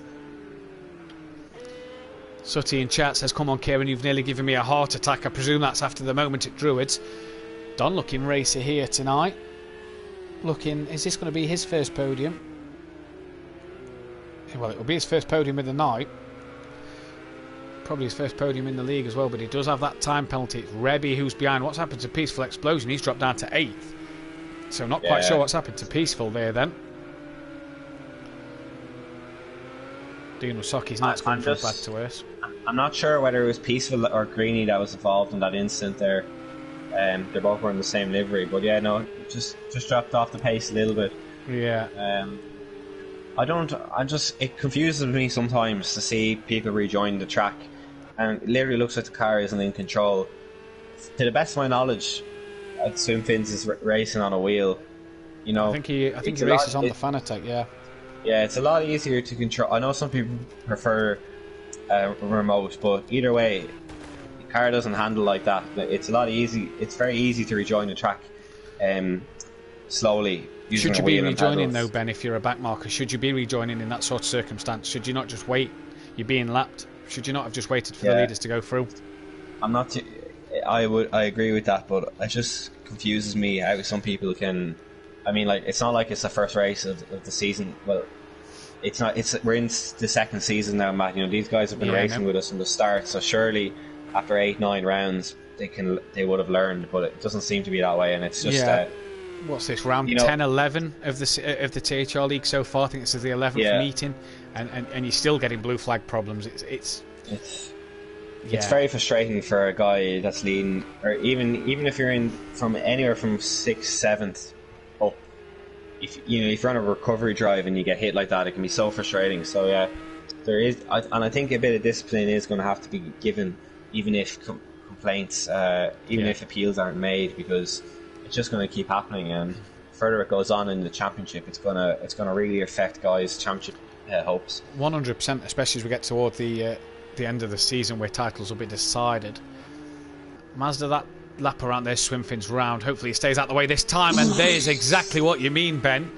Speaker 1: Sutty in chat says, "Come on, Kieran, you've nearly given me a heart attack." I presume that's after the moment at Druids. Don looking racer here tonight. Is this going to be his first podium? Well, it will be his first podium of the night. Probably his first podium in the league as well, but he does have that time penalty. It's Rebby who's behind. What's happened to Peaceful Explosion? He's dropped down to 8th. So not quite sure what's happened to Peaceful there then. Dean Wysocki's not going from bad to worse.
Speaker 2: I'm not sure whether it was Peaceful or Greeny that was involved in that incident there. They're both wearing the same livery, but yeah, no, just dropped off the pace a little bit.
Speaker 1: Yeah.
Speaker 2: It confuses me sometimes to see people rejoin the track, and it literally looks like the car isn't in control. To the best of my knowledge, Swimfins is racing on a wheel. I think he races on the Fanatec. Yeah. Yeah, it's a lot easier to control. I know some people prefer remote, but either way, the car doesn't handle like that. It's a lot easy. It's very easy to rejoin the track slowly.
Speaker 1: Should you be rejoining though, Ben, if you're a backmarker? Should you be rejoining in that sort of circumstance? Should you not just wait? You're being lapped. Should you not have just waited for the leaders to go through?
Speaker 2: I agree with that, but it just confuses me how some people can. I mean, like, it's not like it's the first race of the season. Well, it's not. We're in the second season now, Matt. These guys have been racing with us from the start, so surely after 8-9 rounds they would have learned, but it doesn't seem to be that way, and it's just.
Speaker 1: What's this, round 10-11 of the THR League so far? I think this is the 11th meeting, and you're still getting blue flag problems. It's
Speaker 2: very frustrating for a guy that's leading, or even if you're in from anywhere from 6th, 7th up. If you're on a recovery drive and you get hit like that, it can be so frustrating. So yeah, there is, and I think a bit of discipline is going to have to be given, even if complaints, if appeals aren't made, because it's just going to keep happening, and the further it goes on in the championship, it's going to really affect guys' championship hopes.
Speaker 1: 100%, especially as we get toward the end of the season where titles will be decided. Mazda, that lap around there, Swimfins round. Hopefully he stays out the way this time, and there's exactly what you mean, Ben.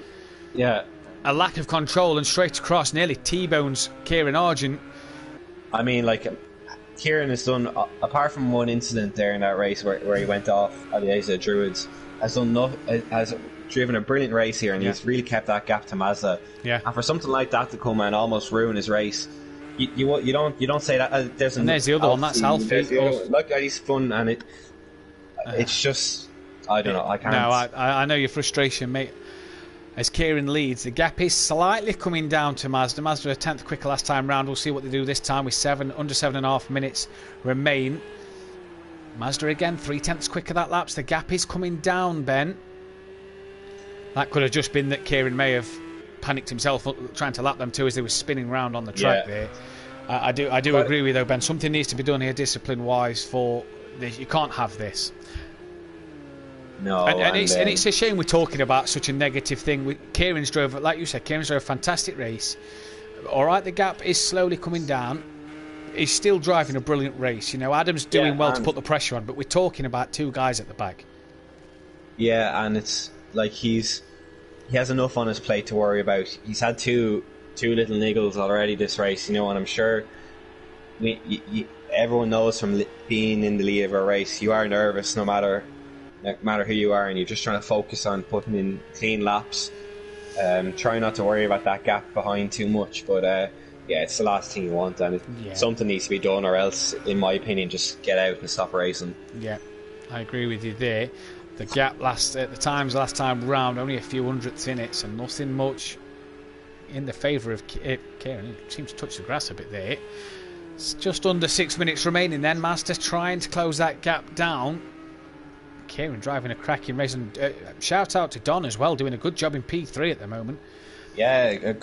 Speaker 2: Yeah.
Speaker 1: A lack of control and straight across, nearly T-bones Kieran Argent.
Speaker 2: I mean, like, Kieran has done, apart from one incident there in that race where he went off at the exit of Druids, has driven a brilliant race here, and he's really kept that gap to Mazda.
Speaker 1: Yeah.
Speaker 2: And for something like that to come and almost ruin his race, you don't say that. There's
Speaker 1: the other one. That's Alfie.
Speaker 2: Look, he's fun, and it's just I don't know. I can't.
Speaker 1: No, I know your frustration, mate. As Kieran leads, the gap is slightly coming down to Mazda. Mazda a tenth quicker last time round. We'll see what they do this time with under 7.5 minutes remain. Mazda again, 3/10 quicker that laps. The gap is coming down, Ben. That could have just been that Kieran may have panicked himself trying to lap them too as they were spinning round on the track there. I do agree with you though, Ben. Something needs to be done here discipline-wise for this. You can't have this.
Speaker 2: No,
Speaker 1: and it's a shame we're talking about such a negative thing. Kieran's drove, like you said, Kieran's drove a fantastic race. All right, the gap is slowly coming down. He's still driving a brilliant race. You know, Adam's doing well to put the pressure on, but we're talking about two guys at the back.
Speaker 2: Yeah, and it's like he has enough on his plate to worry about. He's had two little niggles already this race, you know, and I'm sure everyone knows from being in the lead of a race, you are nervous no matter who you are, and you're just trying to focus on putting in clean laps. Try not to worry about that gap behind too much, but yeah, it's the last thing you want, and something needs to be done, or else, in my opinion, just get out and stop racing. Yeah,
Speaker 1: I agree with you there. The gap last time round, only a few hundredths in it, so nothing much in the favour of Kieran. He seems to touch the grass a bit there. It's just under 6 minutes remaining then. Masters trying to close that gap down. Kieran driving a cracking race, and shout out to Don as well, doing a good job in P3 at the moment.
Speaker 2: Yeah,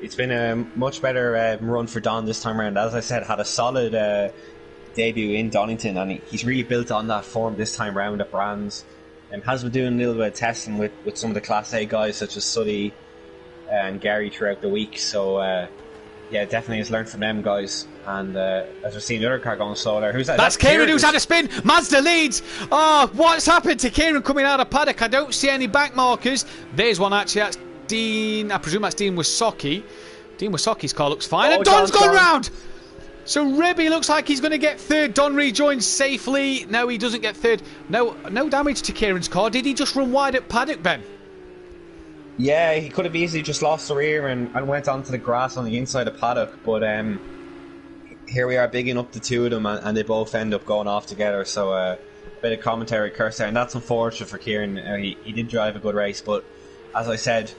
Speaker 2: it's been a much better run for Don this time around. As I said, had a solid debut in Donington, and he's really built on that form this time round at Brands. Has been doing a little bit of testing with some of the Class A guys such as Suddy and Gary throughout the week. So yeah, definitely has learned from them guys. And as we're seeing the other car going slow there, who's that?
Speaker 1: That's Kieran who's had a spin. Mazda leads. Oh, what's happened to Kieran coming out of paddock? I don't see any back markers. There's one actually. That's Dean. I presume that's Dean Wasocki. Dean Wasocki's car looks fine. And Don's gone round. So Rebby looks like he's going to get third. Don rejoins safely. No, he doesn't get third. No damage to Kieran's car. Did he just run wide at paddock, Ben?
Speaker 2: Yeah, he could have easily just lost the rear and went onto the grass on the inside of paddock. But here we are bigging up the two of them, and they both end up going off together. So a bit of commentary curse there, and that's unfortunate for Kieran. He did drive a good race, but as I said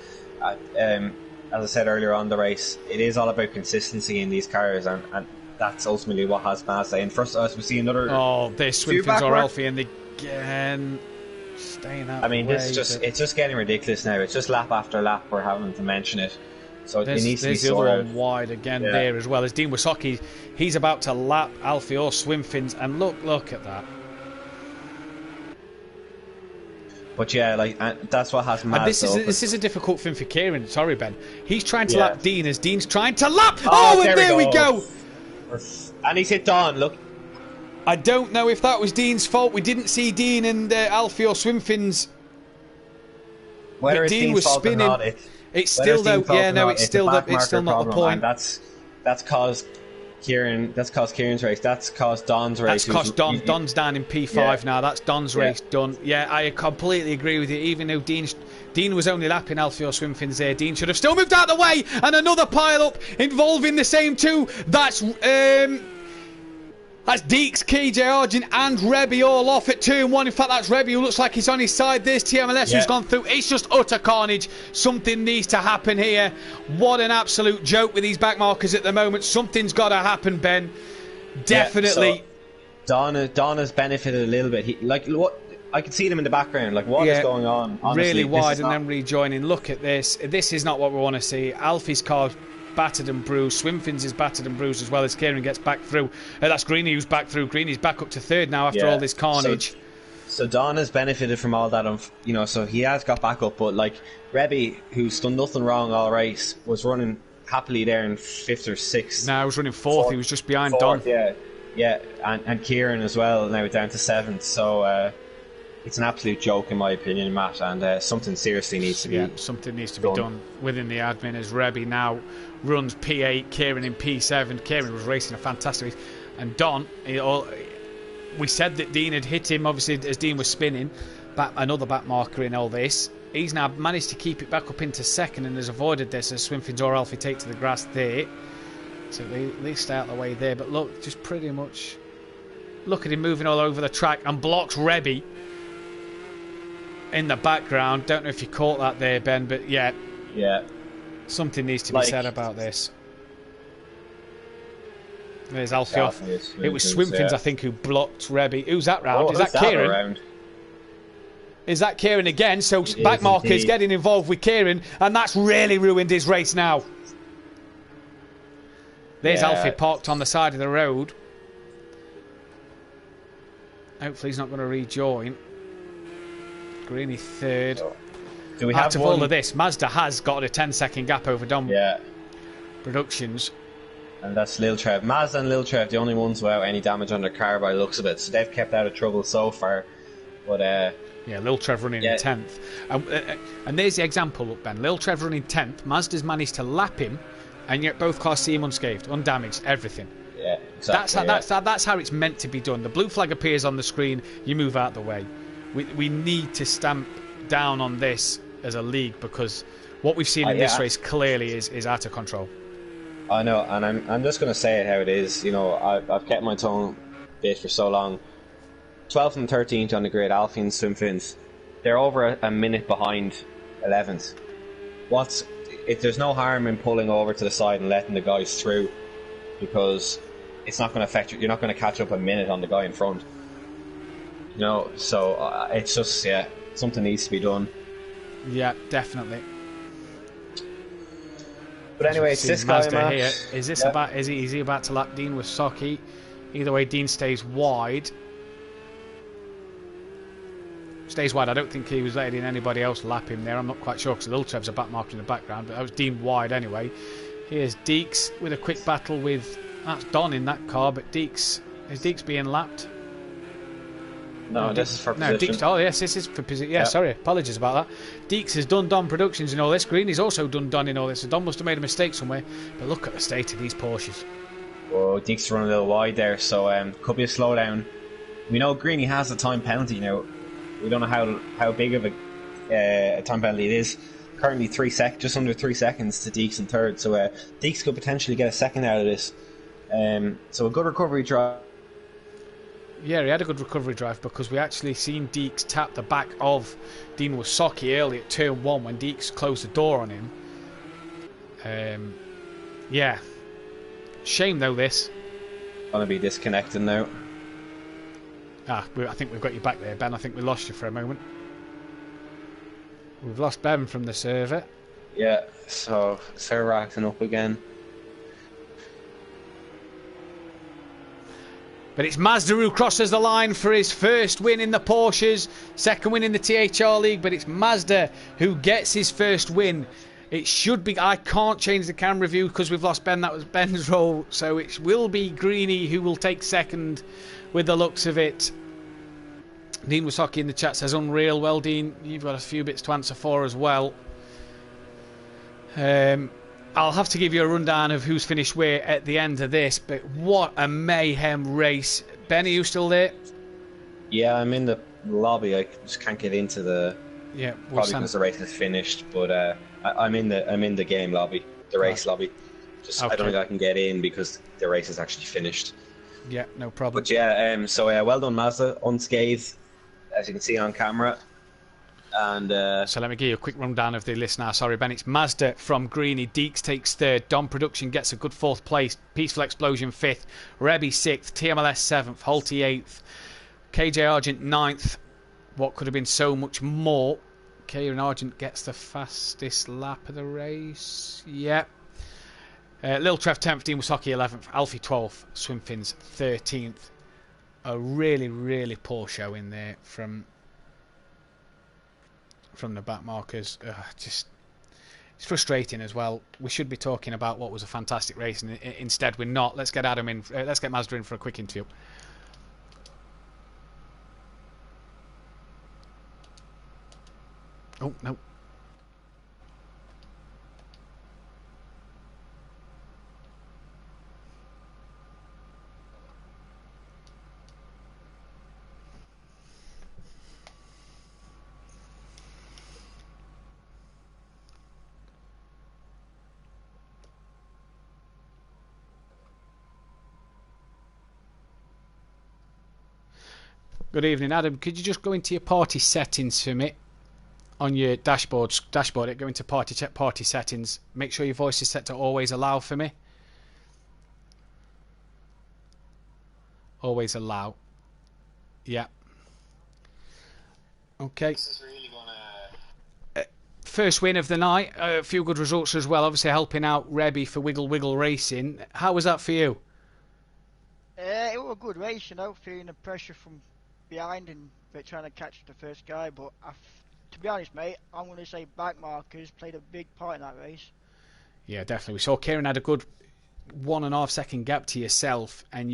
Speaker 2: earlier on the race, it is all about consistency in these cars, and that's ultimately what has Mazda. And first, as we see another.
Speaker 1: Oh, this Swinfins or Alfie, and again staying out.
Speaker 2: I mean, it's just getting ridiculous now. It's just lap after lap we're having to mention it. So it needs to be sorted. There's
Speaker 1: the other one wide again there as well as Dean Wasocki. He's about to lap Alfie or Swinfins, and look at that.
Speaker 2: But yeah, that's what has Mazda.
Speaker 1: This is a difficult thing for Kieran. Sorry, Ben. He's trying to lap Dean as Dean's trying to lap. Oh, and there we go.
Speaker 2: And he's hit Don. Look.
Speaker 1: I don't know if that was Dean's fault. We didn't see Dean and Alfie or Swinfins.
Speaker 2: Whether it's
Speaker 1: Dean
Speaker 2: Dean's fault
Speaker 1: spinning.
Speaker 2: Or not,
Speaker 1: it's still though. Yeah, no, it's still not the point.
Speaker 2: That's caused Kieran. That's caused Kieran's race. That's caused Don's race.
Speaker 1: That's caused Don. Don's down in P5 now. That's Don's race done. Yeah, I completely agree with you. Even though Dean was only lapping Alfie or Swinfins there, Dean should have still moved out of the way. And another pile up involving the same two. That's Deeks, KJ Argent and Rebby all off at 2 and 1. In fact, that's Rebby who looks like he's on his side. There's TMLS who's gone through. It's just utter carnage. Something needs to happen here. What an absolute joke with these back markers at the moment. Something's got to happen, Ben. Definitely.
Speaker 2: Yeah, so Don has benefited a little bit. I can see them in the background. What is going on? Honestly,
Speaker 1: really wide and then rejoining. Look at this. This is not what we want to see. Alfie's car battered and bruised. Swinfins is battered and bruised as well as Kieran gets back through. That's Greeny who's back through. Greeny's back up to third now after all this carnage.
Speaker 2: So Don has benefited from all that, so he has got back up. But Rebby, who's done nothing wrong all race, was running happily there in 5th or 6th.
Speaker 1: No, he was running 4th. He was just behind Don.
Speaker 2: Yeah, and Kieran as well. Now down to 7th. So it's an absolute joke in my opinion, Matt. And something seriously needs to be.
Speaker 1: Something needs to be done within the admin as Rebby now runs P8, Kieran in P7. Kieran was racing a fantastic race. And Don, we said that Dean had hit him, obviously, as Dean was spinning. Another back marker in all this. He's now managed to keep it back up into 2nd and has avoided this as Swinfins or Alfie take to the grass there. So they stay out of the way there. But look, just pretty much... Look at him moving all over the track and blocks Rebby. in the background. Don't know if you caught that there, Ben, but yeah.
Speaker 2: Yeah.
Speaker 1: Something needs to be said about this. There's Alfie off. It was Swimfins, I think, who blocked Rebby. Who's that round? Is that Kieran?
Speaker 2: Around?
Speaker 1: Is that Kieran again? So
Speaker 2: It
Speaker 1: backmarker is
Speaker 2: indeed.
Speaker 1: getting involved with Kieran, and that's really ruined his race now. There's Alfie parked on the side of the road. Hopefully he's not going to rejoin. Greeny third.
Speaker 2: So, do we have
Speaker 1: Out of all of this, Mazda has got a 10-second gap over Dom Productions.
Speaker 2: And that's Lil Trev. Mazda and Lil Trev, the only ones without any damage on their car by the looks of it. So they've kept out of trouble so far. But
Speaker 1: yeah, Lil Trev running in 10th. And there's the example, look, Ben. Lil Trev running 10th. Mazda's managed to lap him, and yet both cars see him unscathed, undamaged, everything.
Speaker 2: Yeah, exactly.
Speaker 1: That's how it's meant to be done. The blue flag appears on the screen, you move out the way. We need to stamp down on this as a league, because what we've seen in this race clearly is out of control.
Speaker 2: I know, and I'm just going to say it how it is. You know, I've kept my tongue bit for so long. 12th and 13th on the grid, Alfie and Swimfins. They're over a minute behind 11th. If there's no harm in pulling over to the side and letting the guys through, because it's not going to affect you. You're not going to catch up a minute on the guy in front. You know, so it's just something needs to be done.
Speaker 1: Yeah, definitely.
Speaker 2: But anyway, it's this guy
Speaker 1: here. Is this about? Is he about to lap Dean with Sockie? Either way, Dean stays wide. Stays wide. I don't think he was letting anybody else lap him there. I'm not quite sure, because Lil Trev's a back marker in the background, but that was Dean wide anyway. Here's Deeks with a quick battle with... That's Don in that car, but Deeks... Is Deeks being lapped?
Speaker 2: No, this is for position.
Speaker 1: Deeks, oh yes, this is for position. Yeah, sorry, apologies about that. Deeks has done Don Productions in all this. Greeny's also done Don in all this. So Don must have made a mistake somewhere. But look at the state of these Porsches.
Speaker 2: Oh, Deeks run a little wide there, so could be a slowdown. We know Greeny has a time penalty now. We don't know how big of a time penalty it is. Currently just under 3 seconds to Deeks in third, so Deeks could potentially get a second out of this. So a good recovery drive.
Speaker 1: Yeah, he had a good recovery drive, because we actually seen Deeks tap the back of Dean Wasocki early at turn 1 when Deeks closed the door on him. Yeah. Shame though this.
Speaker 2: Gonna be disconnected now.
Speaker 1: I think we've got you back there, Ben. I think we lost you for a moment. We've lost Ben from the server.
Speaker 2: Yeah, so server acting up again.
Speaker 1: But it's Mazda who crosses the line for his first win in the Porsches, second win in the THR League, but it's Mazda who gets his first win. It should be... I can't change the camera view because we've lost Ben. That was Ben's role. So it will be Greeny who will take second with the looks of it. Dean Wasocki in the chat says, unreal. Well, Dean, you've got a few bits to answer for as well. I'll have to give you a rundown of who's finished where at the end of this, but what a mayhem race. Ben, are you still there?
Speaker 2: Yeah, I'm in the lobby. I just can't get into the...
Speaker 1: Yeah,
Speaker 2: probably because the race is finished, but I'm in the game lobby, the race lobby. Just okay. I don't think I can get in because the race is actually finished.
Speaker 1: Yeah, no problem.
Speaker 2: But yeah, so well done Mazda, unscathed, as you can see on camera. And
Speaker 1: so let me give you a quick rundown of the list now. Sorry, Ben. It's Mazda from Greeny. Deeks takes third. Dom Production gets a good fourth place. Peaceful Explosion fifth. Rebby sixth. TMLS seventh. Holty eighth. KJ Argent ninth. What could have been so much more. Kieran Argent gets the fastest lap of the race. Yep. Lil Trev 10th. Dean Wasocki 11th. Alfie 12th. Swimfins 13th. A really, really poor show in there from the back markers. Just it's frustrating as well. We should be talking about what was a fantastic race, and instead we're not. Let's get Adam in. Let's get Mazda in for a quick interview. Oh no. Good evening, Adam. Could you just go into your party settings for me on your dashboard, go into party settings. Make sure your voice is set to always allow for me. Always allow. Yeah. Okay.
Speaker 2: This is really gonna.
Speaker 1: First win of the night. A few good results as well. Obviously helping out Rebby for Wiggle Wiggle Racing. How was that for you?
Speaker 4: It was a good race, feeling the pressure from behind and trying to catch the first guy. But to be honest, mate, I'm going to say back markers played a big part in that race.
Speaker 1: Yeah, definitely. We saw Kieran had a good 1.5 second gap to yourself, and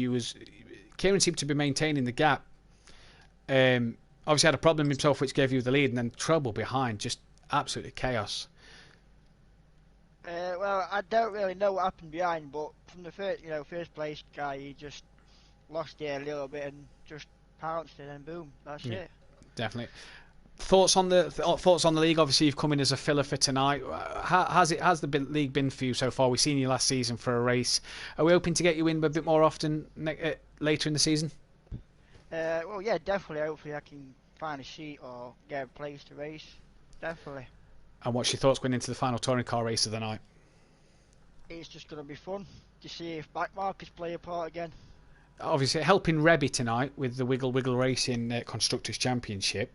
Speaker 1: Kieran seemed to be maintaining the gap. Obviously had a problem himself, which gave you the lead, and then trouble behind, just absolutely chaos.
Speaker 4: Well, I don't really know what happened behind, but from the first place guy, he just lost it a little bit and just pounced it, and boom, that's it.
Speaker 1: Definitely. Thoughts on the league? Obviously, you've come in as a filler for tonight. Has the league been for you so far? We've seen you last season for a race. Are we hoping to get you in a bit more often later in the season?
Speaker 4: Well, yeah, definitely. Hopefully, I can find a seat or get a place to race. Definitely.
Speaker 1: And what's your thoughts going into the final touring car race of the night?
Speaker 4: It's just going to be fun to see if backmarkers play a part again.
Speaker 1: Obviously, helping Rebby tonight with the Wiggle Wiggle Racing Constructors Championship.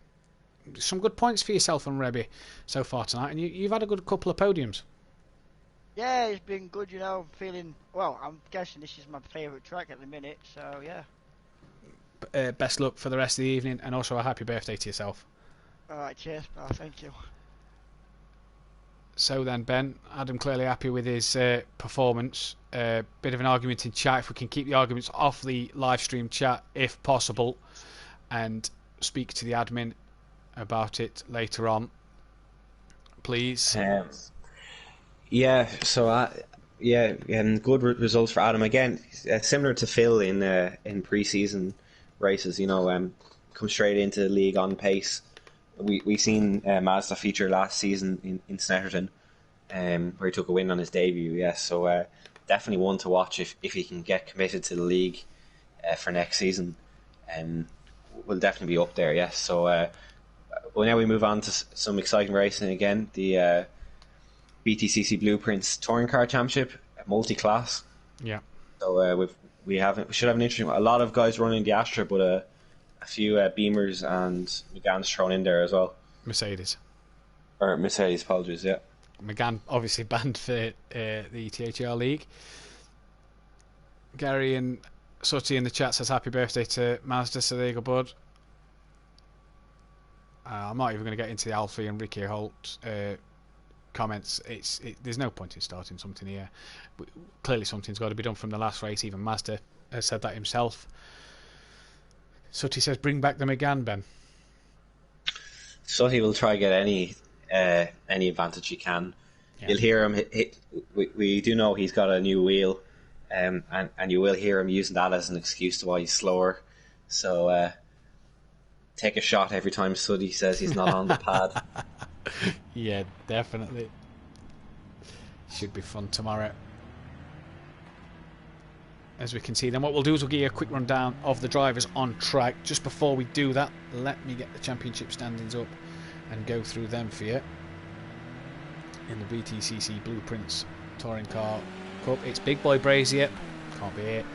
Speaker 1: Some good points for yourself and Rebby so far tonight, and you've had a good couple of podiums.
Speaker 4: Yeah, it's been good, feeling, well, I'm guessing this is my favourite track at the minute, so yeah.
Speaker 1: Best luck for the rest of the evening, and also a happy birthday to yourself.
Speaker 4: Alright, cheers, pal, thank you.
Speaker 1: So then, Ben, Adam clearly happy with his performance. Bit of an argument in chat. If we can keep the arguments off the live stream chat, if possible, and speak to the admin about it later on, please.
Speaker 2: And good results for Adam again. Similar to Phil in pre-season races, come straight into the league on pace. We seen Mazda feature last season in Snetterton, where he took a win on his debut. Yes, so definitely one to watch if he can get committed to the league for next season. Will definitely be up there. Yes, so well, now we move on to some exciting racing again. The BTCC Blueprints Touring Car Championship, multi-class.
Speaker 1: Yeah.
Speaker 2: So we should have an interesting. A lot of guys running the Astra, but a few Beamers and McGann's thrown in there as well.
Speaker 1: Mercedes,
Speaker 2: apologies, yeah.
Speaker 1: McGann obviously banned for the THR League. Gary and Sutty in the chat says happy birthday to Mazda, so there you go, bud. I'm not even going to get into the Alfie and Ricky Holt comments. There's no point in starting something here. Clearly something's got to be done from the last race. Even Mazda has said that himself. Sutty says bring back the McGann, Ben.
Speaker 2: Sutty will try to get any advantage he can. Yeah. You'll hear him we do know he's got a new wheel, and you will hear him using that as an excuse to why he's slower. So take a shot every time Sutty says he's not on the pad.
Speaker 1: Yeah, definitely. Should be fun tomorrow. As we can see, then what we'll do is we'll give you a quick rundown of the drivers on track. Just before we do that, let me get the championship standings up and go through them for you. In the BTCC Blueprints Touring Car Cup, it's Big Boy Brazier, can't be it,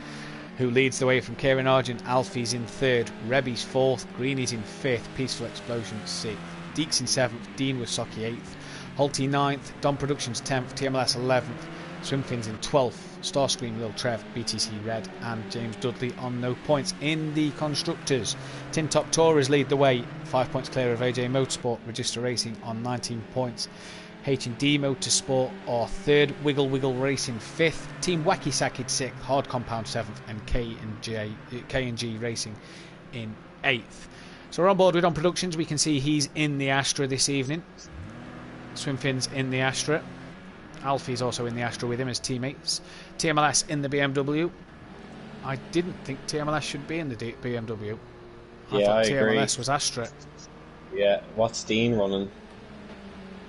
Speaker 1: who leads the way from Kieran Argent. Alfie's in 3rd, Rebby's 4th, Greeny's in 5th, Peaceful Explosion 6th, Deeks in 7th, Dean Wasocki 8th, Holty 9th, Dom Productions 10th, TMLS 11th, Swimfins in 12th, Starscream, Lil Trev, BTC Red and James Dudley on no points. In the Constructors, Tin Top Tourers lead the way, 5 points clear of AJ Motorsport, Register Racing on 19 points. H&D Motorsport are 3rd, Wiggle Wiggle Racing 5th, Team Wacky Sackid 6th, Hard Compound 7th and K&G Racing in 8th. So we're on board with On Productions. We can see he's in the Astra this evening. Swimfin's in the Astra. Alfie's also in the Astra with him as teammates. TMLS in the BMW. I didn't think TMLS should be in the BMW. I thought TMLS was Astra.
Speaker 2: Yeah, what's Dean running?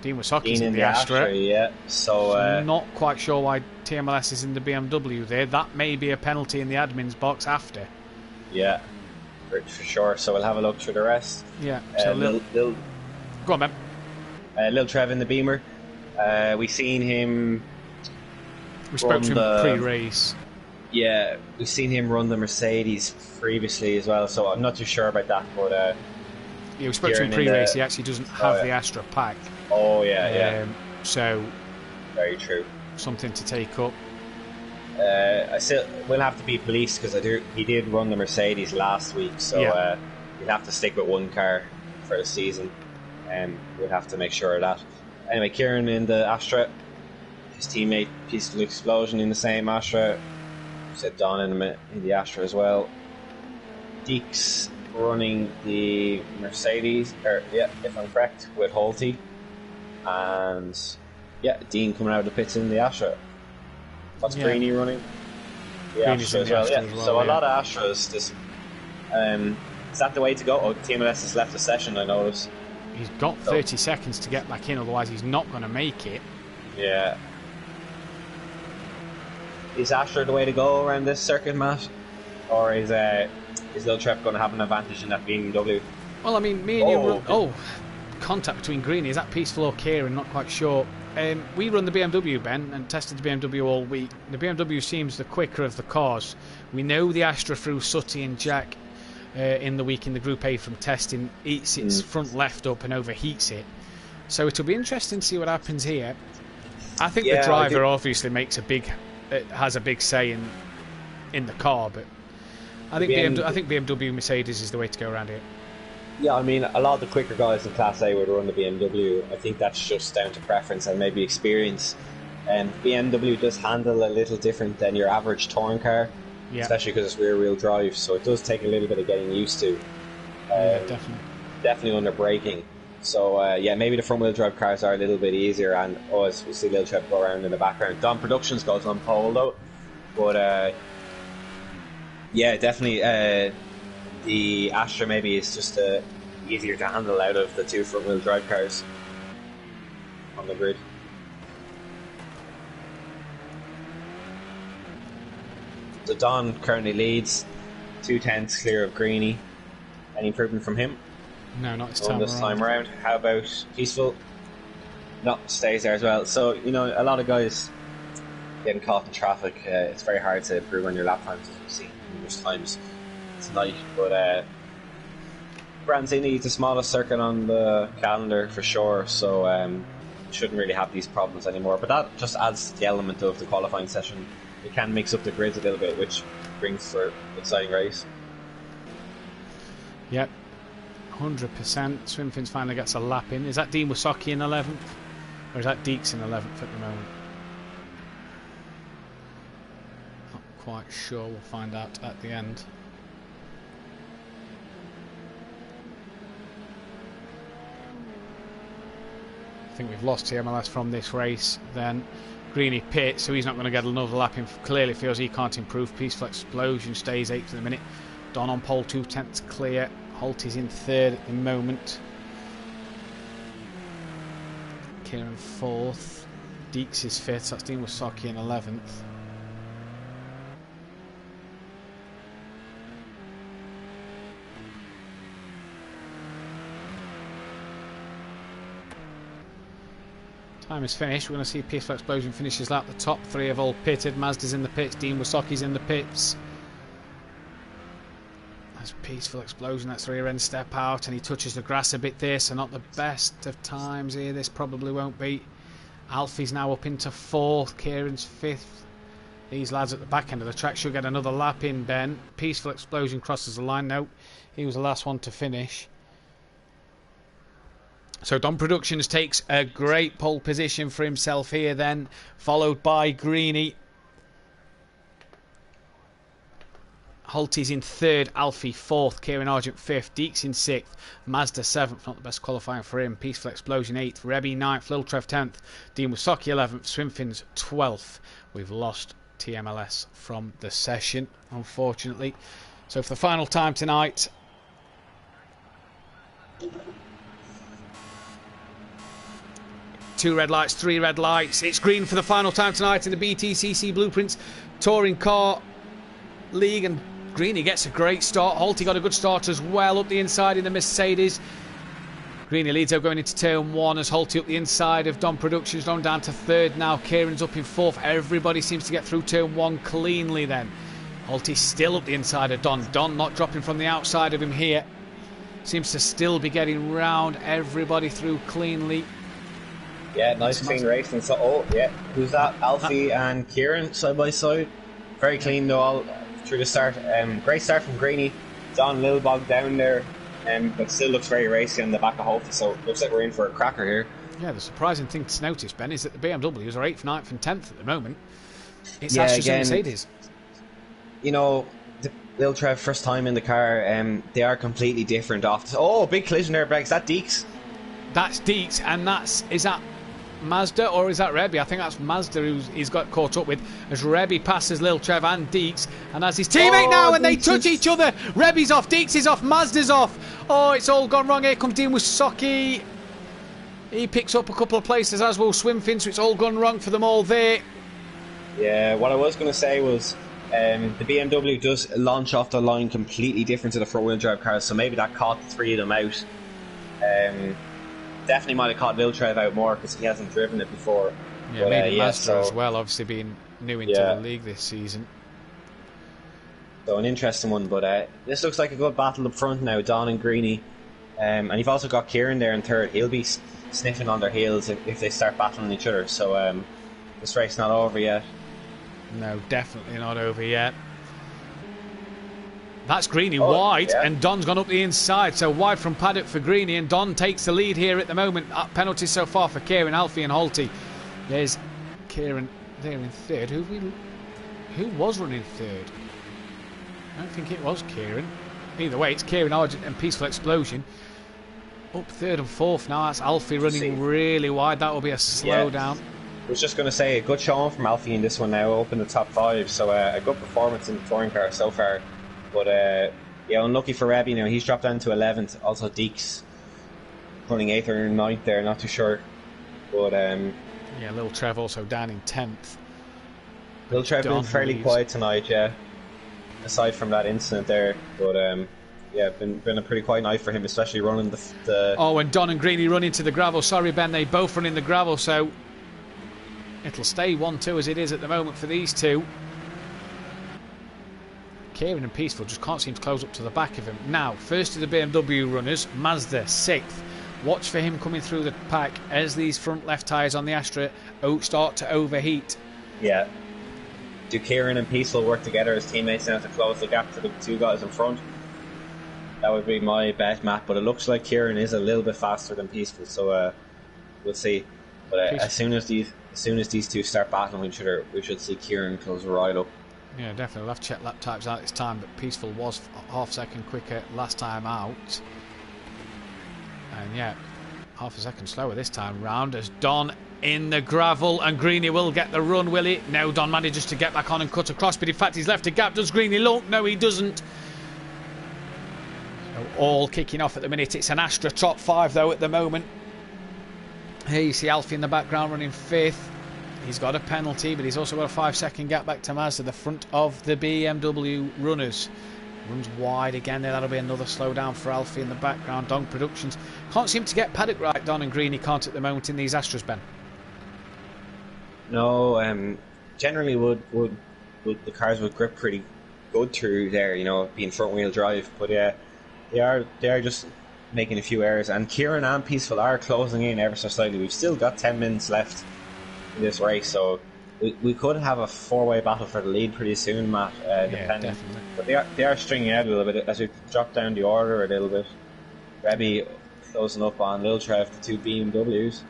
Speaker 1: Dean Wasocki's in the Astra.
Speaker 2: Yeah, so
Speaker 1: I'm not quite sure why TMLS is in the BMW there. That may be a penalty in the admin's box after.
Speaker 2: Yeah, for sure. So we'll have a look through the rest.
Speaker 1: Yeah. So
Speaker 2: Go on, man. Lil Trev in the Beamer. We seen him.
Speaker 1: We spoke to him pre-race.
Speaker 2: Yeah, we've seen him run the Mercedes previously as well, so I'm not too sure about that. But
Speaker 1: yeah, we spoke to him pre-race. He actually doesn't have the Astra pack.
Speaker 2: Oh yeah.
Speaker 1: So
Speaker 2: very true.
Speaker 1: Something to take up.
Speaker 2: I still will have to be policed because he did run the Mercedes last week, so he'll have to stick with one car for the season, and we'll have to make sure of that. Anyway, Kieran in the Astra, his teammate Peaceful Explosion in the same Astra. Said Don in the Astra as well. Deeks running the Mercedes, if I'm correct, with Holty, and Dean coming out of the pits in the Astra. What's Greeny running? The Astra as well. So a lot of Astras. Is that the way to go? Oh, TMLS has left the session, I noticed.
Speaker 1: He's got 30 seconds to get back in, otherwise he's not going to make it.
Speaker 2: Yeah. Is Astra the way to go around this circuit, Matt? Or is Lil Trev going to have an advantage in that BMW?
Speaker 1: Well, I mean, me and you... contact between Greeny. Is that Peaceful or Kieran? Not quite sure. We run the BMW, Ben, and tested the BMW all week. The BMW seems the quicker of the cars. We know the Astra through Sutty and Jack in the week in the Group A from testing. Eats its front left up and overheats it. So it'll be interesting to see what happens here. I think the driver obviously has a big say in the car, but I think BMW Mercedes is the way to go around here.
Speaker 2: Yeah, I mean, a lot of the quicker guys in Class A would run the BMW. I think that's just down to preference and maybe experience. And BMW does handle a little different than your average touring car, especially because it's rear-wheel drive, so it does take a little bit of getting used to. Definitely under braking. So, maybe the front-wheel drive cars are a little bit easier, and as we see Lil Trev go around in the background. Dom Productions goes on pole, though. But, definitely... the Astra maybe is just easier to handle out of the two front-wheel drive cars on the grid. So Don currently leads, 2/10 clear of Greeny. Any improvement from him?
Speaker 1: No, not
Speaker 2: this time around. How about Peaceful? No, stays there as well. So, a lot of guys getting caught in traffic. It's very hard to improve on your lap times, as we've seen numerous times tonight, but Brands Indy is the smallest circuit on the calendar for sure, so shouldn't really have these problems anymore. But that just adds to the element of the qualifying session. You can mix up the grids a little bit, which brings for an exciting race.
Speaker 1: Yep, 100%. Swimfins finally gets a lap in. Is that Dean Wasocki in 11th, or is that Deeks in 11th at the moment? Not quite sure. We'll find out at the end. I think we've lost TMLS from this race. Then Greeny pit, so he's not going to get another lap in. Clearly feels he can't improve. Peaceful Explosion stays 8th at the minute. Don on pole, 2/10 clear. Holt is in 3rd at the moment. Kieran 4th. Deeks is 5th. That's Dean Wasocki in 11th. Time is finished. We're going to see Peaceful Explosion finish his lap. The top 3 have all pitted. Mazda's in the pits. Dean Wasocki's in the pits. That's Peaceful Explosion. That's rear end step out, and he touches the grass a bit there, so not the best of times here. This probably won't be. Alfie's now up into 4th. Kieran's 5th. These lads at the back end of the track should get another lap in, Ben. Peaceful Explosion crosses the line. No, he was the last one to finish. So Don Productions takes a great pole position for himself here then, followed by Greeny. Holty's in 3rd, Alfie 4th, Kieran Argent 5th, Deeks in 6th, Mazda 7th, not the best qualifying for him, Peaceful Explosion 8th, Rebby 9th, Lil Trev 10th, Dean Wasocki 11th, Swimfins 12th. We've lost TMLS from the session, unfortunately. So for the final time tonight... Two red lights, 3 red lights. It's green for the final time tonight in the BTCC Blueprints Touring Car League, and Greeny gets a great start. Holty got a good start as well up the inside in the Mercedes. Greeny leads out going into turn 1 as Holty up the inside of Don Productions, Don down to 3rd now. Kieran's up in 4th. Everybody seems to get through turn 1 cleanly then. Holty still up the inside of Don. Don not dropping from the outside of him here. Seems to still be getting round everybody through cleanly.
Speaker 2: Yeah, nice clean racing. So, oh, yeah. Who's that? Alfie and Kieran side by side. Very clean though, all through the start. Great start from Greeny. Don a little bogged down there, but still looks very racy on the back of Holty. So, looks like we're in for a cracker here.
Speaker 1: Yeah, the surprising thing to notice, Ben, is that the BMWs are 8th, 9th and 10th at the moment. It's Astra and Mercedes.
Speaker 2: You know, the Lil Trev first time in the car, they are completely different off. Oh, big collision there, Bregs. Is that Deeks?
Speaker 1: That's Deeks, and is that Mazda or is that Rebby? I think that's Mazda he's got caught up with as Rebby passes Lil Trev and Deeks, and as his teammate now, and they touch each other. Rebby's off, Deeks is off, Mazda's off. Oh, it's all gone wrong. Here comes Dean Wisocki. He picks up a couple of places, as will Swimfin, so it's all gone wrong for them all there.
Speaker 2: Yeah, what I was going to say was the BMW does launch off the line completely different to the front-wheel drive cars, so maybe that caught the 3 of them out. Definitely might have caught Lil Trev out more because he hasn't driven it before.
Speaker 1: Yeah, but, maybe Mazda as well, obviously being new into the league this season.
Speaker 2: So an interesting one, but this looks like a good battle up front now, Don and Greeny. And you've also got Kieran there in 3rd. He'll be sniffing on their heels if they start battling each other. So this race not over yet.
Speaker 1: No, definitely not over yet. That's Greeny wide, and Don's gone up the inside. So wide from paddock for Greeny, and Don takes the lead here at the moment. Penalties so far for Kieran, Alfie and Holty. There's Kieran there in 3rd. Who was running 3rd? I don't think it was Kieran. Either way, it's Kieran Argent and Peaceful Explosion. Up 3rd and 4th now. That's Alfie running really wide. That will be a slowdown.
Speaker 2: I was just going to say, a good showing from Alfie in this one now, up in the top 5. So a good performance in the touring car so far. But yeah, unlucky for Rebby now. He's dropped down to 11th. Also Deeks running 8th or 9th there, not too sure. But
Speaker 1: yeah, Lil Trev also down in 10th.
Speaker 2: Lil Trev been fairly quiet tonight, yeah. Aside from that incident there, but yeah, been a pretty quiet night for him, especially running the. Oh,
Speaker 1: and Don and Greeny run into the gravel. Sorry, Ben, they both run in the gravel, so it'll stay 1-2 as it is at the moment for these two. Kieran and Peaceful just can't seem to close up to the back of him. Now, first of the BMW runners, Mazda 6th. Watch for him coming through the pack as these front left tyres on the Astra start to overheat.
Speaker 2: Yeah. Do Kieran and Peaceful work together as teammates now to close the gap to the 2 guys in front? That would be my bet, Matt, but it looks like Kieran is a little bit faster than Peaceful, so we'll see. But as soon as these 2 start battling each other, we should see Kieran close right up.
Speaker 1: Yeah, definitely. We'll have to check lap times out this time, but Peaceful was half a second quicker last time out. And yeah, half a second slower this time round as Don in the gravel, and Greeny will get the run, will he? No, Don manages to get back on and cut across, but in fact he's left a gap. Does Greeny look? No, he doesn't. So all kicking off at the minute. It's an Astra top 5 though at the moment. Here you see Alfie in the background running 5th. He's got a penalty, but he's also got a 5-second gap back to Mazda, the front of the BMW runners. Runs wide again there. That'll be another slowdown for Alfie in the background. Don Productions can't seem to get paddock right, Don and Greeny can't at the moment in these Astras, Ben.
Speaker 2: No, generally would the cars would grip pretty good through there, you know, being front wheel drive. But yeah, they are just making a few errors. And Kieran and Peaceful are closing in ever so slightly. We've still got 10 minutes left in this race, so we could have a 4-way battle for the lead pretty soon, Matt. Depending,
Speaker 1: definitely.
Speaker 2: But they are stringing out a little bit as we drop down the order a little bit. Rebby closing up on Lil Trev, the 2 BMWs.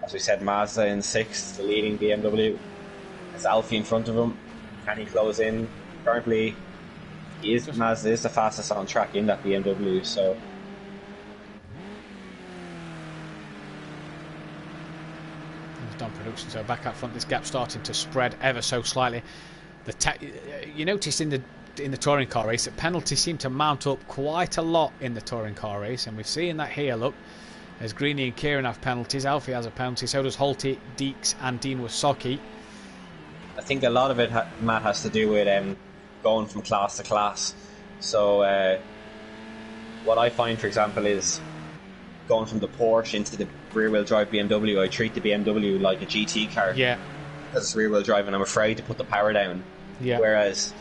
Speaker 2: As we said, Mazda in 6th, the leading BMW. There's Alfie in front of him. Can he close in? Currently, Mazda is the fastest on track in that BMW, so.
Speaker 1: Don Production, so back up front, this gap starting to spread ever so slightly. You notice in the touring car race that penalties seem to mount up quite a lot in the touring car race, and we've seen that here. Look, as Greeny and Kieran have penalties, Alfie has a penalty, so does Holty, Deeks and Dean Wisocki.
Speaker 2: I think a lot of it, Matt, has to do with going from class to class. So what I find, for example, is going from the Porsche into the rear-wheel drive BMW, I treat the BMW like a GT car.
Speaker 1: Yeah.
Speaker 2: Because it's rear-wheel drive, and I'm afraid to put the power down.
Speaker 1: Yeah.
Speaker 2: Whereas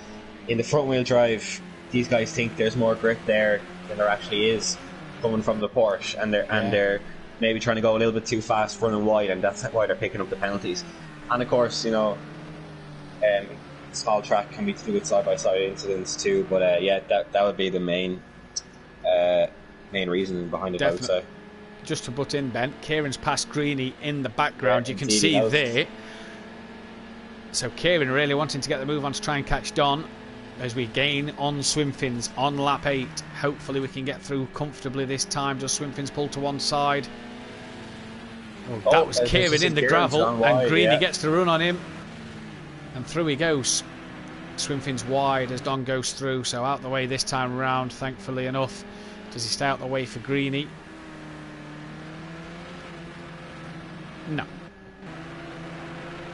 Speaker 2: in the front-wheel drive, these guys think there's more grip there than there actually is coming from the Porsche, and they're maybe trying to go a little bit too fast, running wide, and that's why they're picking up the penalties. And of course, you know, small track can be to do with side-by-side incidents too. But yeah, that would be the main reason behind it.
Speaker 1: Definitely.
Speaker 2: I would say.
Speaker 1: Just to butt in, Ben, Kieran's past Greeny in the background.
Speaker 2: Yeah,
Speaker 1: you can see there. So Kieran really wanting to get the move on to try and catch Don as we gain on Swimfins on lap 8. Hopefully we can get through comfortably this time. Just Swimfins pull to one side. Oh, that was Kieran in the gravel, wide, and Greeny gets the run on him. And through he goes. Swimfins wide as Don goes through, so out the way this time around, thankfully enough. Does he stay out the way for Greeny? No.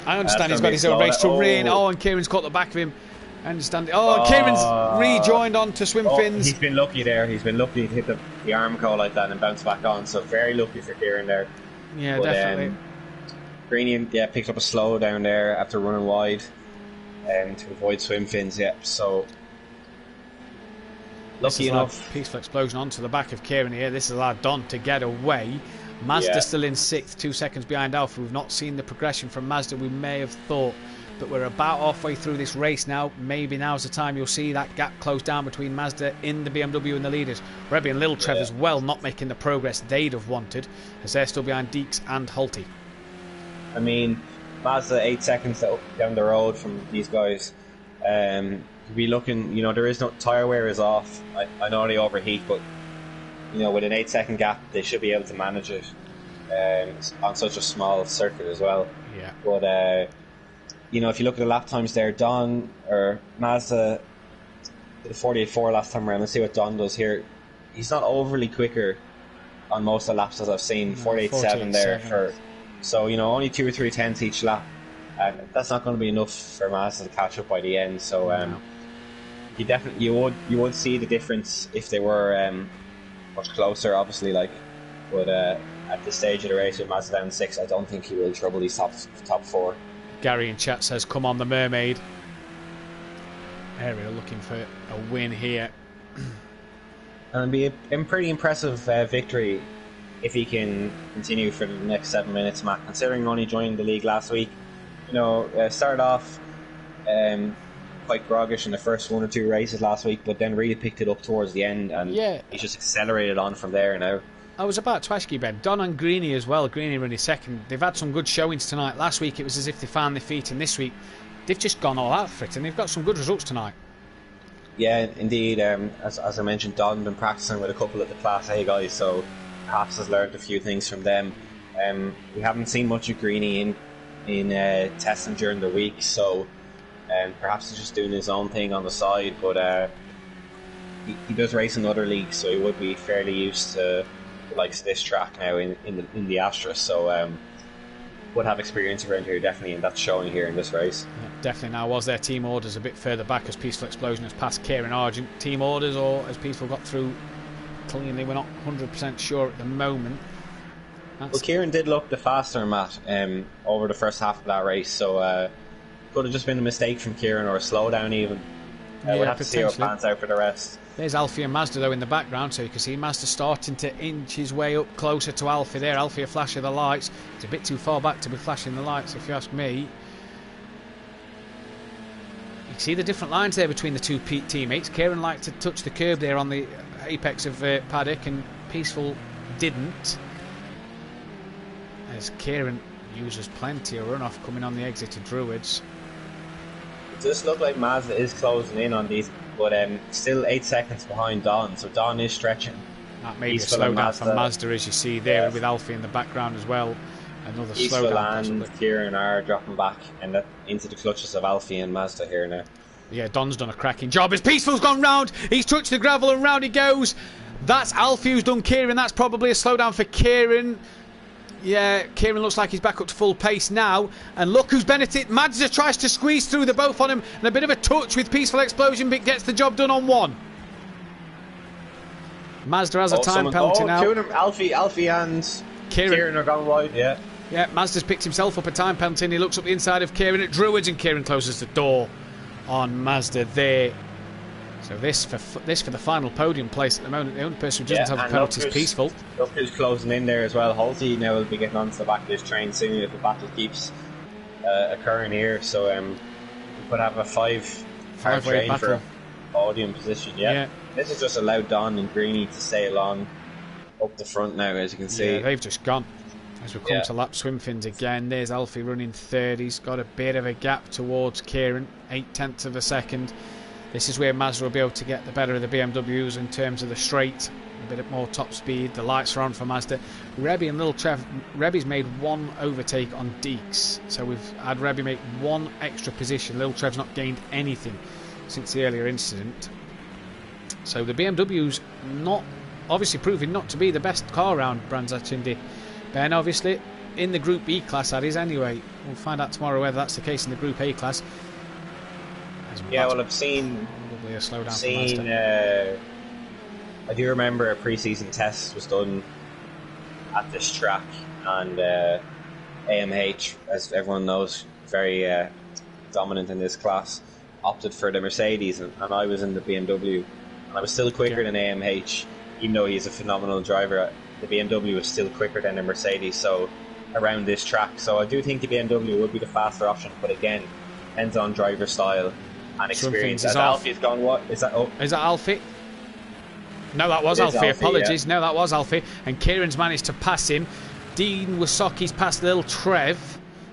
Speaker 1: I understand he's got his own race to win. Oh, and Kieran's caught the back of him. I understand. Oh, Kieran's rejoined onto Swimfins.
Speaker 2: He's been lucky there. He's been lucky to hit the arm go like that and bounce back on. So very lucky for Kieran there.
Speaker 1: Yeah, but, definitely.
Speaker 2: Greeny, picked up a slow down there after running wide to avoid Swimfins. Yeah, so lucky enough.
Speaker 1: Peaceful explosion onto the back of Kieran here. This is allowed Don to get away. Mazda still in 6th, 2 seconds behind Alpha. We've not seen the progression from Mazda we may have thought, but we're about halfway through this race now. Maybe now's the time you'll see that gap close down between Mazda in the BMW and the leaders. Rebbe and Little Trev as well not making the progress they'd have wanted, as they're still behind Deeks and Hulty.
Speaker 2: I mean, Mazda 8 seconds down the road from these guys. You'll be looking, you know, there is no tyre wear is off. I know they overheat, but you know, with an 8-second gap, they should be able to manage it on such a small circuit as well.
Speaker 1: Yeah.
Speaker 2: But you know, if you look at the lap times there, Don or Mazda did a 48.4 last time around. Let's see what Don does here. He's not overly quicker on most of the laps as I've seen. 48.7 there so you know, only 2 or 3 tenths each lap, and that's not going to be enough for Mazda to catch up by the end. So you definitely you would see the difference if they were much closer, obviously, but at this stage of the race with Mazda down 6, I don't think he will trouble these top 4.
Speaker 1: Gary in chat says, come on the Mermaid. Ariel looking for a win here.
Speaker 2: And it'd be a pretty impressive victory if he can continue for the next 7 minutes, Matt, considering only joining the league last week. You know, started off quite groggish in the first 1 or 2 races last week, but then really picked it up towards the end, and he's just accelerated on from there now. I
Speaker 1: was about to ask you, Ben, Don and Greeny as well. Greeny running second. They've had some good showings tonight. Last week it was as if they found their feet, and this week they've just gone all out for it, and they've got some good results tonight.
Speaker 2: Yeah, indeed. As I mentioned, Don's been practicing with a couple of the Class A guys, so perhaps has learned a few things from them. We haven't seen much of Greeny in testing during the week, so perhaps he's just doing his own thing on the side, but he does race in other leagues, so he would be fairly used to the likes of this track now in the Astra, so would have experience around here definitely, and that's showing here in this race.
Speaker 1: Yeah, definitely. Now, was their team orders a bit further back as Peaceful Explosion has passed Kieran Argent? Team orders, or as Peaceful got through cleanly? We're not 100% sure at the moment.
Speaker 2: Well, Kieran did look the faster, Matt, over the first half of that race, so could have just been a mistake from Kieran, or a slowdown even. We'll have to see how it pans out for the rest.
Speaker 1: There's Alfie and Mazda though in the background, so you can see Mazda starting to inch his way up closer to Alfie there. Alfie a flash of the lights. It's a bit too far back to be flashing the lights if you ask me. You can see the different lines there between the two teammates. Kieran liked to touch the curb there on the apex of paddock, and Peaceful didn't. As Kieran uses plenty of runoff coming on the exit to Druids.
Speaker 2: It does look like Mazda is closing in on these, but still 8 seconds behind Don, so Don is stretching.
Speaker 1: That may be a slowdown for Mazda, as you see there, with Alfie in the background as well. Another slowdown.
Speaker 2: And Kieran are dropping back and into the clutches of Alfie and Mazda here now.
Speaker 1: Yeah, Don's done a cracking job as Peaceful's gone round. He's touched the gravel and round he goes. That's Alfie who's done Kieran. That's probably a slowdown for Kieran. Yeah, Kieran looks like he's back up to full pace now. And look who's benefited. Mazda tries to squeeze through the both on him. And a bit of a touch with Peaceful Explosion, but gets the job done on one. Mazda has a time penalty now.
Speaker 2: Two of them, Alfie and Kieran are gone wide, yeah.
Speaker 1: Yeah, Mazda's picked himself up a time penalty and he looks up the inside of Kieran at Druids, and Kieran closes the door on Mazda there. So this for the final podium place at the moment. The only person who doesn't have a penalty is Peaceful.
Speaker 2: Look who's closing in there as well. Halsey now will be getting onto the back of this train soon if the battle keeps occurring here. So we could have a five-way train for a podium position. Yeah. This has just allowed Don and Greeny to sail on up the front now, as you can see.
Speaker 1: Yeah, they've just gone. As we come to lap swim fins again, there's Alfie running third. He's got a bit of a gap towards Kieran, 0.8 of a second. This is where Mazda will be able to get the better of the BMWs in terms of the straight, a bit more top speed. The lights are on for Mazda. Rebby and Little Trev, Rebby's made one overtake on Deeks, so we've had Rebby make one extra position. Little Trev's not gained anything since the earlier incident. So the BMW's not obviously proving not to be the best car around Brands Hatch Indy. Ben, obviously, in the Group E class, that is anyway. We'll find out tomorrow whether that's the case in the Group A class.
Speaker 2: Yeah, well, I've seen.
Speaker 1: Probably a slowdown.
Speaker 2: I do remember a pre-season test was done at this track, and AMH, as everyone knows, very dominant in this class, opted for the Mercedes, and I was in the BMW, and I was still quicker than AMH, even though he's a phenomenal driver. The BMW was still quicker than the Mercedes, so around this track. So I do think the BMW would be the faster option, but again, depends on driver style and experience. As Alfie's gone, what is that? Oh,
Speaker 1: is that Alfie? No, that was Alfie. Apologies. Yeah. No, that was Alfie. And Kieran's managed to pass him. Dean Wasoki's passed Little Trev.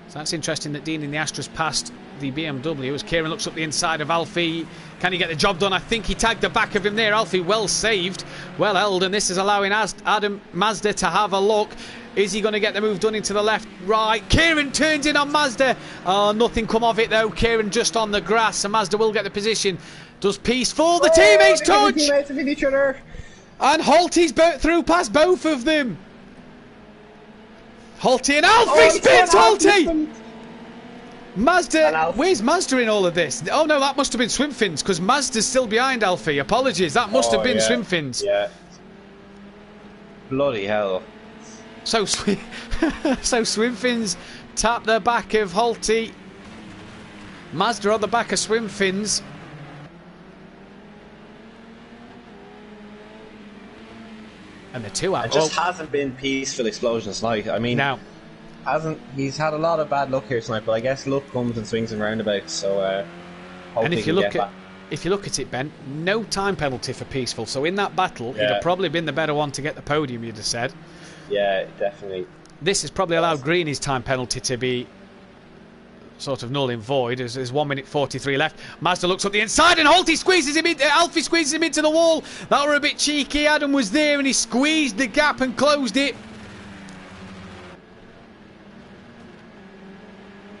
Speaker 1: So that's interesting that Dean in the Astra's passed the BMW as Kieran looks up the inside of Alfie. Can he get the job done? I think he tagged the back of him there. Alfie well saved, well held, and this is allowing Adam Mazda to have a look. Is he going to get the move done into the left, right? Kieran turns in on Mazda. Oh, nothing come of it though. Kieran just on the grass, and Mazda will get the position. Does Peaceful? The teammates touch!
Speaker 2: The teammates have hit each other.
Speaker 1: And Holty's through past both of them. Holty and Alfie spins Holty! Mazda, where's Mazda in all of this? Oh no, that must have been swim fins, because Mazda's still behind Alfie. Apologies, that must have been swim fins.
Speaker 2: Yeah. Bloody hell.
Speaker 1: So swim fins tap the back of Holty. Mazda on the back of swim fins. And the two out.
Speaker 2: It just hasn't been peaceful explosions tonight. I mean,
Speaker 1: now.
Speaker 2: He's had a lot of bad luck here tonight, but I guess luck comes and swings and roundabouts. So,
Speaker 1: and if you look at it, Ben, no time penalty for Peaceful. So in that battle, he'd have probably been the better one to get the podium. You'd have said.
Speaker 2: Yeah, definitely.
Speaker 1: This has probably allowed Greeny's time penalty to be sort of null and void. There's 1 minute 43 left. Mazda looks up the inside and Alfie squeezes him into the wall. That were a bit cheeky. Adam was there and he squeezed the gap and closed it.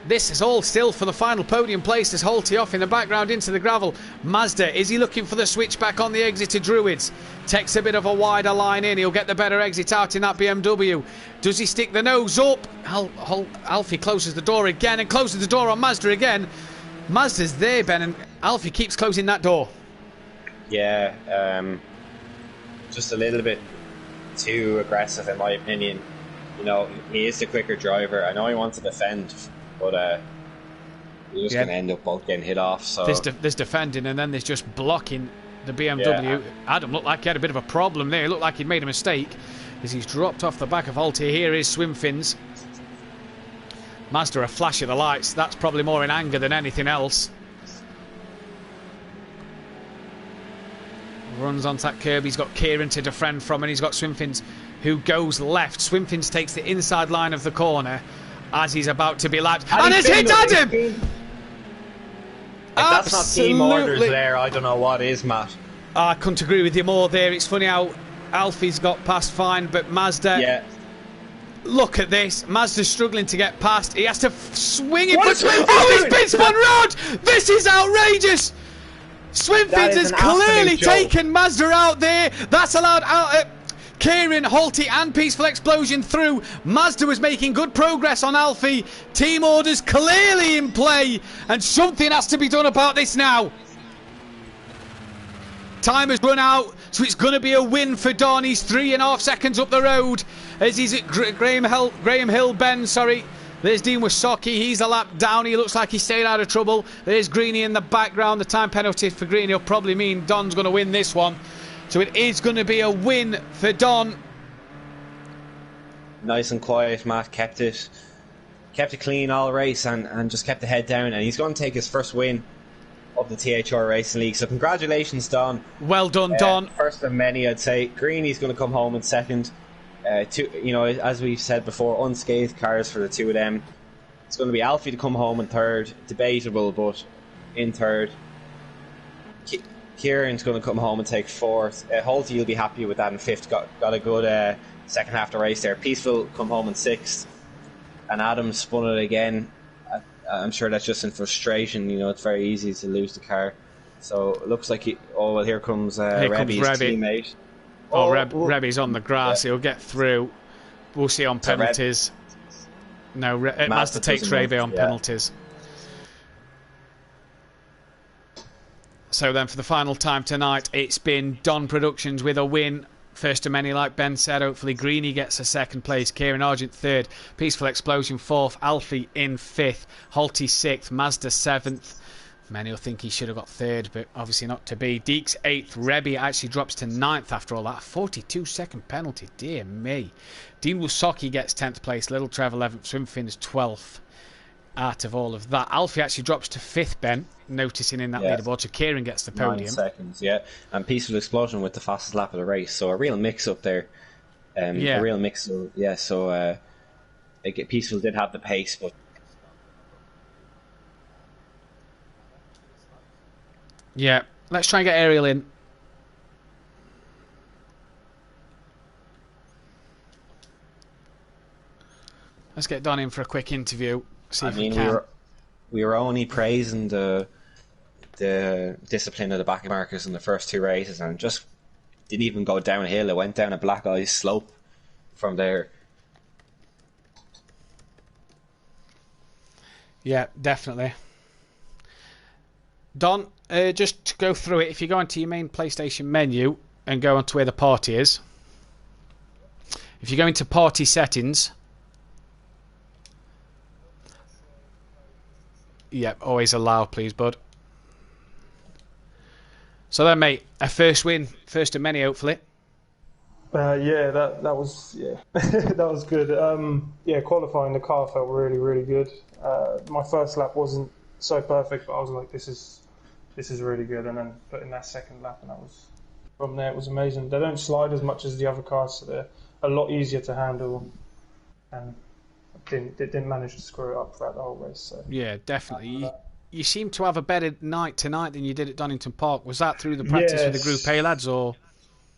Speaker 1: This is all still for the final podium place. There's Holty off in the background into the gravel. Mazda, is he looking for the switchback on the exit to Druids? Takes a bit of a wider line in. He'll get the better exit out in that BMW. Does he stick the nose up? Alfie closes the door again and closes the door on Mazda again. Mazda's there, Ben, and Alfie keeps closing that door.
Speaker 2: Yeah, just a little bit too aggressive in my opinion. You know, he is the quicker driver. I know he wants to defend, but you're just going to end up both getting hit off. So
Speaker 1: there's defending and then there's just blocking the BMW. Yeah. Adam looked like he had a bit of a problem there. It looked like he'd made a mistake as he's dropped off the back of Holty. Here is swim fins. Mazda a flash of the lights. That's probably more in anger than anything else. Runs onto that curb. He's got Kieran to defend from, and he's got swim fins who goes left. Swim fins takes the inside line of the corner as he's about to be lapped, and it's hit Adam!
Speaker 2: If that's not team orders there, I don't know what is, Matt.
Speaker 1: I couldn't agree with you more there. It's funny how Alfie's got past fine, but Mazda...
Speaker 2: Yeah.
Speaker 1: Look at this. Mazda's struggling to get past. He has to swing it. Oh, he's been spun round! This is outrageous! Swim fins has clearly taken Mazda out there. That's allowed Kieran, Holty and Peaceful Explosion through. Mazda was making good progress on Alfie. Team orders clearly in play, and something has to be done about this now. Time has run out. So it's going to be a win for Don. He's 3.5 seconds up the road as he's at Graham Hill bend, sorry. There's Dean Wysocki, he's a lap down, he looks like he's stayed out of trouble. There's Greeny in the background, the time penalty for Greeny will probably mean Don's going to win this one. So it is going to be a win for Don.
Speaker 2: Nice and quiet, Matt kept it clean all race and just kept the head down, and he's going to take his first win of the THR Racing League. So congratulations, Don.
Speaker 1: Well done, Don.
Speaker 2: First of many, I'd say. Greeny's going to come home in second. As we've said before, unscathed cars for the two of them. It's going to be Alfie to come home in third. Debatable, but in third. Kieran's going to come home and take fourth. Holty, you'll be happy with that in fifth. Got a good second half of the race there. Peaceful come home in sixth. And Adam spun it again. I'm sure that's just in frustration. It's very easy to lose the car. So it looks like here comes Rebby's teammate.
Speaker 1: Rebby's on the grass. Yeah. He'll get through. We'll see on penalties. No, Mazda takes Rebby on penalties. So then for the final time tonight, it's been Don Productions with a win. First of many, like Ben said. Hopefully Greeny gets a second place. Kieran Argent third. Peaceful Explosion fourth. Alfie in fifth. Holty sixth. Mazda seventh. Many will think he should have got third, but obviously not to be. Deeks eighth. Rebby actually drops to ninth after all that. 42-second penalty. Dear me. Dean Wysocki gets 10th place. Little Trev 11th. Swimfin's 12th. Out of all of that, Alfie actually drops to 5th, Ben, noticing in that leaderboard, so Kieran gets the podium.
Speaker 2: 9 seconds, yeah. And Peaceful Explosion with the fastest lap of the race, so a real mix-up there. A real mix-up, yeah, so Peaceful did have the pace, but...
Speaker 1: Yeah, let's try and get Ariel in. Let's get Don in for a quick interview.
Speaker 2: We were only praising the discipline of the back markers in the first two races, and just didn't even go downhill. It went down a black ice slope from there.
Speaker 1: Yeah, definitely. Don, just to go through it, if you go into your main PlayStation menu and go onto where the party is, if you go into party settings. Yep, always allow, please, bud. So then, mate, a first win, first of many, hopefully.
Speaker 5: That was that was good. Qualifying the car felt really, really good. My first lap wasn't so perfect, but I was like, this is really good. And then put in that second lap, and from there it was amazing. They don't slide as much as the other cars, so they're a lot easier to handle. And didn't manage to screw it up throughout the whole race. So.
Speaker 1: Yeah, definitely. You seem to have a better night tonight than you did at Donington Park. Was that through the practice with the Group A lads, or?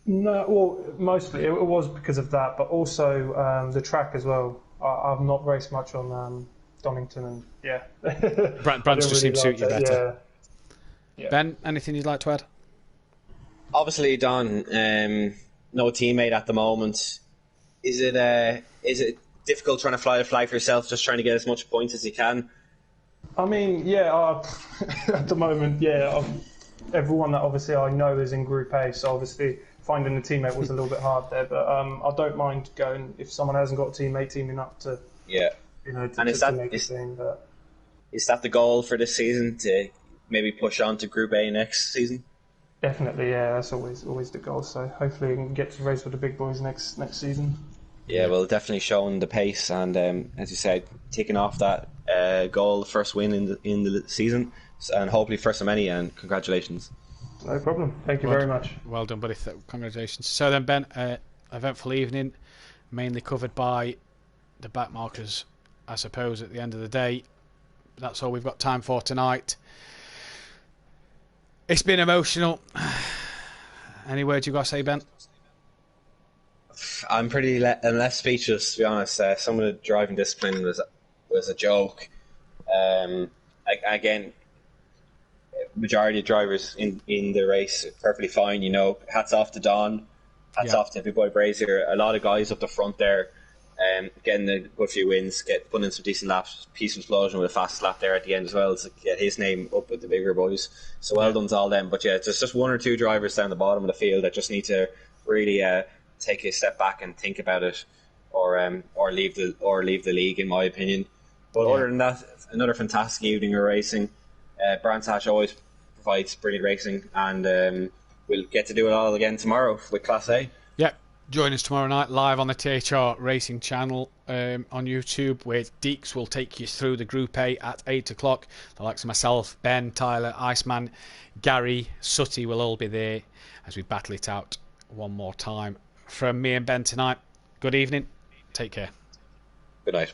Speaker 5: No, well, mostly it was because of that, but also the track as well. I've not raced much on Donington, and
Speaker 1: Brands just seem to suit you better.
Speaker 5: Yeah.
Speaker 1: Ben, anything you'd like to add?
Speaker 2: Obviously, Don, no teammate at the moment. Is it difficult trying to fly the flag for yourself, just trying to get as much points as you can?
Speaker 5: I mean, at the moment, everyone that obviously I know is in Group A, so obviously finding a teammate was a little bit hard there, but I don't mind going, if someone hasn't got a teammate, teaming up to, to make a thing. But...
Speaker 2: Is that the goal for this season, to maybe push on to Group A next season?
Speaker 5: Definitely, yeah, that's always the goal, so hopefully we can get to race with the big boys next season.
Speaker 2: Yeah, well, definitely showing the pace, and as you said, taking off that goal, first win in the season, and hopefully first of many. And congratulations.
Speaker 5: No problem. Thank you very much.
Speaker 1: Well done, buddy. Congratulations. So then, Ben, eventful evening, mainly covered by the back markers, I suppose. At the end of the day, that's all we've got time for tonight. It's been emotional. Any words you got to say, Ben?
Speaker 2: I'm pretty less speechless, to be honest. Some of the driving discipline was a joke. Again, majority of drivers in the race perfectly fine. Hats off to Don, hats off to everybody Brazier. A lot of guys up the front there getting a good few wins, putting in some decent laps. Peace Explosion with a fast lap there at the end as well to get his name up with the bigger boys. So well done to all them. But yeah, there's just one or two drivers down the bottom of the field that just need to really take a step back and think about it, or leave the league, in my opinion. But other than that, another fantastic evening of racing. Brands Hatch always provides brilliant racing, and we'll get to do it all again tomorrow with Class A.
Speaker 1: Yep. Join us tomorrow night live on the THR Racing channel on YouTube, where Deeks will take you through the Group A at 8 o'clock. The likes of myself, Ben, Tyler, Iceman, Gary, Sutty will all be there as we battle it out one more time. From me and Ben tonight, good evening. Take care.
Speaker 2: Good night.